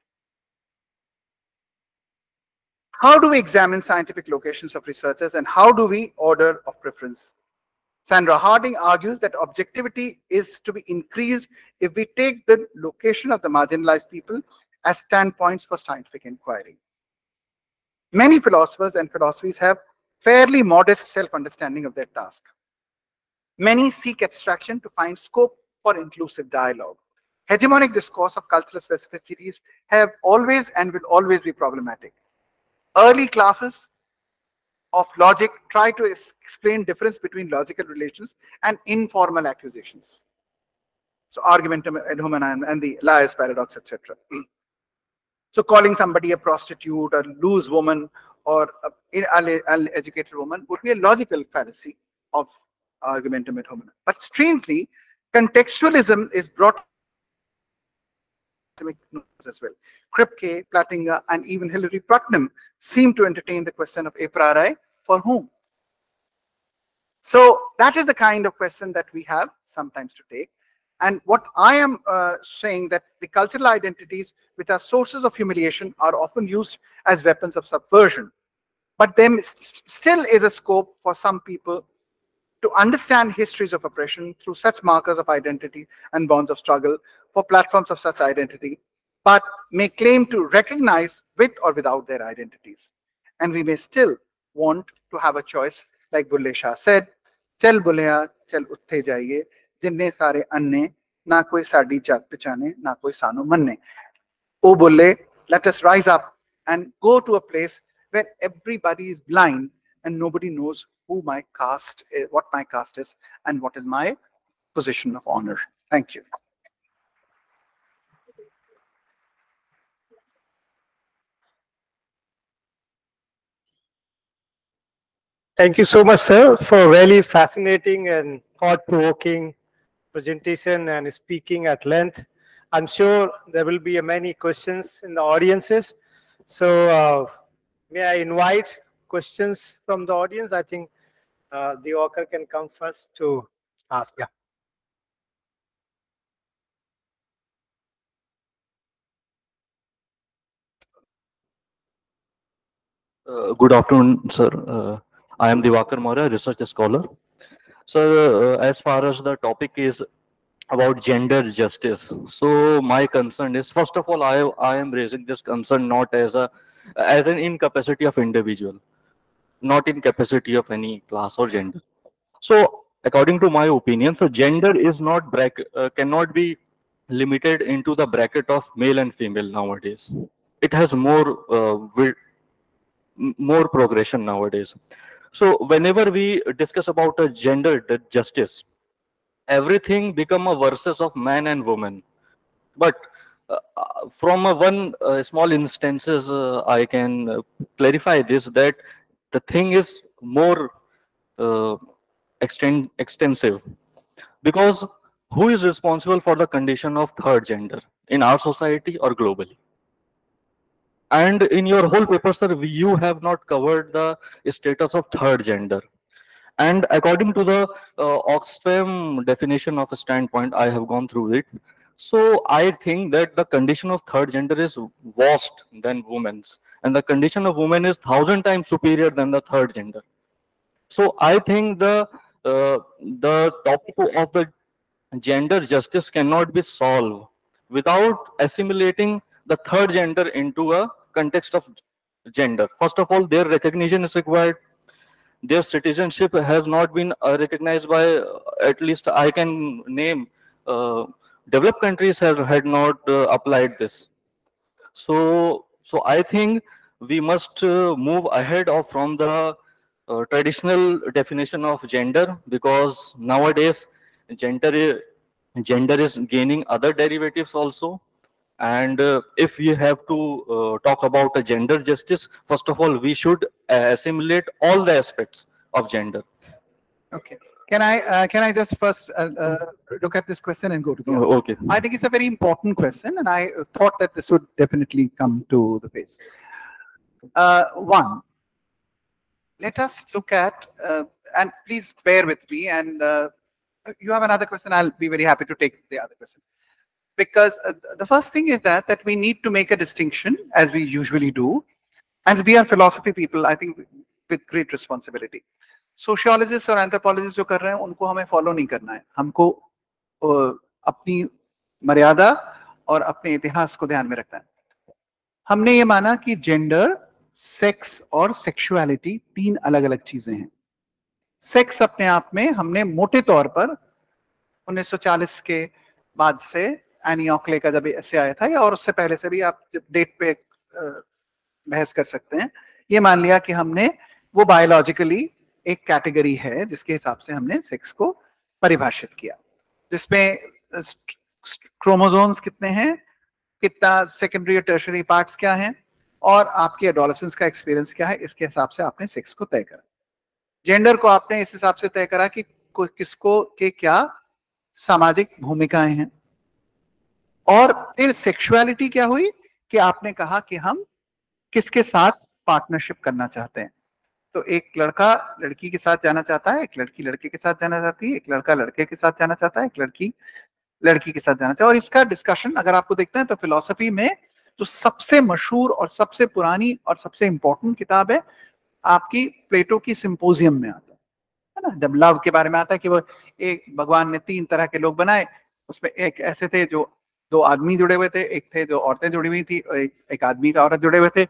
How do we examine scientific locations of researchers, and how do we order of preference? Sandra Harding argues that objectivity is to be increased if we take the location of the marginalized people as standpoints for scientific inquiry. Many philosophers and philosophies have fairly modest self-understanding of their task. Many seek abstraction to find scope for inclusive dialogue. Hegemonic discourse of cultural specificities have always and will always be problematic. Early classes of logic try to explain difference between logical relations and informal accusations. So argumentum ad hominem and the liar's paradox, etc. So calling somebody a prostitute, a loose woman, or an uneducated woman would be a logical fallacy of argumentum ad hominem. But strangely, contextualism is brought as well. Kripke, Plattinger, and even Hilary Putnam seem to entertain the question of a priori for whom. So that is the kind of question that we have sometimes to take. And what I am saying, that the cultural identities which are sources of humiliation are often used as weapons of subversion. But there still is a scope for some people to understand histories of oppression through such markers of identity and bonds of struggle for platforms of such identity, but may claim to recognize with or without their identities. And we may still want to have a choice, like Bulle Shah said, "Chal Bulleya, chal utthe jaiye, jinne sare anne, na koi saadi jaat pichane, na koi sanu manne." Oh Bulle, let us rise up and go to a place where everybody is blind and nobody knows who my caste is, what my caste is, and what is my position of honor. Thank you.
Thank you so much, sir, for a really fascinating and thought-provoking presentation and speaking at length. I'm sure there will be many questions in the audiences. So may I invite questions from the audience? I think the author can come first to ask. Yeah.
Good afternoon, sir. I am Divakar Maurya, research scholar. So, as far as the topic is about gender justice, so my concern is, first of all, I am raising this concern not as an incapacity of individual, not incapacity of any class or gender. So, according to my opinion, so gender is not cannot be limited into the bracket of male and female nowadays. It has more progression nowadays. So whenever we discuss about a gender justice, everything become a versus of man and woman. But from a one small instances, I can clarify this, that the thing is more uh, extensive, because who is responsible for the condition of third gender in our society or globally? And in your whole paper, sir, you have not covered the status of third gender. And according to the Oxfam definition of a standpoint, I have gone through it. So I think that the condition of third gender is worse than women's, and the condition of women is 1,000 times superior than the third gender. So I think the topic of the gender justice cannot be solved without assimilating the third gender into a context of gender. First of all, their recognition is required. Their citizenship has not been recognized by, at least I can name, developed countries had not applied this. So I think we must move ahead of from the traditional definition of gender, because nowadays gender gender is gaining other derivatives also. And if we have to talk about a gender justice, first of all, we should assimilate all the aspects of gender.
Okay. Can I just first look at this question and go to the other?
Okay.
I think it's a very important question, and I thought that this would definitely come to the face. One, let us look at, and please bear with me, and you have another question, I'll be very happy to take the other question. Because the first thing is that we need to make a distinction, as we usually do, and we are philosophy people, I think, with great responsibility. Sociologists और anthropologists जो कर रहे हैं उनको हमें follow नहीं करना है, हमको अपनी मर्यादा और अपने इतिहास को ध्यान में रखना है. हमने ये माना कि जेंडर, सेक्स और सेक्सुअलिटी तीन अलग अलग चीजें हैं. सेक्स अपने आप में हमने मोटे तौर पर 1940 के बाद से एनी ऑकले का जब ऐसे आया था, या और उससे पहले से भी, आप जब डेट पे बहस कर सकते हैं, ये मान लिया कि हमने वो बायोलॉजिकली एक कैटेगरी है जिसके हिसाब से हमने सेक्स को परिभाषित किया, जिसमें क्रोमोसोम्स कितने हैं, कितना सेकेंडरी और टर्शरी पार्ट्स क्या हैं, और आपकी एडोलेसेंस का एक्सपीरियंस क्या है, इसके हिसाब से आपने सेक्स को तय करा. जेंडर को आपने इस हिसाब से तय करा कि किसको के क्या सामाजिक भूमिकाएं हैं. और फिर सेक्सुअलिटी क्या हुई कि आपने कहा कि हम किसके साथ पार्टनरशिप करना चाहते हैं. तो एक लड़का लड़की के साथ जाना चाहता है, एक लड़की लड़के के साथ जाना चाहती है, एक लड़का लड़के के साथ जाना चाहता है, एक लड़की लड़की के साथ जाना चाहता है. और इसका डिस्कशन अगर आपको देखते हैं तो फिलॉसफी में तो सबसे मशहूर और सबसे पुरानी और सबसे इंपॉर्टेंट किताब है आपकी प्लेटो की सिंपोजियम में आता है ना, जब लव के बारे में आता है कि वो एक भगवान ने 3 तरह के लोग बनाए, उसमें एक ऐसे थे जो 2 आदमी जुड़े हुए थे, एक थे जो औरतें जुड़ी हुई थी, और एक आदमी का औरत जुड़े हुए थे.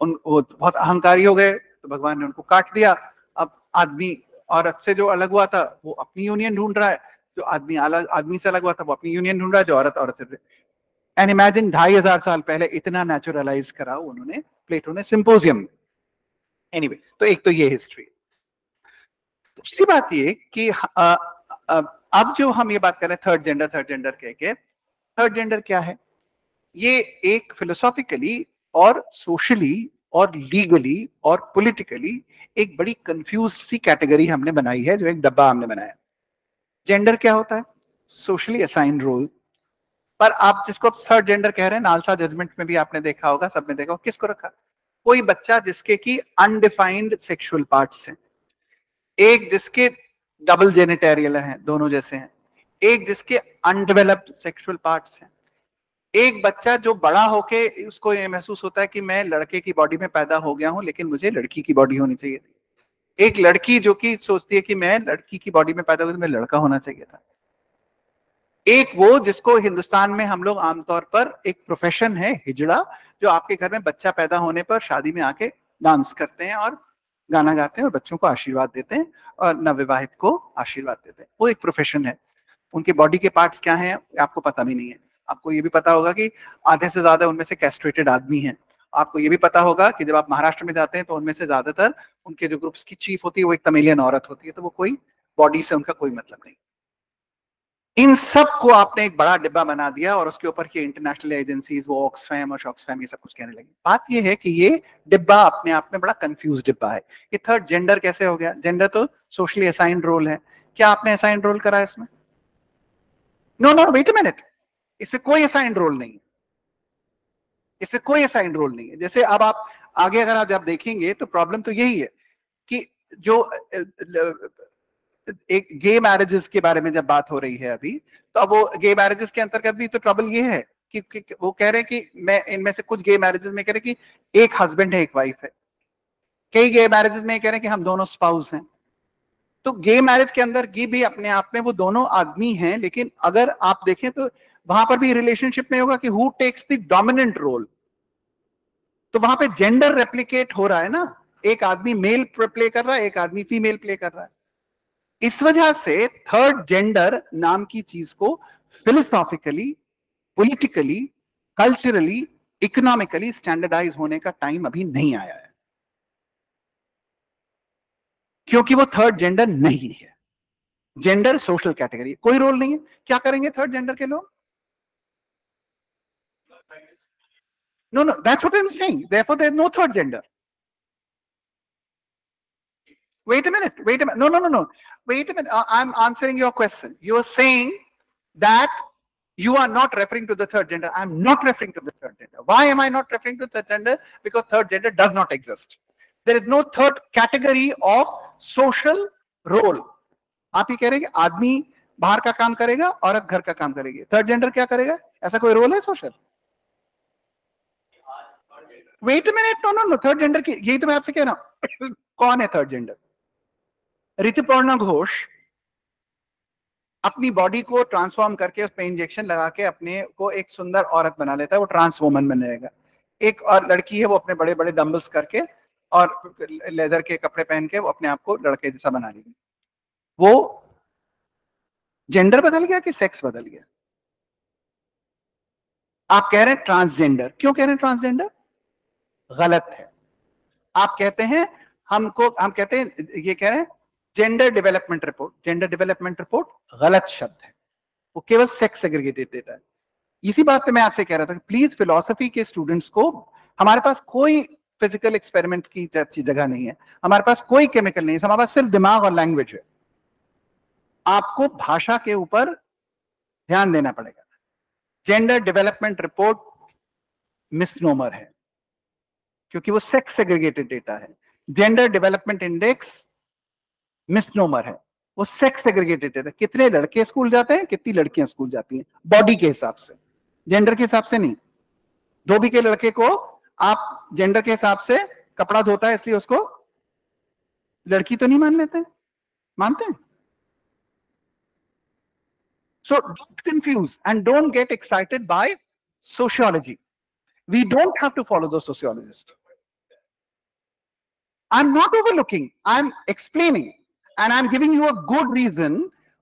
वो बहुत अहंकारी हो गए तो भगवान ने उनको काट दिया. अब आदमी औरत से जो अलग हुआ था वो अपनी यूनियन ढूंढ रहा है, जो आदमी से अलग हुआ था वो अपनी यूनियन ढूंढ रहा है, जो औरत से. एंड इमेजिन 2500 साल पहले इतना नेचुरलाइज करा उन्होंने, प्लेटो ने सिंपोजियम में. एनीवे, तो एक तो ये हिस्ट्री. दूसरी बात ये कि अब जो हम ये बात कर रहे हैं थर्ड जेंडर कह के, थर्ड जेंडर क्या है, ये एक फिलोसॉफिकली और सोशली और लीगली और पॉलिटिकली एक बड़ी कंफ्यूज सी कैटेगरी हमने बनाई है, जो एक डब्बा हमने बनाया. जेंडर क्या होता है, सोशली असाइंड रोल. पर आप जिसको थर्ड जेंडर कह रहे हैं, नालसा जजमेंट में भी आपने देखा होगा, सबने देखा होगा, किसको रखा, कोई बच्चा जिसके की अनडिफाइंड सेक्सुअल पार्ट्स हैं, एक जिसके डबल जेनिटेरियल हैं, दोनों जैसे हैं, एक जिसके अनडेवलप्ड सेक्सुअल पार्ट्स हैं, एक बच्चा जो बड़ा होके उसको ये महसूस होता है कि मैं लड़के की बॉडी में पैदा हो गया हूं लेकिन मुझे लड़की की बॉडी होनी चाहिए थी, एक लड़की जो कि सोचती है कि मैं लड़की की बॉडी में पैदा हुआ तो मैं लड़का होना चाहिए था, एक वो जिसको हिंदुस्तान में हम लोग आमतौर पर एक प्रोफेशन है हिजड़ा, जो आपके घर में बच्चा पैदा होने पर शादी में आके डांस करते हैं और गाना गाते हैं और बच्चों को आशीर्वाद देते हैं और नवविवाहित को आशीर्वाद देते हैं। वो एक प्रोफेशन है। उनके बॉडी के पार्ट्स क्या हैं आपको पता भी नहीं है। आपको ये भी पता होगा कि आधे से ज्यादा उनमें से कैस्ट्रेटेड आदमी हैं। आपको ये भी पता होगा कि जब आप महाराष्ट्र में जाते हैं तो उनमें से ज्यादातर उनके जो ग्रुप्स की चीफ होती है वो एक तमिलियन औरत होती है, तो वो कोई बॉडी से उनका कोई मतलब नहीं। इन सब को आपने एक बड़ा डिब्बा बना दिया और उसके ऊपर की इंटरनेशनल एजेंसीज वो ऑक्सफैम और शॉक्सफैम ये सब कुछ कहने लगी। बात ये है कि ये डिब्बा अपने आप में बड़ा कंफ्यूज डिब्बा है। ये थर्ड जेंडर कैसे हो गया? जेंडर तो सोशली असाइंड रोल है। क्या आपने असाइंड रोल करा इसमें? No no wait a minute, इसमें कोई असाइंड रोल नहीं है। इसमें कोई असाइंड रोल नहीं है। जैसे अब आप आगे अगर आप जब देखेंगे तो प्रॉब्लम तो यही है कि जो एक गे मैरिजेस के बारे में जब बात हो रही है अभी, तो अब वो गे मैरिजेस के अंतर्गत भी तो ट्रबल ये है कि वो कह रहे हैं कि मैं इनमें से कुछ गे मैरिजेस में कह रहे हैं कि एक हस्बैंड है एक वाइफ है। कई गे मैरिजेस में कह रहे हैं कि हम दोनों स्पाउस हैं। तो गे मैरिज के अंदर की भी अपने आप में वो दोनों आदमी हैं, लेकिन अगर आप देखें तो वहां पर भी रिलेशनशिप में होगा कि who takes the dominant role. तो वहां पे जेंडर रेप्लिकेट हो रहा है ना, एक आदमी मेल प्ले कर रहा है, एक आदमी फीमेल प्ले कर रहा है। इस वजह से थर्ड जेंडर नाम की चीज को philosophically, politically, culturally, economically standardize होने का टाइम अभी नहीं आया है, क्योंकि वो थर्ड जेंडर नहीं है। जेंडर सोशल कैटेगरी, कोई रोल नहीं है। क्या करेंगे थर्ड जेंडर के लोग? No, that's what I'm saying. Therefore, there's no third gender. Wait a minute. No. Wait a minute. I'm answering your question. You are saying that you are not referring to the third gender. I'm not referring to the third gender. Why am I not referring to the third gender? Because third gender does not exist. There is no third category of social role. आप ही कह रहे हैं कि आदमी बाहर का काम करेगा, औरत घर का काम करेगी। थर्ड जेंडर क्या करेगा? ऐसा कोई रोल है social? Wait minute, no third gender की यही तो मैं आपसे कह रहा हूं। कौन है थर्ड जेंडर? ऋतुपर्णा घोष अपनी बॉडी को ट्रांसफॉर्म करके उस पर इंजेक्शन लगा के अपने को एक सुंदर औरत बना लेता है, वो ट्रांस वुमन बन जाएगा। एक और लड़की है, वो अपने बड़े बड़े डंबल्स करके और लेदर के कपड़े पहन के वो अपने आप को लड़के जैसा बना लेगी। वो जेंडर बदल गया कि सेक्स बदल गया? आप कह रहे हैं ट्रांसजेंडर। क्यों कह रहे हैं ट्रांसजेंडर? गलत है। आप कहते हैं हम कहते हैं, ये कह रहे हैं gender development report. Gender development report गलत शब्द है, वो केवल सेक्स सेग्रीगेटेड डेटा है। इसी बात पे मैं आपसे कह रहा था कि प्लीज फिलोसफी के स्टूडेंट्स को, हमारे पास कोई फिजिकल एक्सपेरिमेंट की जगह नहीं है, हमारे पास कोई केमिकल नहीं है, हमारे पास सिर्फ दिमाग और लैंग्वेज है। आपको भाषा के ऊपर ध्यान देना पड़ेगा। जेंडर डेवलपमेंट रिपोर्ट मिसनोमर है, क्योंकि वो सेक्स सेग्रीगेटेड डेटा है। जेंडर डेवलपमेंट इंडेक्स मिसनोमर है, वो सेक्स सेग्रीगेटेड डेटा। कितने लड़के स्कूल जाते हैं, कितनी लड़कियां स्कूल जाती हैं, बॉडी के हिसाब से, जेंडर के हिसाब से नहीं। धोबी के लड़के को आप जेंडर के हिसाब से कपड़ा धोता है इसलिए उसको लड़की तो नहीं मान लेते? मानते हैं। So don't confuse and don't get excited by sociology. We don't have to follow those sociologists. I'm not overlooking, I'm explaining, and I'm giving you a good reason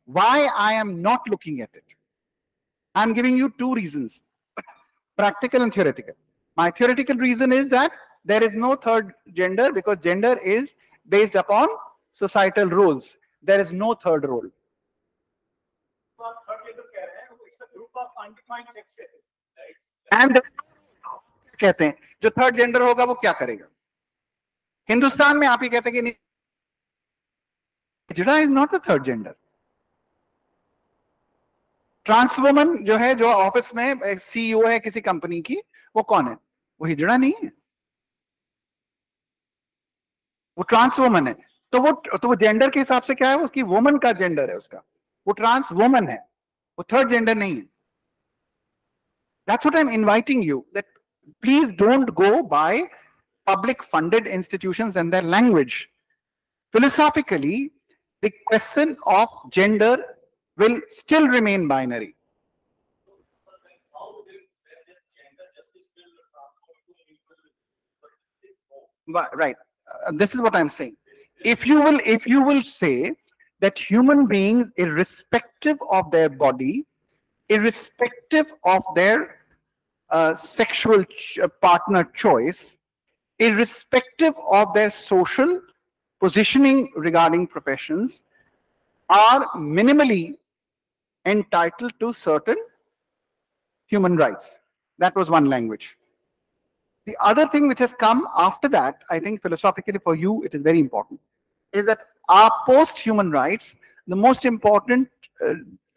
why I am not looking at it. I'm giving you two reasons, practical and theoretical. My theoretical reason is that there is no third gender because gender is based upon societal roles. There is no third role. And कहते हैं जो third gender होगा वो क्या करेगा? हिंदुस्तान में आप ही कहते हैं कि hijra is not the third gender. Trans woman जो है, जो ऑफिस में सीईओ है किसी कंपनी की, वो कौन है? वो हिजड़ा नहीं है, वो ट्रांस वुमन है। तो वो जेंडर के हिसाब से क्या है? उसकी वुमन का जेंडर है उसका, वो ट्रांस वुमन है, वो थर्ड जेंडर नहीं है। That's what I'm inviting you, that please don't go by public funded institutions and their language. Philosophically, the question of gender will still remain binary. Right. this is what I'm saying. If you will say that human beings, irrespective of their body, irrespective of their sexual partner choice, irrespective of their social positioning regarding professions, are minimally entitled to certain human rights. That was one language. The other thing which has come after that, I think philosophically for you it is very important, is that our post-human rights, the most important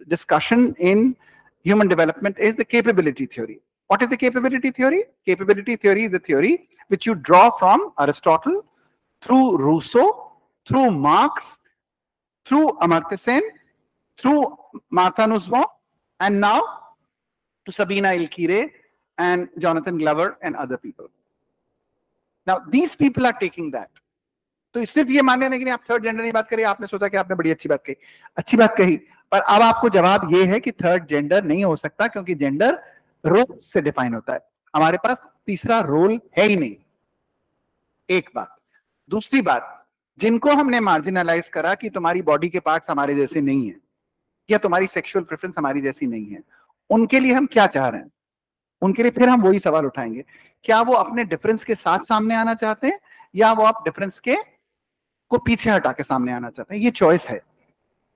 discussion in human development is the capability theory. What is the capability theory? Capability theory is the theory which you draw from Aristotle, through Rousseau, through Marx, through Amartya Sen, through Martha Nussbaum, and now to Sabina Ilkire and Jonathan Glover and other people. Now these people are taking that. तो सिर्फ ये मानने नहीं कि आप third gender की बात करिए, आपने सोचा कि आपने बड़ी अच्छी बात कही, पर अब आपको जवाब ये है कि थर्ड जेंडर नहीं हो सकता, क्योंकि जेंडर रोल से डिफाइन होता है, हमारे पास तीसरा रोल है ही नहीं। एक बात। दूसरी बात, जिनको हमने मार्जिनलाइज करा कि तुम्हारी बॉडी के पार्ट्स हमारे जैसे नहीं है या तुम्हारी सेक्सुअल प्रेफरेंस हमारी जैसी नहीं है, उनके लिए हम क्या चाह रहे हैं? उनके लिए फिर हम वही सवाल उठाएंगे, क्या वो अपने डिफरेंस के साथ सामने आना चाहते हैं या वो आप डिफरेंस के को पीछे हटा के सामने आना चाहते हैं? ये चॉइस है।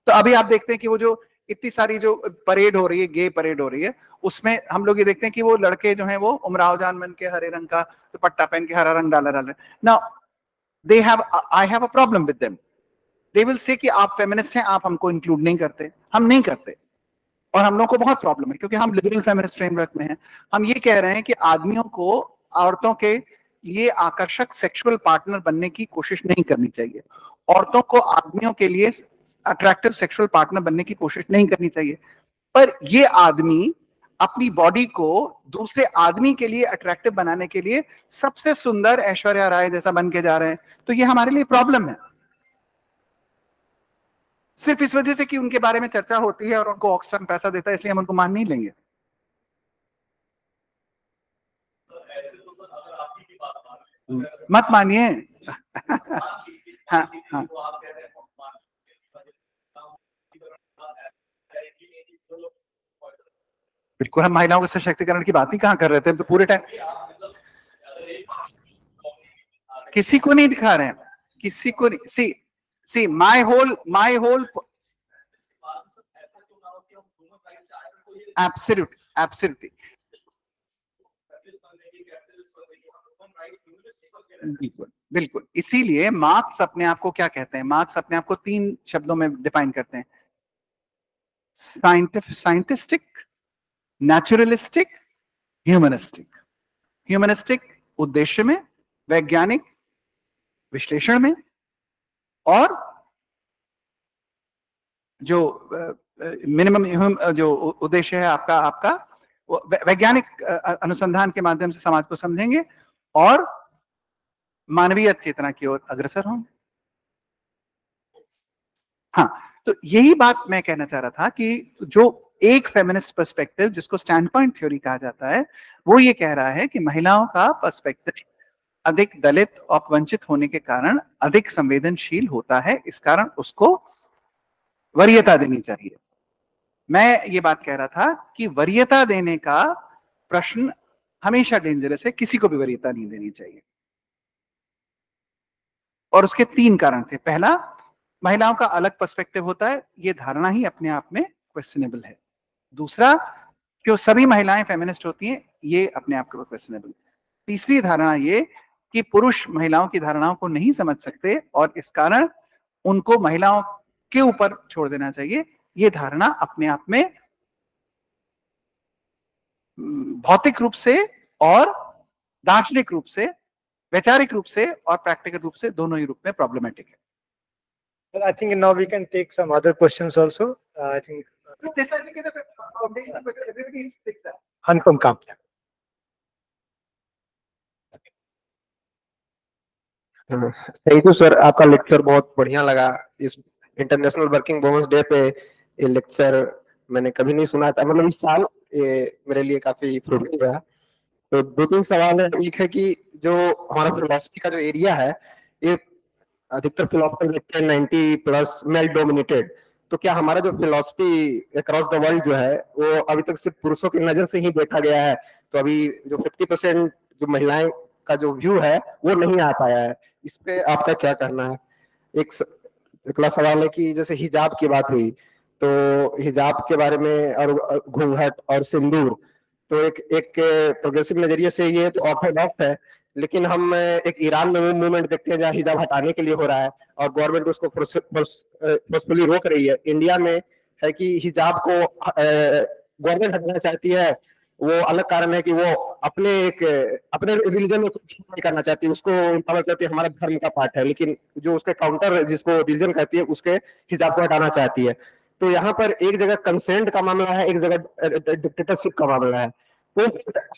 तो अभी आप देखते हैं कि वो जो इतनी सारी जो परेड हो रही है, गे परेड हो रही है, उसमें हम लोग ये देखते हैं कि वो लड़के जो हैं वो उमराव जान बन के हरे रंग का दुपट्टा पहन के हरा रंग डाल रहे। Now they have, I have a problem with them. They will say कि आप फेमिनिस्ट हैं, आप हमको इंक्लूड नहीं करते। हम नहीं करते, और हम लोगों को बहुत प्रॉब्लम है, क्योंकि हम लिबरल फेमिनिस्ट फ्रेमवर्क में हैं। हम ये कह रहे हैं कि आदमियों को औरतों के लिए आकर्षक सेक्सुअल पार्टनर बनने की कोशिश नहीं करनी चाहिए, औरतों को आदमियों के लिए अट्रैक्टिव सेक्सुअल पार्टनर बनने की कोशिश नहीं करनी चाहिए। पर ये आदमी अपनी बॉडी को दूसरे आदमी के लिए अट्रैक्टिव बनाने के लिए सबसे सुंदर ऐश्वर्या राय जैसा बन के जा रहे हैं, तो ये हमारे लिए प्रॉब्लम है। सिर्फ इस वजह से कि उनके बारे में चर्चा होती है और उनको ऑक्सफैम पैसा देता है, इसलिए हम उनको मान नहीं लेंगे। मत मानिए। हाँ हाँ, बिल्कुल, हम महिलाओं के सशक्तिकरण की बात ही कहाँ कर रहे थे? तो पूरे टाइम किसी को नहीं दिखा रहे हैं, किसी को नहीं। सी माय होल एब्सोल्युटली बिल्कुल। इसीलिए मार्क्स अपने आप को क्या कहते हैं? मार्क्स अपने आप को 3 शब्दों में डिफाइन करते हैं, साइंटिस्टिक, नेचुरलिस्टिक, ह्यूमनिस्टिक। ह्यूमनिस्टिक उद्देश्य में, वैज्ञानिक विश्लेषण में, और जो मिनिमम जो उद्देश्य है आपका वैज्ञानिक अनुसंधान के माध्यम से समाज को समझेंगे और मानवीय चेतना की ओर अग्रसर होंगे। हाँ, तो यही बात मैं कहना चाह रहा था कि जो एक फेमिनिस्ट पर्सपेक्टिव, जिसको स्टैंड पॉइंट थ्योरी कहा जाता है, वो ये कह रहा है कि महिलाओं का पर्सपेक्टिव अधिक दलित और वंचित होने के कारण अधिक संवेदनशील होता है, इस कारण उसको वरीयता देनी चाहिए। मैं ये बात कह रहा था कि वरीयता देने का प्रश्न हमेशा डेंजरस है, किसी को भी वरीयता नहीं देनी चाहिए। और उसके 3 कारण थे। पहला, महिलाओं का अलग पर्सपेक्टिव होता है, ये धारणा ही अपने आप में क्वेश्चनेबल है। दूसरा, क्यों सभी महिलाएं फेमिनिस्ट होती हैं, ये अपने आप को क्वेश्चनेबल है। तीसरी धारणा ये कि पुरुष महिलाओं की धारणाओं को नहीं समझ सकते और इस कारण उनको महिलाओं के ऊपर छोड़ देना चाहिए, ये धारणा अपने आप में भौतिक रूप से और दार्शनिक रूप से, वैचारिक रूप से और प्रैक्टिकल रूप से, दोनों ही रूप में प्रॉब्लमेटिक है।
Well, I think now we can take some other questions also. I think
this I think is a foundation, but everybody needs to take that.
Anupam Kamp.
Thank you sir, आपका lecture बहुत बढ़िया लगा। इस international working women's day पे ये lecture मैंने कभी नहीं सुना था, मतलब इस साल ये मेरे लिए काफी फ्रूटफुल रहा। तो 2-3 सवाल है। एक है कि जो हमारा फिलोसफी का जो एरिया है, ये अधिकतर फिलोसफर देखते हैं 90+ मेल डोमिनेटेड, तो क्या हमारा जो फिलोसफी अक्रॉस द वर्ल्ड जो है वो अभी तक सिर्फ पुरुषों की नजर से ही देखा गया है? तो अभी जो 50% जो महिलाएं का जो व्यू है वो नहीं आ पाया है, इस पे आपका क्या कहना है? एक अगला सवाल है कि जैसे हिजाब की बात हुई, तो हिजाब के बारे में और घूंघट और सिंदूर, तो एक एक प्रोग्रेसिव नजरिए से ये तो ऑर्थोडॉक्स है, लेकिन हम एक ईरान में मूवमेंट देखते हैं जहाँ हिजाब हटाने के लिए हो रहा है और गवर्नमेंट उसको फोर्सफुली रोक रही है। इंडिया में है कि हिजाब को गवर्नमेंट हटाना चाहती है, वो अलग कारण है कि वो अपने रिलीजन में कुछ नहीं करना चाहती, उसको इम्पावर करती है, हमारा धर्म का पार्ट है, लेकिन जो उसके काउंटर जिसको रिलीजन कहती है उसके हिजाब को हटाना चाहती है। तो यहाँ पर एक जगह कंसेंट का मामला है, एक जगह डिक्टेटरशिप का मामला है। तो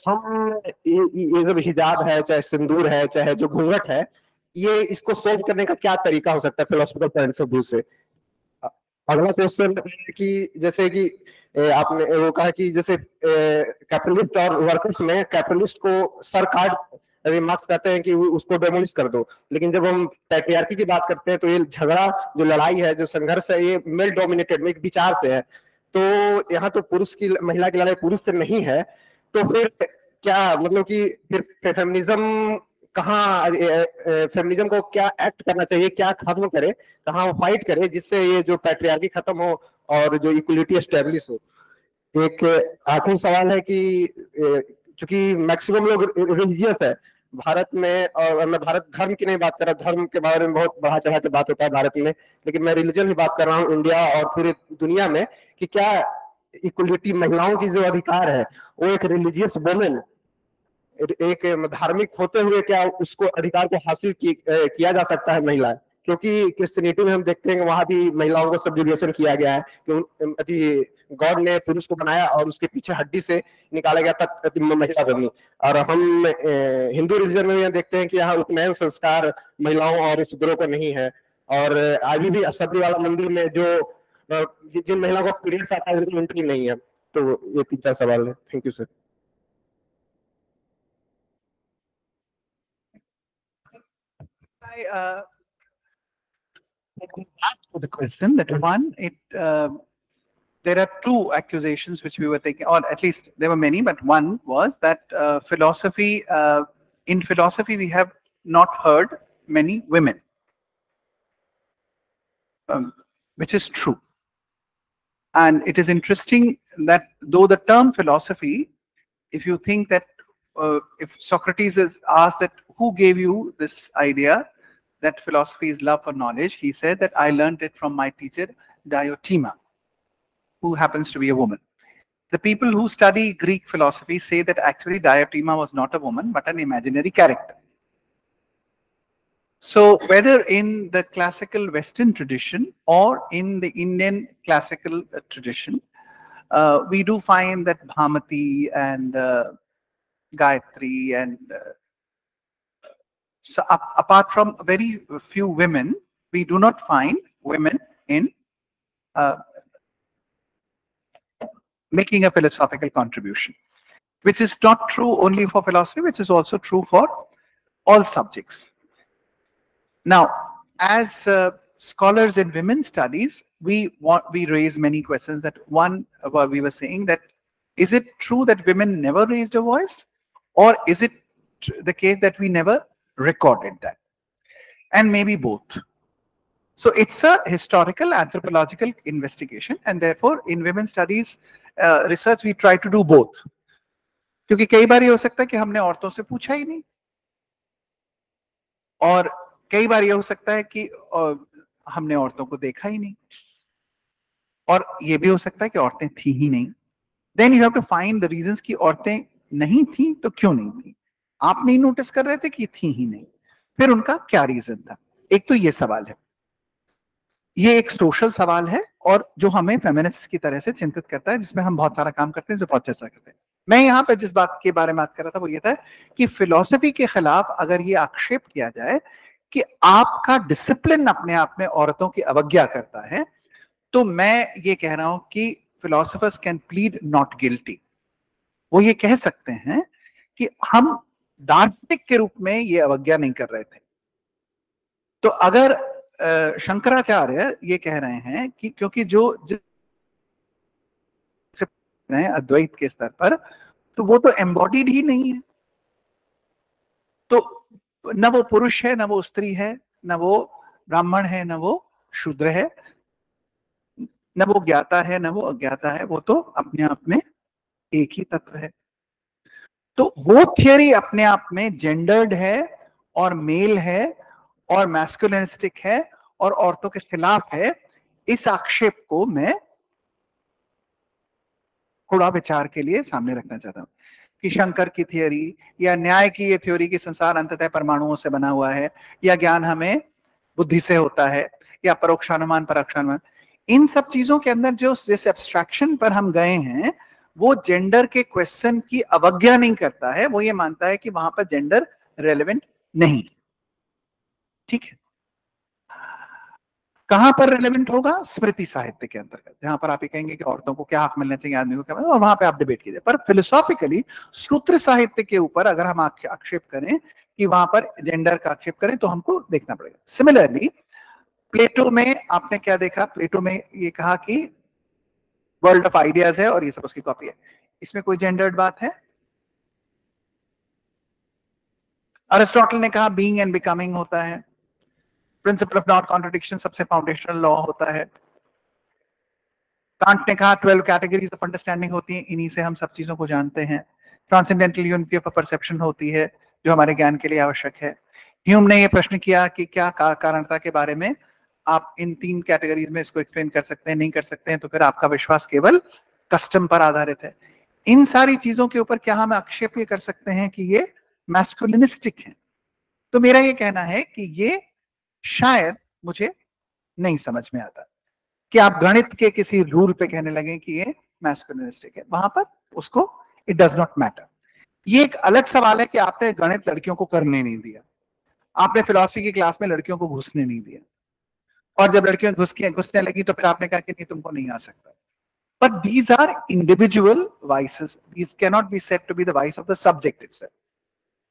हम ये जो हिजाब है, चाहे सिंदूर है, चाहे जो घूंघट है, ये इसको सोल्व करने का क्या तरीका हो सकता है फिलोसफिकल पॉइंट ऑफ व्यू से? अगला क्वेश्चन कि जैसे कि आपने वो कहा कि जैसे कैपिटलिस्ट और वर्कर्स में कैपिटलिस्ट को सर काट रिमार्क्स कहते हैं कि उसको डेमोलिश कर दो, लेकिन जब हम पैट्रियार्की की बात करते हैं तो ये झगड़ा जो लड़ाई है, जो संघर्ष है, ये मेल डोमिनेटेड में एक विचार से है। तो यहाँ तो पुरुष की महिला की लड़ाई पुरुष से नहीं है, तो फिर क्या मतलब कि फिर फेमिनिज्म कहाँ, फेमिनिज्म को क्या एक्ट करना चाहिए, क्या खत्म करे, कहाँ वो फाइट करे जिससे ये जो पैट्रियार्की खत्म हो और जो इक्वलिटी एस्टेब्लिश हो? एक आखिरी सवाल है कि चूंकि मैक्सिमम लोग रिलीजियस है भारत में, और मैं भारत धर्म की नहीं बात कर रहा, धर्म के बारे में बहुत बढ़ा चढ़ा के बात होता है भारत में, लेकिन मैं रिलीजन की बात कर रहा हूँ इंडिया और पूरी दुनिया में, कि क्या इक्वलिटी, महिलाओं की जो अधिकार है वो एक रिलीजियस वुमेन, एक धार्मिक होते हुए क्या उसको अधिकार को हासिल किया जा सकता है महिला? क्योंकि क्रिश्चियनिटी में हम देखते हैं कि वहां भी महिलाओं को सब्जुगेशन किया गया है, कि गॉड ने पुरुष को बनाया और उसके पीछे हड्डी से निकाला गया तब महिला बनी। और हम हिंदू रिलीजन में यह देखते हैं कि यहाँ उपनयन संस्कार महिलाओं और शूद्रों को नहीं है, और अभी भी सती वाला मंदिर में जो जिन महिलाओं को पीरियड्स आता है उनकी एंट्री नहीं है। तो ये 3-4 सवाल है। Thank you sir.
To the question that one, there are two accusations which we were taking, or at least there were many, but one was that in philosophy we have not heard many women, which is true. And it is interesting that though the term philosophy, if you think that if Socrates is asked that who gave you this idea that philosophy is love for knowledge, he said that I learned it from my teacher Diotima, who happens to be a woman. The people who study Greek philosophy say that actually Diotima was not a woman but an imaginary character. So whether in the classical Western tradition or in the Indian classical tradition, we do find that Bhamati and Gayatri and so apart from very few women, we do not find women in making a philosophical contribution, which is not true only for philosophy, which is also true for all subjects. Now, as scholars in women's studies, we raise many questions. That one, we were saying that, is it true that women never raised a voice, or is it the case that we never recorded that? And maybe both. So it's a historical anthropological investigation, and therefore in women's studies research we try to do both. क्योंकि कई बार ये हो सकता है कि हमने औरतों से पूछा ही नहीं, और कई बार ये हो सकता है कि हमने औरतों को देखा ही नहीं, और ये भी हो सकता है कि औरतें थी ही नहीं. Then you have to find the reasons कि औरतें नहीं थी तो क्यों नहीं थी, आप नहीं नोटिस कर रहे थे कि थी ही नहीं, फिर उनका क्या रीजन था. एक तो ये सवाल है, ये एक सोशल सवाल है और जो हमें फेमिनिस्ट की तरह से चिंतित करता है, जिसमें हम बहुत सारा काम करते हैं, जो बहुत चर्चा करते हैं. मैं यहाँ पर जिस बात के बारे में बात कर रहा था वो ये था कि फिलॉसफी के खिलाफ अगर ये आक्षेप किया जाए कि आपका डिसिप्लिन अपने आप में औरतों की अवज्ञा करता है, तो मैं ये कह रहा हूं कि philosophers can plead not guilty. वो ये कह सकते हैं कि हम दार्शनिक के रूप में ये अवज्ञा नहीं कर रहे थे, तो अगर शंकराचार्य ये कह रहे हैं कि क्योंकि जो अद्वैत के स्तर पर, तो वो तो एम्बॉडीड ही नहीं है, तो न वो पुरुष है, न वो स्त्री है, न वो ब्राह्मण है, न वो शूद्र है, न वो ज्ञाता है, न वो अज्ञाता है, वो तो अपने आप में एक ही तत्व है। तो वो थियरी अपने आप में जेंडर्ड है और मेल है और मैस्कुलिनिस्टिक है और औरतों के खिलाफ है। इस आक्षेप को मैं थोड़ा विचार के लिए सामने रखना चाहता हूं कि शंकर की थियरी या न्याय की ये थ्योरी कि संसार अंततः परमाणुओं से बना हुआ है, या ज्ञान हमें बुद्धि से होता है, या परोक्षानुमान परोक्षानुमान, इन सब चीजों के अंदर जो जिस एब्स्ट्रैक्शन पर हम गए हैं, वो जेंडर के क्वेश्चन की अवज्ञा नहीं करता है, वो ये मानता है कि वहां पर जेंडर रेलेवेंट नहीं। ठीक है, कहां पर रेलेवेंट होगा? स्मृति साहित्य के अंतर्गत, जहां पर आप ये कहेंगे कि औरतों को क्या हक मिलना चाहिए, आदमी को क्या, और वहां पे आप डिबेट कीजिए। पर फिलोसॉफिकली सूत्र साहित्य के ऊपर अगर हम आक्षेप करें कि वहां पर जेंडर का आक्षेप करें, तो हमको देखना पड़ेगा। सिमिलरली प्लेटो में आपने क्या देखा? प्लेटो में ये कहा कि वर्ल्ड ऑफ आइडियाज है और ये सब उसकी कॉपी है। इसमें कोई जेंडर्ड बात है? अरिस्टोटल ने कहा बीइंग एंड बिकमिंग होता है, प्रिंसिपल ऑफ नॉन कॉन्ट्रडिक्शन सबसे फाउंडेशनल लॉ होता है। कांट ने कहा 12 कैटेगरीज ऑफ अंडरस्टैंडिंग होती हैं, इन्हीं से हम सब चीजों को जानते हैं। ट्रांसेंडेंटल यूनिटी ऑफ परसेप्शन होती है जो हमारे ज्ञान के लिए आवश्यक है। ह्यूम ने यह प्रश्न किया कि क्या कारणता के बारे में आप इन 3 कैटेगरीज में इसको एक्सप्लेन कर सकते हैं, नहीं कर सकते हैं, तो फिर आपका विश्वास केवल कस्टम पर आधारित है। इन सारी चीजों के ऊपर क्या हम आक्षेप ये कर सकते हैं कि ये मैस्कुलिनिस्टिक है? तो मेरा ये कहना है कि ये शायद मुझे नहीं समझ में आता कि आप गणित के किसी रूल पे कहने लगे कि ये मैस्कुलिनिस्टिक है, वहां पर उसको इट डज नॉट मैटर। ये एक अलग सवाल है कि आपने गणित लड़कियों को करने नहीं दिया, आपने फिलॉसफी की क्लास में लड़कियों को घुसने नहीं दिया, और जब लड़कियां घुसने लगी तो फिर आपने कहा कि नहीं तुमको नहीं आ सकता। But these are individual vices. These cannot be said to be the vice of the subject itself.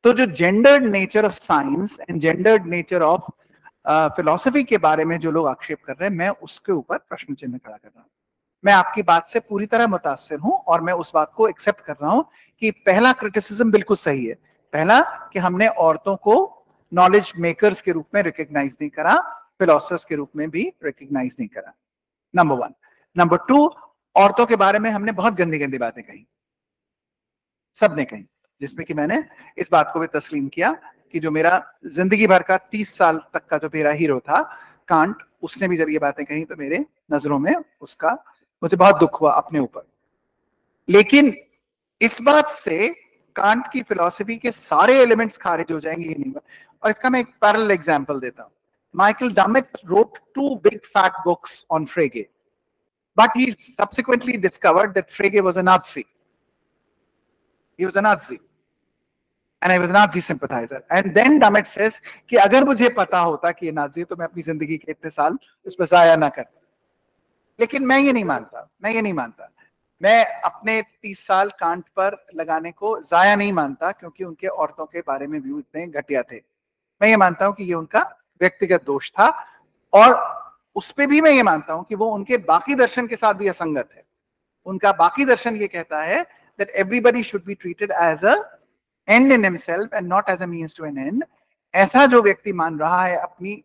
तो जो gendered nature of science and gendered nature of philosophy के बारे में जो लोग आक्षेप कर रहे हैं, मैं उसके ऊपर प्रश्न चिन्ह खड़ा कर रहा हूं। मैं आपकी बात से पूरी तरह मुतासिर हूं और मैं उस बात को एक्सेप्ट कर रहा हूं कि पहला क्रिटिसिज्म बिल्कुल सही है। पहला कि हमने औरतों को नॉलेज मेकर्स के रूप में रिकॉग्नाइज नहीं करा, फिलोसफर्स के रूप में भी रिकॉग्नाइज नहीं करा, नंबर 1। नंबर 2, औरतों के बारे में हमने बहुत गंदी गंदी बातें कही, सबने कही, जिसमें कि मैंने इस बात को भी तस्लीम किया कि जो मेरा जिंदगी भर का 30 साल तक का जो मेरा हीरो था कांट, उसने भी जब ये बातें कही तो मेरे नजरों में उसका मुझे बहुत दुख हुआ अपने ऊपर। लेकिन इस बात से कांट की फिलॉसफी के सारे एलिमेंट्स खारिज हो जाएंगे, ये नहीं हुआ। और इसका मैं एक पैरेलल एग्जांपल देता हूं। Michael Dummett wrote 2 big fat books on Frege, but he subsequently discovered that Frege was a Nazi. He was a Nazi. And I was a Nazi sympathizer. And then Dummett says कि अगर मुझे पता होता कि ये Nazi है तो मैं अपनी जिंदगी के इतने साल उस पर जाया ना करता। लेकिन मैं ये नहीं मानता, मैं अपने 30 साल कांट पर लगाने को जाया नहीं मानता, क्योंकि उनके औरतों के बारे में व्यू इतने घटिया थे। मैं ये मानता हूं कि ये उनका व्यक्तिगत दोष था, और उस पर भी मैं ये मानता हूं कि वो उनके बाकी दर्शन के साथ भी असंगत है। उनका बाकी दर्शन ये कहता है that everybody should be treated as a end in himself and not as a means to an end। ऐसा जो व्यक्ति मान रहा है अपनी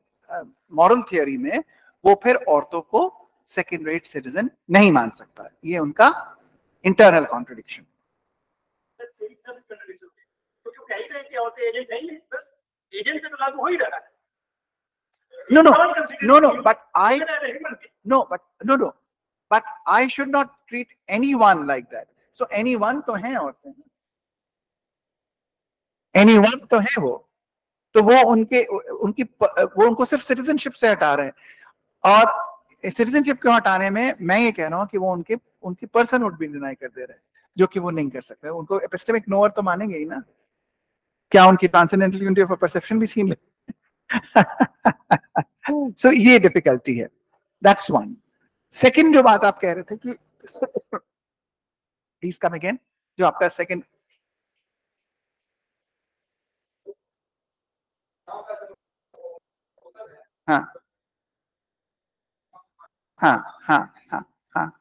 मॉरल थियरी में, वो फिर औरतों को सेकेंड रेट सिटीजन नहीं मान सकता। ये उनका internal contradiction. But I should not treat anyone like that. So anyone तो है औरतें, anyone तो है वो, तो वो उनको सिर्फ सिटीजनशिप से हटा रहे हैं। और सिटीजनशिप क्यों हटाने में मैं ये कह रहा हूं कि वो उनकी पर्सनहुड भी डिनाई कर दे रहे हैं, जो कि वो नहीं कर सकते। उनको एपिस्टेमिक नोअर तो मानेंगे ही ना, क्या उनकी ट्रांसेंडेंटल यूनिटी ऑफ परसेप्शन भी छीन ले। सो ये डिफिकल्टी है, दैट्स वन। सेकंड जो बात आप कह रहे थे कि प्लीज कम अगेन, जो आपका सेकंड, हाँ हाँ हाँ हाँ हाँ।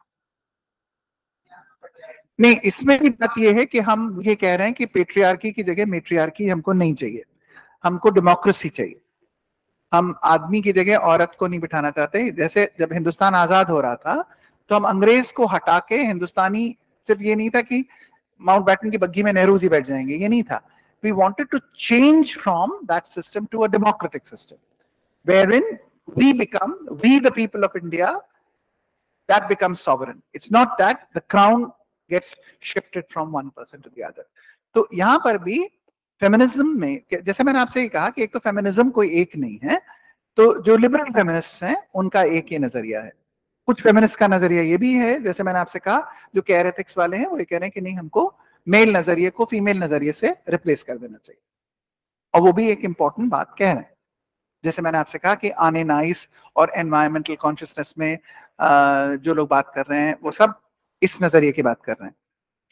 नहीं, इसमें भी बात यह है कि हम ये कह रहे हैं कि पेट्रियार्की की जगह मेट्रियार्की हमको नहीं चाहिए, हमको डेमोक्रेसी चाहिए। हम आदमी की जगह औरत को नहीं बिठाना चाहते। जैसे जब हिंदुस्तान आजाद हो रहा था तो हम अंग्रेज को हटा के हिंदुस्तानी, सिर्फ ये नहीं था कि माउंट बैटन की बग्घी में नेहरू जी बैठ जाएंगे, ये नहीं था। We wanted to change from that system to a democratic system wherein we the people of India, that becomes sovereign. It's not that the crown gets shifted from one person to the other. तो यहां पर भी feminism में, जैसे मैंने आपसे कहा कि एक तो फेमिनिज्म कोई एक नहीं है, तो जो लिबरल फेमिनिस्ट हैं उनका एक ही नजरिया है। कुछ फेमिनिस्ट का नजरिया ये भी है, जैसे मैंने आपसे कहा, जो केयर एथिक्स वाले हैं वो ये कह रहे हैं कि नहीं, हमको मेल नजरिए को फीमेल नजरिए से रिप्लेस कर देना चाहिए। और वो भी एक इंपॉर्टेंट बात कह रहे हैं। जैसे मैंने आपसे कहा कि आने नाइस और एनवायरमेंटल कॉन्शियसनेस में जो लोग बात कर रहे हैं वो सब इस नजरिए की बात कर रहे हैं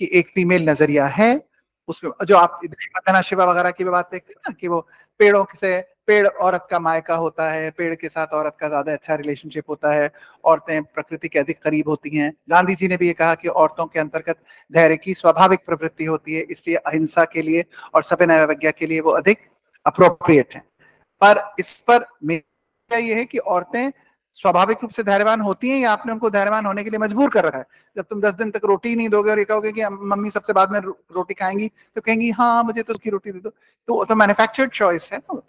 कि एक फीमेल नजरिया है, उसमें जो आप वंदना शिवा वगैरह की बात देखते हैं ना, कि वो पेड़ों से, पेड़ औरत का मायका होता है, पेड़ के साथ औरत का ज्यादा अच्छा रिलेशनशिप होता है, औरतें प्रकृति के अधिक करीब होती हैं। गांधी जी ने भी ये कहा कि औरतों के अंतर्गत धैर्य की स्वाभाविक प्रवृत्ति होती है, इसलिए अहिंसा के लिए और सविनय अवज्ञा के लिए वो अधिक अप्रोप्रिएट है। पर इस पर मेरा ये है कि औरतें स्वाभाविक रूप से धैर्यवान होती हैं या आपने उनको धैर्यवान होने के लिए मजबूर कर रखा है? जब तुम 10 दिन तक रोटी नहीं दोगे और ये कहोगे कि मम्मी सबसे बाद में रोटी खाएंगी, तो कहेंगी हाँ मुझे तो उसकी रोटी दे दो, तो मैन्युफैक्चर्ड चॉइस है ना,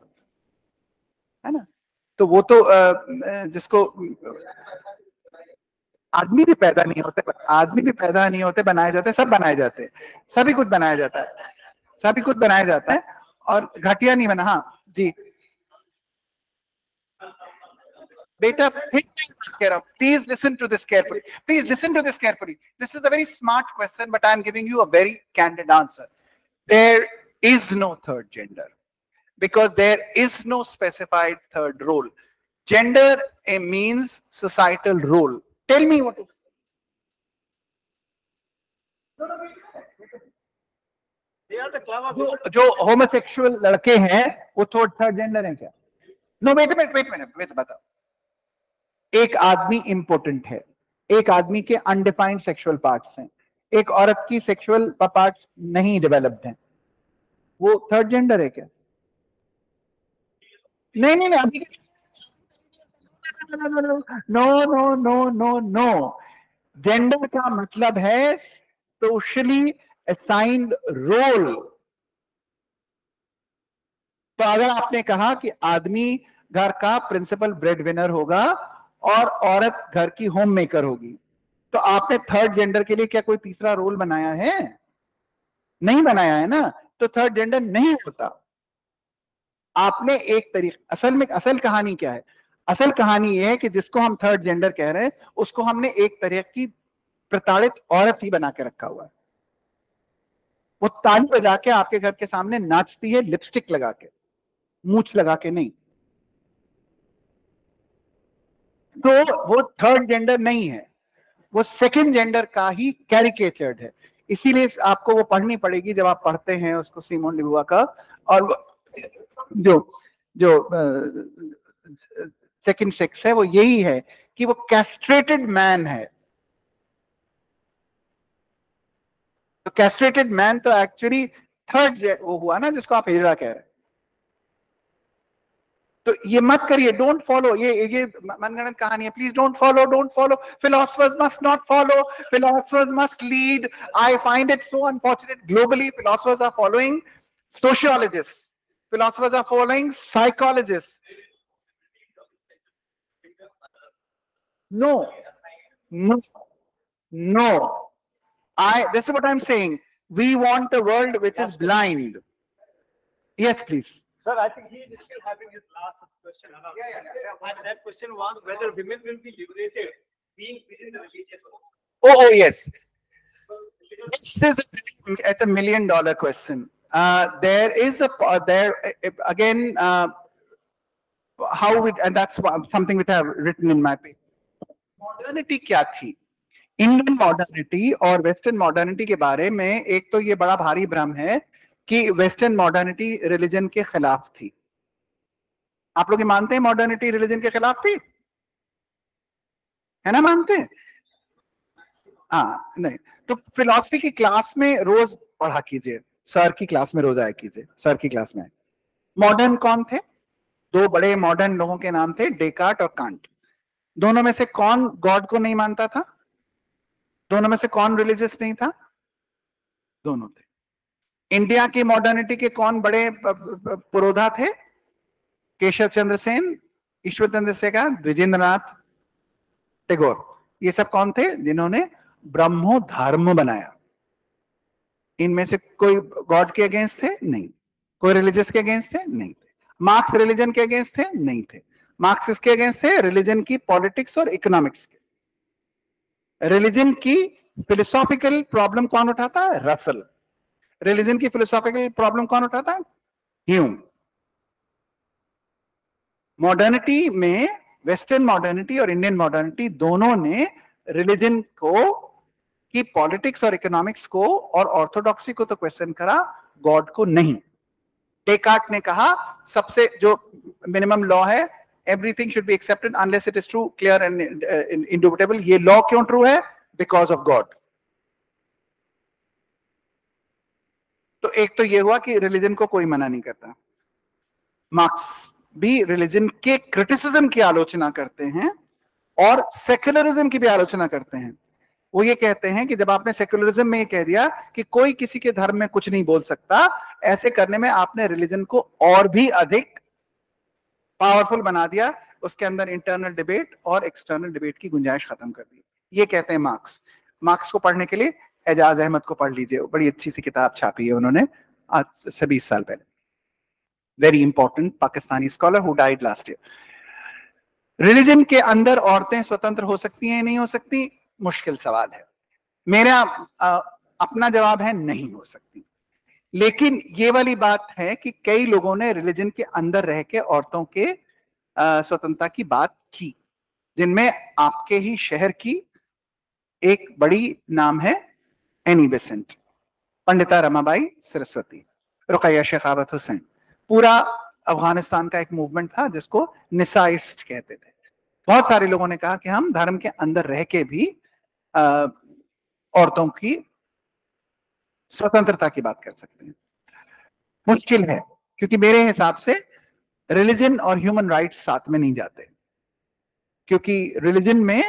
है ना। तो वो तो जिसको आदमी भी पैदा नहीं होते, आदमी भी पैदा नहीं होते, बनाए जाते, सब बनाए जाते हैं, सभी कुछ बनाया जाता है, सभी कुछ बनाया जाता है और घटिया नहीं बना। हाँ जी बेटा, please listen to this carefully. Please listen to this carefully. This is a very smart question, but I am giving you a very candid answer. There is no third gender because there is no specified third role. Gender means societal role. Tell me what. जो homosexual लड़के हैं वो third gender है क्या? No, wait minute बताओ। एक आदमी important है, एक आदमी के अनडिफाइंड सेक्सुअल पार्ट्स हैं, एक औरत की सेक्सुअल पार्ट्स नहीं डेवलप्ड हैं, वो थर्ड जेंडर है क्या? नहीं अभी नो। जेंडर का मतलब है सोशली असाइंड रोल। तो अगर आपने कहा कि आदमी घर का प्रिंसिपल ब्रेड विनर होगा और औरत घर की होम मेकर होगी, तो आपने थर्ड जेंडर के लिए क्या कोई तीसरा रोल बनाया है? नहीं बनाया है ना, तो थर्ड जेंडर नहीं होता। आपने एक तरीके, असल कहानी क्या है? असल कहानी यह है कि जिसको हम थर्ड जेंडर कह रहे हैं उसको हमने एक तरह की प्रताड़ित औरत ही बना के रखा हुआ है। वो ताली बजा के आपके घर के सामने नाचती है, लिपस्टिक लगा के, मूछ लगा के नहीं, तो वो थर्ड जेंडर नहीं है, वो सेकंड जेंडर का ही कैरिकेचर्ड है। इसीलिए आपको वो पढ़नी पड़ेगी जब आप पढ़ते हैं उसको, सिमोन डी बुआ का। और जो सेकंड सेक्स है वो यही है कि वो कैस्ट्रेटेड मैन है। तो कैस्ट्रेटेड मैन तो एक्चुअली थर्ड वो हुआ ना, जिसको आप हिजड़ा कह रहे हैं। तो ये मत करिए, डोंट फॉलो, ये मनगढ़ंत कहानी है, please don't follow. Philosophers must not follow, philosophers must lead. I find it so unfortunate globally philosophers are following sociologists, philosophers are following psychologists. No. This is what I'm saying. We want a world which is blind. Yes, please.
Sir, I think he is still having his last question. And that question was whether women will be liberated being within the religious group.
Oh, yes. This is a $1 million question. There is again, and that's something which I have written in my paper. Modernity क्या थी? Indian modernity और western modernity के बारे में एक तो ये बड़ा भारी भ्रम है कि वेस्टर्न मॉडर्निटी रिलीजन के खिलाफ थी। आप लोग ये मानते हैं मॉडर्निटी रिलीजन के खिलाफ थी, है ना? मानते हैं? हाँ, नहीं तो फिलॉसफी की क्लास में रोज पढ़ा कीजिए, सर की क्लास में रोज आया कीजिए, सर की क्लास में। मॉडर्न कौन थे? दो बड़े मॉडर्न लोगों के नाम थे, डेकार्ट और कांट। दोनों में से कौन गॉड को नहीं मानता था? दोनों में से कौन रिलीजियस नहीं था? दोनों थे। इंडिया की मॉडर्निटी के कौन बड़े पुरोधा थे? केशव चंद्र सेन, ईश्वर चंद्र शेखर, द्विजेंद्रनाथ टैगोर। ये सब कौन थे? जिन्होंने ब्रह्मो धर्म बनाया। इनमें से कोई गॉड के अगेंस्ट थे? नहीं। कोई रिलीजियस के अगेंस्ट थे? नहीं थे। मार्क्स रिलीजन के अगेंस्ट थे? नहीं थे। मार्क्स इसके अगेंस्ट थे? रिलीजन की पॉलिटिक्स और इकोनॉमिक्स के। रिलीजन की फिलोसॉफिकल प्रॉब्लम कौन उठाता है? रसल। रिलीजन की फिलोसॉफिकल प्रॉब्लम कौन उठाता है? ह्यूम। मॉडर्निटी में वेस्टर्न मॉडर्निटी और इंडियन मॉडर्निटी दोनों ने रिलीजन को की पॉलिटिक्स और इकोनॉमिक्स को और ऑर्थोडॉक्सी को तो क्वेश्चन करा, गॉड को नहीं। डेकार्ट ने कहा सबसे जो मिनिमम लॉ है, everything should be accepted unless it is true, clear and indubitable. ये लॉ क्यों ट्रू है? Because of God. तो एक तो ये हुआ कि रिलीजन को कोई मना नहीं करता। मार्क्स भी रिलीजन के क्रिटिसिज्म की आलोचना करते हैं और सेक्युलरिज्म की भी आलोचना करते हैं। वो ये कहते हैं कि जब आपने सेक्युलरिज्म में ये कह दिया कि कोई किसी के धर्म में कुछ नहीं बोल सकता, ऐसे करने में आपने रिलीजन को और भी अधिक पावरफुल बना दिया, उसके अंदर इंटरनल डिबेट और एक्सटर्नल डिबेट की गुंजाइश खत्म कर दी। ये कहते हैं मार्क्स। मार्क्स को पढ़ने के लिए एजाज अहमद को पढ़ लीजिए, बड़ी अच्छी सी किताब छापी है उन्होंने आज से 20 साल पहले। Very important Pakistani scholar who died last year. Religion के अंदर औरतें स्वतंत्र हो सकती हैं नहीं हो सकती? मुश्किल सवाल है। मेरा अपना जवाब है नहीं हो सकती। लेकिन ये वाली बात है कि कई लोगों ने रिलीजन के अंदर रह के औरतों के स्वतंत्रता की बात की, जिनमें आपके ही शहर की एक बड़ी नाम है एनी बेसेंट, पंडिता रमाबाई सरस्वती, रुकैया शेखावत हुसैन। पूरा अफगानिस्तान का एक मूवमेंट था जिसको निसाइस्ट कहते थे। बहुत सारे लोगों ने कहा कि हम धर्म के अंदर रह के भी औरतों की स्वतंत्रता की बात कर सकते हैं। मुश्किल है, क्योंकि मेरे हिसाब से रिलीजन और ह्यूमन राइट्स साथ में नहीं जाते, क्योंकि रिलीजन में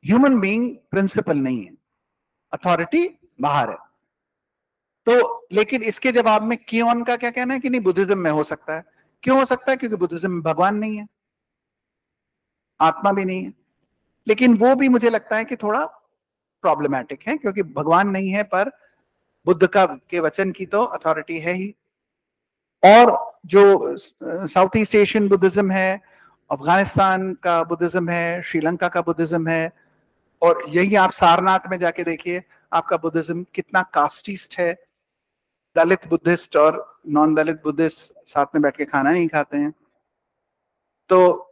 ह्यूमन बीइंग प्रिंसिपल नहीं है, अथॉरिटी बाहर है। तो लेकिन इसके जवाब में कियोन का क्या कहना है कि नहीं, बुद्धिज्म में हो सकता है। क्यों हो सकता है? क्योंकि बुद्धिज्म में भगवान नहीं है, आत्मा भी नहीं है। लेकिन वो भी मुझे लगता है कि थोड़ा प्रॉब्लमैटिक है, क्योंकि भगवान नहीं है पर बुद्ध का के वचन की तो अथॉरिटी है ही। और जो साउथ ईस्ट एशियन बुद्धिज्म है, अफगानिस्तान का बुद्धिज्म है, श्रीलंका का बुद्धिज्म है, और यही आप सारनाथ में जाके देखिए आपका बुद्धिज्म कितना कास्टिस्ट है। दलित बुद्धिस्ट और नॉन दलित बुद्धिस्ट साथ में बैठ के खाना नहीं खाते हैं। तो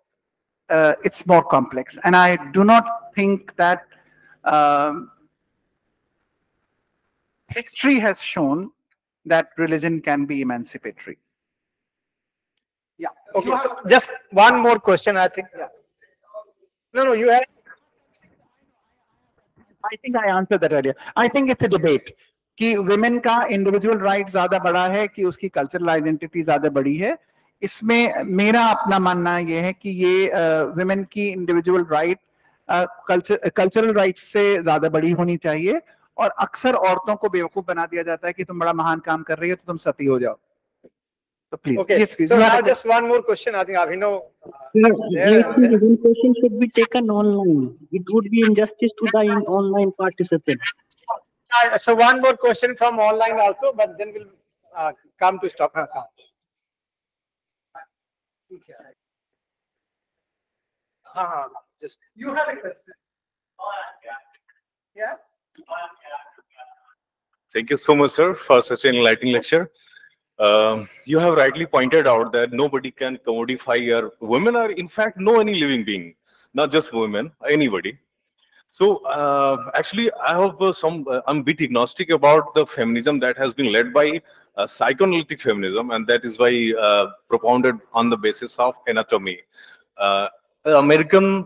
it's more complex, and I do not think that history has shown that religion can be emancipatory. Yeah.
Okay. So just one more question, I think. Yeah. No, you have.
I think I answered that earlier. I think it's a debate कि women का individual right ज्यादा बड़ा है कि उसकी cultural identity ज्यादा बड़ी है। इसमें मेरा अपना मानना ये है कि ये women की individual right cultural rights से ज्यादा बड़ी होनी चाहिए, और अक्सर औरतों को बेवकूफ बना दिया जाता है कि तुम बड़ा महान काम कर रही हो तो तुम सती हो जाओ। तो please,
Okay.
yes, please.
So now just one more question. I think Abhinav.
I think one question should be taken online. It would be injustice to the online participants.
So one more question from online also, but then we'll come to stop. Just
You have a question. Yeah.
Thank you so much, sir, for such an enlightening lecture. You have rightly pointed out that nobody can commodify, or women are in fact no any living being, not just women, anybody. So actually, I have I'm a bit agnostic about the feminism that has been led by psychoanalytic feminism, and that is why propounded on the basis of anatomy. The American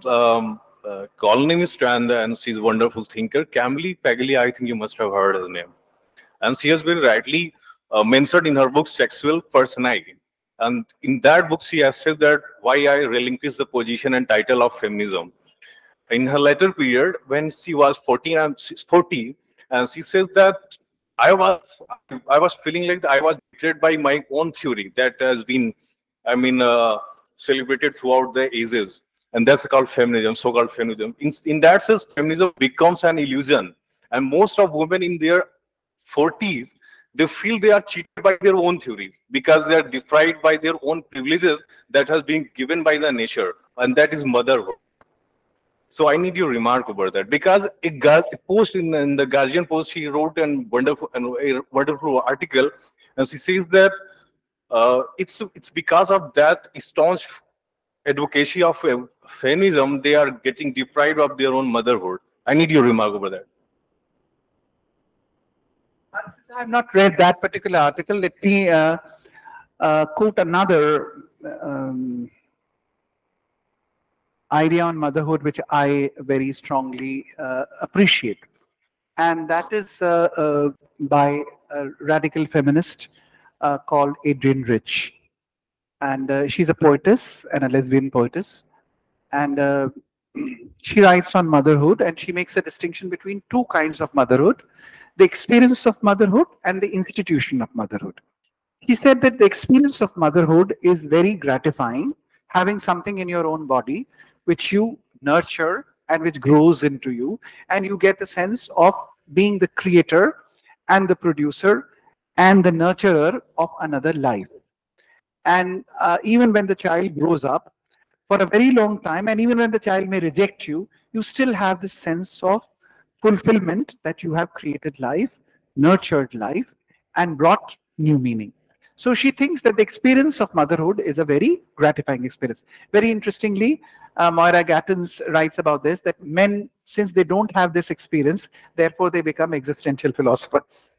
columnist and she's a wonderful thinker, Camille Paglia. I think you must have heard her name, and she has very rightly mentioned in her book Sexual Personality. And in that book, she has said that why I relinquished the position and title of feminism in her later period when she was 14 and she's 40, and she says that i was I was feeling like I was betrayed by my own theory that has been, I mean, celebrated throughout the ages, and that's called feminism, so-called feminism. In that sense, feminism becomes an illusion, and most of women in their 40s, they feel they are cheated by their own theories because they are deprived by their own privileges that has been given by the nature, and that is motherhood. So I need your remark about that, because a post in the Guardian Post, she wrote a wonderful article, and she says that it's because of that staunch advocacy of feminism they are getting deprived of their own motherhood. I need your remark over that.
I have not read that particular article. Let me quote another idea on motherhood, which I very strongly appreciate. And that is by a radical feminist called Adrienne Rich. And she's a poetess and a lesbian poetess. And she writes on motherhood, and she makes a distinction between two kinds of motherhood: the experience of motherhood and the institution of motherhood. He said that the experience of motherhood is very gratifying, having something in your own body which you nurture and which grows into you, and you get the sense of being the creator and the producer and the nurturer of another life. And even when the child grows up for a very long time, and even when the child may reject you, you still have this sense of fulfillment that you have created life, nurtured life, and brought new meaning. So she thinks that the experience of motherhood is a very gratifying experience. Very interestingly, Moira Gattens writes about this, that men, since they don't have this experience, therefore they become existential philosophers,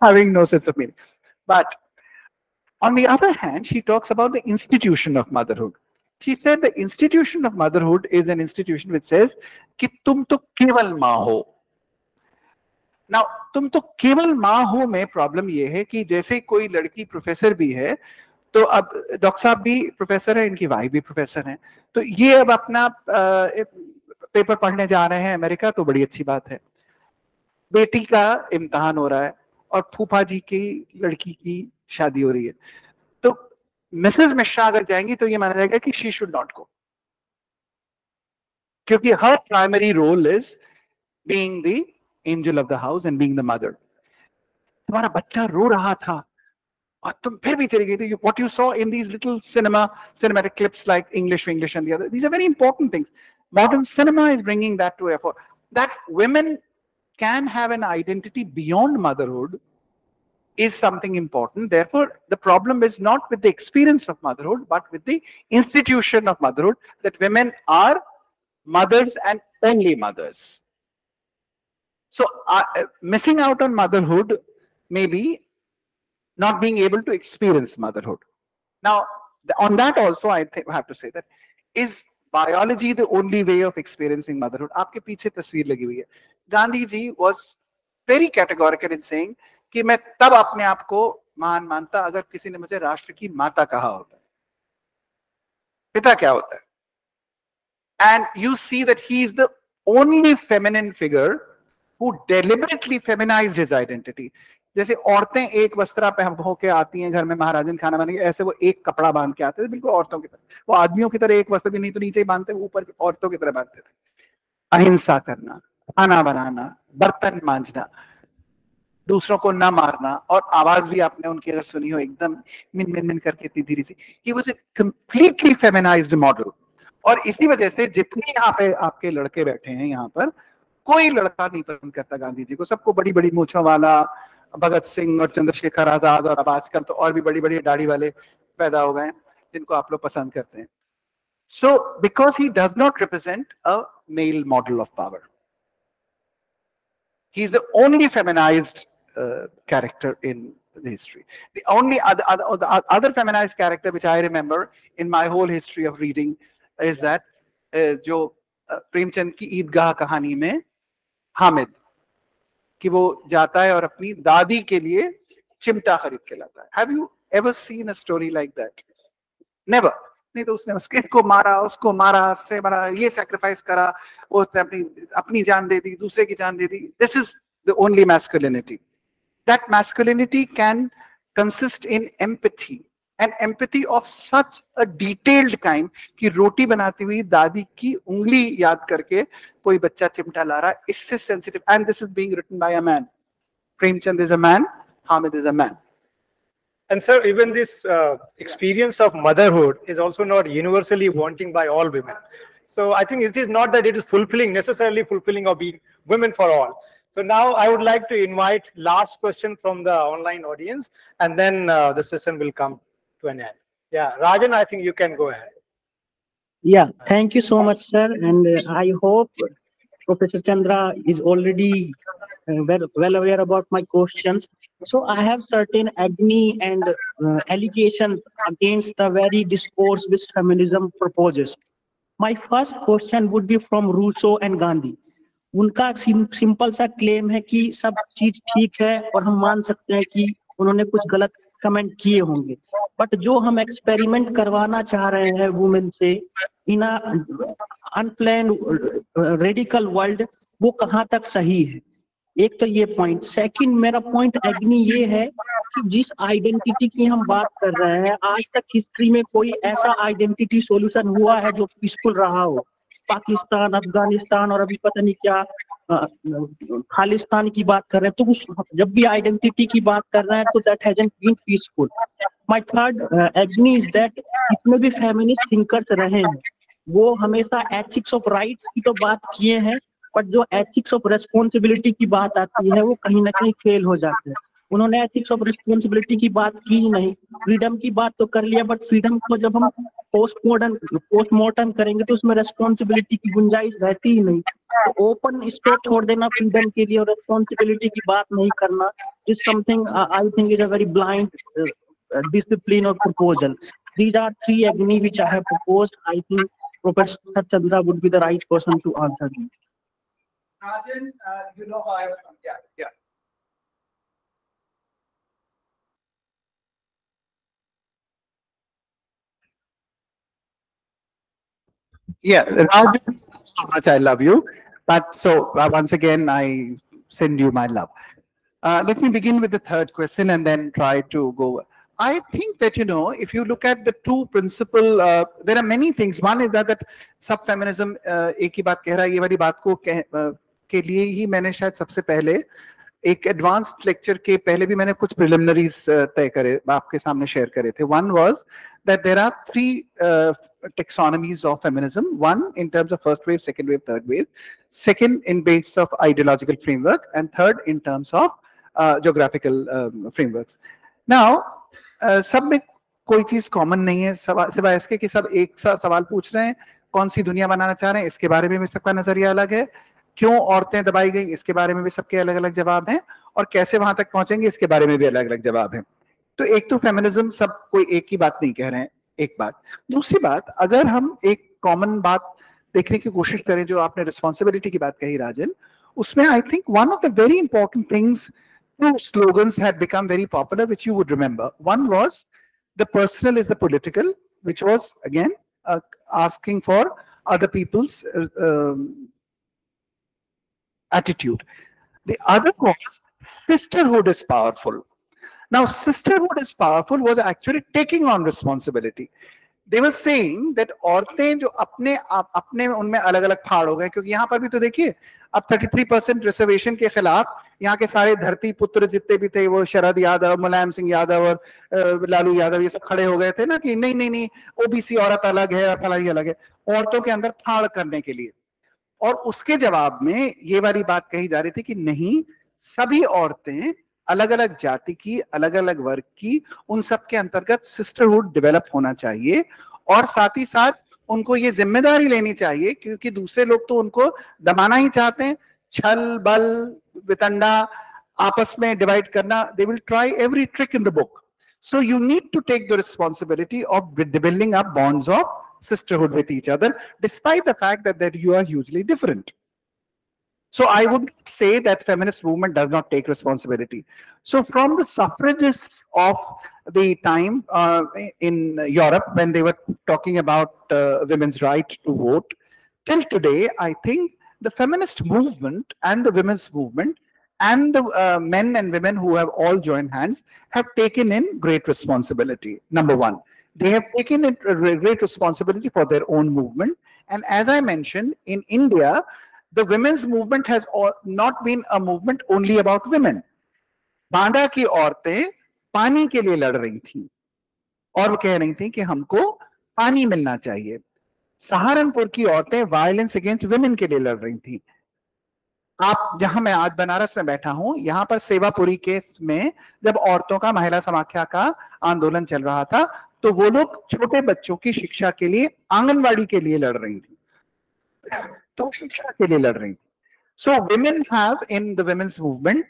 having no sense of meaning. But on the other hand, she talks about the institution of motherhood. She said the institution of motherhood is an institution which says कि तुम तो केवल माँ हो. Now, तुम तो केवल माँ हो में प्रॉब्लम ये है कि जैसे कोई लड़की प्रोफेसर भी है, तो अब डॉक्टर साहब भी प्रोफेसर है, इनकी वाइफ भी प्रोफेसर है, तो ये अब अपना पेपर पढ़ने जा रहे हैं अमेरिका, तो बड़ी अच्छी बात है. बेटी का इम्तिहान हो रहा है और फूफा जी की लड़की की शादी हो रही है, तो मिसेस मिश्रा अगर जाएंगी तो ये माना जाएगा कि शी शुड नॉट गो, क्योंकि हर primary role is being the angel of the house and being the mother. तुम्हारा बच्चा रो रहा था और तुम फिर भी चली गई थी. What you saw in these little cinematic clips like English and the other, these are very important things. Modern cinema is bringing that to effort, that women can have an identity beyond motherhood is something important. Therefore, the problem is not with the experience of motherhood, but with the institution of motherhood, that women are mothers and only mothers. So missing out on motherhood may be not being able to experience motherhood. Now, on that also, I have to say that, is biology the only way of experiencing motherhood? आपके पीछे तस्वीर लगी हुई है. Gandhi ji was very categorical in saying कि मैं तब अपने आप को महान मानता अगर किसी ने मुझे राष्ट्र की माता कहा होता. पिता क्या होता है? And you see that he is the only feminine figure who deliberately feminized his identity. जैसे औरतें एक वस्त्रा पहन होके आती हैं घर में महाराजन खाना बनाने, ऐसे वो एक कपड़ा बांध के आते थे, बिल्कुल औरतों की तरह. वो आदमियों की तरह एक वस्त्र भी नहीं तो नीचे ही बांधते, ऊपर औरतों की तरह बांधते थे. अहिंसा करना, खाना बनाना, बर्तन मांजना, दूसरों को ना मारना, और आवाज भी आपने उनकी अगर सुनी हो एकदम मिन मिन मिन करके इतनी धीरे से. He was a completely feminized model. और इसी वजह से जितने यहाँ पे आपके लड़के बैठे हैं यहाँ पर, कोई लड़का नहीं पसंद करता गांधी जी को. सबको बड़ी बड़ी मूंछों वाला भगत सिंह और चंद्रशेखर आजाद, और अब आजकल तो और भी बड़ी बड़ी दाढ़ी वाले पैदा हो गए जिनको आप लोग पसंद करते हैं. So, because he does not represent a male model of power, he's the only feminized character in the history. The only other feminized character which I remember in my whole history of reading is that जो प्रेमचंद की ईदगाह कहानी में हामिद, कि वो जाता है और अपनी दादी के लिए चिमटा खरीद के लाता है. Have you ever seen a story like that? Never. नहीं तो उसने उसके को मारा, उसको मारा, से मारा, ये sacrifice करा, वो अपनी जान दे दी, दूसरे की जान दे दी. This is the only masculinity. That masculinity can consist in empathy, and empathy of such a detailed kind कि रोटी बनाती हुई दादी की उंगली याद करके कोई बच्चा चिमटा ला रहा है, इससे sensitive. And this is being written by a man. Premchand is a man, Hamid is a man.
And sir, even this experience of motherhood is also not universally wanting by all women. So I think it is not that it is necessarily fulfilling of being women for all. So now I would like to invite last question from the online audience, and then the session will come to an end. Yeah, Rajan, I think you can go ahead.
Yeah, thank you so much, sir. And I hope Professor Chandra is already well aware about my questions. So I have certain agony and allegations against the very discourse which feminism proposes. My first question would be from Rousseau and Gandhi. उनका simple सा claim है कि सब चीज ठीक है और हम मान सकते हैं कि उन्होंने कुछ गलत कमेंट किए होंगे, बट जो हम एक्सपेरिमेंट करवाना चाह रहे हैं वुमेन से इन अनप्लान्ड रेडिकल वर्ल्ड, वो कहाँ तक सही है? एक तो ये पॉइंट. सेकंड, मेरा पॉइंट एग्नी ये है कि जिस आइडेंटिटी की हम बात कर रहे हैं, आज तक हिस्ट्री में कोई ऐसा आइडेंटिटी सॉल्यूशन हुआ है जो पीसफुल रहा हो? पाकिस्तान, अफगानिस्तान और अभी पता नहीं क्या खालिस्तान की बात कर रहे हैं, तो जब भी आइडेंटिटी की बात कर रहे हैं तो that hasn't been peaceful. My third agony is that जितने भी फेमिनिस्ट थिंकर्स रहे हैं वो हमेशा एथिक्स ऑफ राइट्स की तो बात किए हैं, बट जो एथिक्स ऑफ रेस्पॉन्सिबिलिटी की बात आती है वो कहीं ना कहीं फेल हो जाते हैं. उन्होंने एथिक्स ऑफ रिस्पॉन्सिबिलिटी की बात की ही नहीं. फ्रीडम की बात तो कर लिया, बट फ्रीडम को जब हम पोस्टमार्टम करेंगे तो उसमें रेस्पॉन्सिबिलिटी की गुंजाइश रहती ही नहीं. तो ओपन स्पेस छोड़ देना फ्रीडम के लिए और रेस्पॉन्सिबिलिटी की बात नहीं करना is something I think is a very blind discipline or proposal. These are three agony which I have proposed. I think Professor Chandra would be the right person to answer them.
Rajan, you know how I was. Yeah. Yeah, Rajan, how much I love you. But so once again, I send you my love. Let me begin with the third question and then try to go. I think that, if you look at the two principal, there are many things. One is that सब feminism एक ही बात कह रहा है. ये वाली बात को के लिए ही मैंने शायद सबसे पहले एक एडवांस्ड लेक्चर के पहले भी मैंने कुछ प्रिलिमिनरीज तय करे, आपके सामने शेयर करे थे. One was that there are three taxonomies of feminism. One in terms of first wave, second wave, third wave. Second in base of ideological framework, and third in terms of geographical frameworks. Now, सब में कोई चीज common नहीं है सिवाय इसके कि सब एक सा सवाल पूछ रहे हैं, कौन सी दुनिया बनाना चाह रहे हैं, इसके बारे में भी सबका नजरिया अलग है. क्यों औरतें दबाई गई, इसके बारे में भी सबके अलग अलग जवाब हैं. और कैसे वहां तक पहुंचेंगे, इसके बारे में भी अलग अलग जवाब हैं. तो एक तो फेमिनिज्म सब कोई एक ही बात नहीं कह रहे हैं. एक बात. दूसरी बात, अगर हम एक कॉमन बात देखने की कोशिश करें, जो आपने रिस्पॉन्सिबिलिटी की बात कही राजन, उसमें I think one of the very important things, two slogans had become very popular, which you would remember. One was the personal is the political, which was again asking for other people's attitude. The other was sisterhood is powerful. Now, sisterhood is powerful was actually taking on responsibility. They were saying that औरतें जो अपने उनमें अलग अलग फाड़ हो गए, क्योंकि यहाँ पर भी तो देखिए अब 33% रिजर्वेशन के खिलाफ यहाँ के सारे धरती पुत्र जितने भी थे, वो शरद यादव, मुलायम सिंह यादव और लालू यादव, ये सब खड़े हो गए थे ना कि नहीं ओबीसी औरत अलग है और फलानी अलग है, औरतों के अंदर फाड़ करने के लिए. और उसके जवाब में ये वाली बात कही जा रही थी कि नहीं, सभी औरतें अलग अलग जाति की, अलग अलग वर्ग की, उन सब के अंतर्गत सिस्टरहुड डेवलप होना चाहिए. और साथ ही साथ उनको ये जिम्मेदारी लेनी चाहिए, क्योंकि दूसरे लोग तो उनको दबाना ही चाहते हैं, छल बल वितंडा आपस में डिवाइड करना, they will try every trick in the book. So you need to take the responsibility of building up bonds of sisterhood with each other, despite the fact that you are hugely different. So I would say that feminist movement does not take responsibility. So from the suffragists of the time in Europe, when they were talking about women's right to vote, till today, I think the feminist movement and the women's movement and the men and women who have all joined hands have taken in great responsibility. Number one, they have taken in great responsibility for their own movement. And as I mentioned, in India, the women's movement has not been a movement only about women. Banda की औरतें पानी के लिए लड़ रही थी और वो कह रही थी कि हमको पानी मिलना चाहिए. सहारनपुर की औरतें वायलेंस अगेंस्ट वुमेन के लिए लड़ रही थी. आप जहां मैं आज बनारस में बैठा हूं, यहां पर सेवापुरी केस में जब औरतों का महिला समाख्या का आंदोलन चल रहा था, तो वो लोग छोटे बच्चों की शिक्षा के लिए आंगनवाड़ी के लिए लड़ रही थी, तो शिक्षा के लिए लड़ रही थी. So women have in the women's movement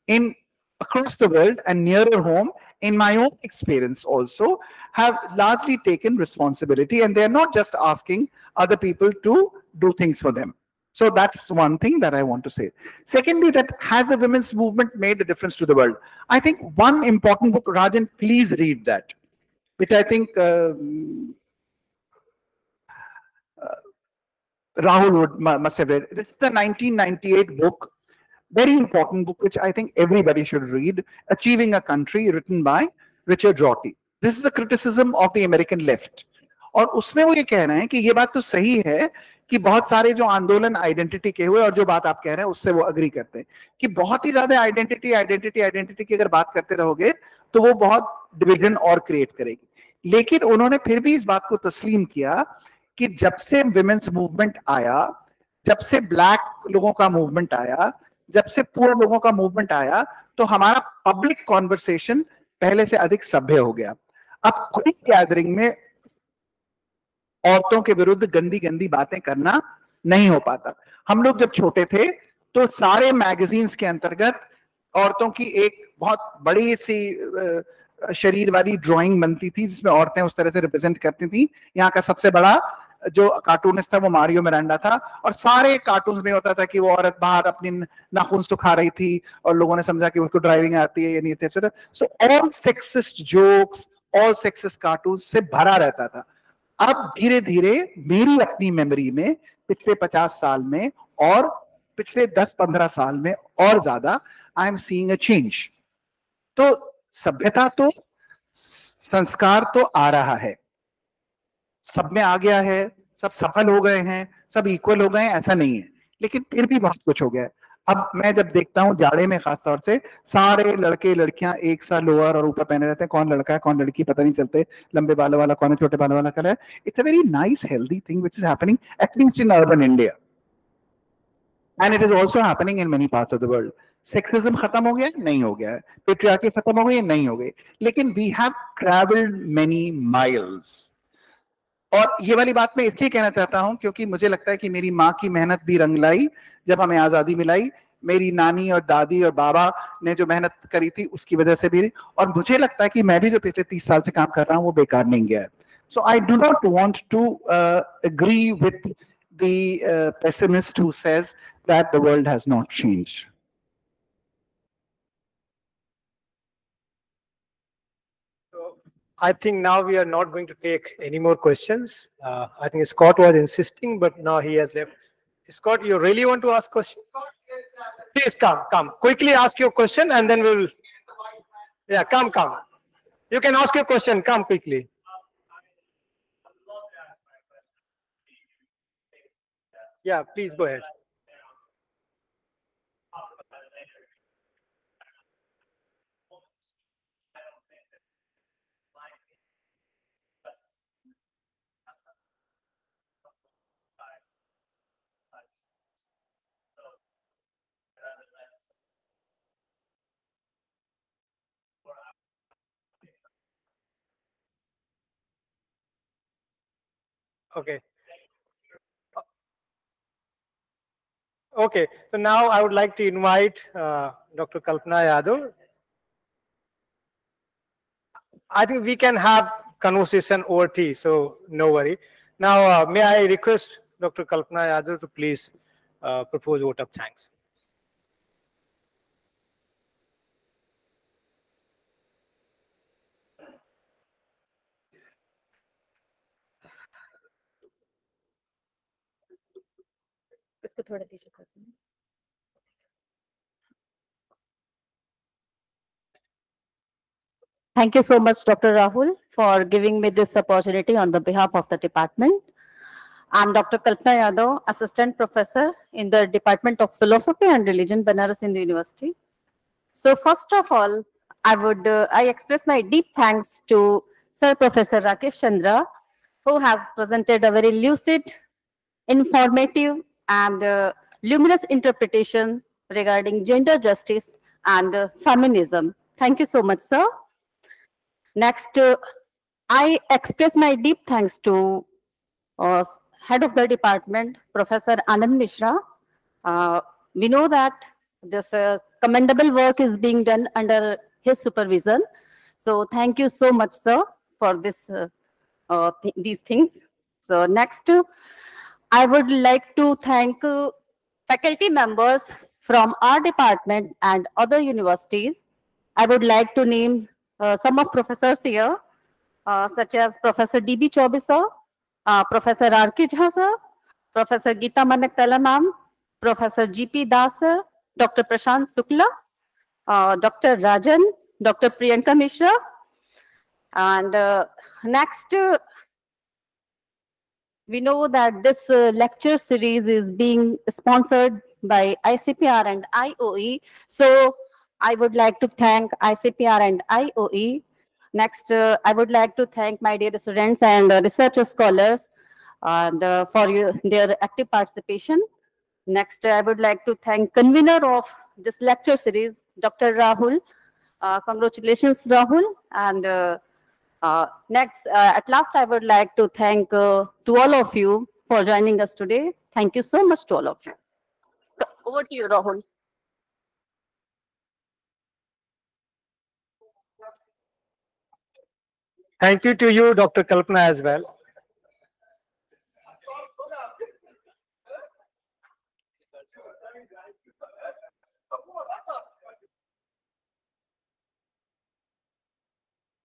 in across the world and nearer home, in my own experience also, have largely taken responsibility, and they are not just asking other people to do things for them. So that's one thing that I want to say. Secondly, that has the women's movement made a difference to the world? I think one important book, Rajan, please read that, which I think Rahul must have read. This is the 1998 book, very important book, which I think everybody should read, Achieving a Country, written by Richard Rorty. This is a criticism of the American left. और उसमें वो ये कह रहे हैं कि ये बात तो सही है कि बहुत सारे जो आंदोलन आइडेंटिटी के हुए, और जो बात आप कह रहे हैं उससे वो अग्री करते हैं कि बहुत ही ज्यादा आइडेंटिटी की अगर बात करते रहोगे तो वो बहुत डिवीजन और क्रिएट करेगी. लेकिन उन्होंने फिर भी इस बात को तस्लीम किया कि जब से विमेन्स मूवमेंट आया, जब से ब्लैक लोगों का मूवमेंट आया, जब से पुअर लोगों का मूवमेंट आया, तो हमारा पब्लिक कॉन्वर्सेशन पहले से अधिक सभ्य हो गया. अब कोई गैदरिंग में औरतों के विरुद्ध गंदी गंदी बातें करना नहीं हो पाता. हम लोग जब छोटे थे तो सारे मैगजीन्स के अंतर्गत औरतों की एक बहुत बड़ी सी शरीर वाली ड्राइंग बनती थी जिसमें औरतें उस तरह से रिप्रेजेंट करती थी. यहाँ का सबसे बड़ा जो कार्टूनिस्ट था वो मारियो मिरांडा था, और सारे कार्टून्स में होता था कि वो औरत बाहर अपनी नाखून सुखा रही थी और लोगों ने समझा कि उसको ड्राइविंग आती है या नहीं. So all sexist jokes, all sexist cartoon से भरा रहता था. अब धीरे धीरे मेरी अपनी मेमोरी में पिछले 50 साल में और पिछले 10-15 साल में और ज्यादा I am seeing a change. तो सभ्यता तो, संस्कार तो आ रहा है, सब में आ गया है, सब सफल हो गए हैं, सब इक्वल हो गए हैं, ऐसा नहीं है, लेकिन फिर भी बहुत कुछ हो गया है. अब मैं जब देखता हूँ जाड़े में खासतौर से सारे लड़के लड़कियां एक सा लोअर और ऊपर पहने रहते हैं, कौन लड़का है कौन लड़की पता नहीं चलते, लंबे बालों वाला कौन है छोटे बालों वाला कौन है. It's a very nice healthy thing which is happening at least in urban India, and it is also happening in many parts of the world. Sexism खत्म हो गया नहीं हो गया है, पेट्रियार्की खत्म हो गई नहीं हो गई, लेकिन we have travelled many miles. और ये वाली बात मैं इसलिए कहना चाहता हूं क्योंकि मुझे लगता है कि मेरी माँ की मेहनत भी रंग लाई जब हमें आजादी मिलाई. मेरी नानी और दादी और बाबा ने जो मेहनत करी थी उसकी वजह से भी, और मुझे लगता है कि मैं भी जो पिछले 30 साल से काम कर रहा हूं वो बेकार नहीं गया है. So I do not want to agree with the pessimist who says that the world has not changed.
I think now we are not going to take any more questions. I think Scott was insisting, but now he has left. Scott, you really want to ask questions? Please come. Quickly ask your question and then we'll... Yeah, come. You can ask your question. Come quickly. Yeah, please go ahead. Okay. Okay. So now I would like to invite Dr. Kalpana Yadav. I think we can have conversation over tea, so no worry. Now, may I request Dr. Kalpana Yadav to please propose vote of thanks.
इसको थोड़ा पीछे कर दूँ। Thank you so much, Dr. Rahul, for giving me this opportunity on the behalf of the department. I'm Dr. Kalpana Yadav, Assistant Professor in the Department of Philosophy and Religion, Banaras Hindu University. So first of all, I express my deep thanks to Sir Professor Rakesh Chandra, who has presented a very lucid, informative, and luminous interpretation regarding gender justice and feminism. Thank you so much, sir. Next, I express my deep thanks to head of the department, Professor Anand Mishra. We know that this commendable work is being done under his supervision. So thank you so much, sir, for this these things. So next, I would like to thank faculty members from our department and other universities. I would like to name some of professors here, such as Professor D.B. Chaubey sir, Professor R.K. Jha sir, Professor Geeta Manak ma'am, Professor G.P. Das sir, Dr. Prashant Sukla, Dr. Rajan, Dr. Priyanka Mishra, and next, we know that this lecture series is being sponsored by ICPR and IOE. So I would like to thank ICPR and IOE. Next, I would like to thank my dear students and research scholars and their active participation. Next, I would like to thank convener of this lecture series, Dr. Rahul. Congratulations, Rahul. And next, at last, I would like to thank to all of you for joining us today. Thank you so much to all of you. Over to you, Rahul.
Thank you to you, Dr. Kalpana, as well.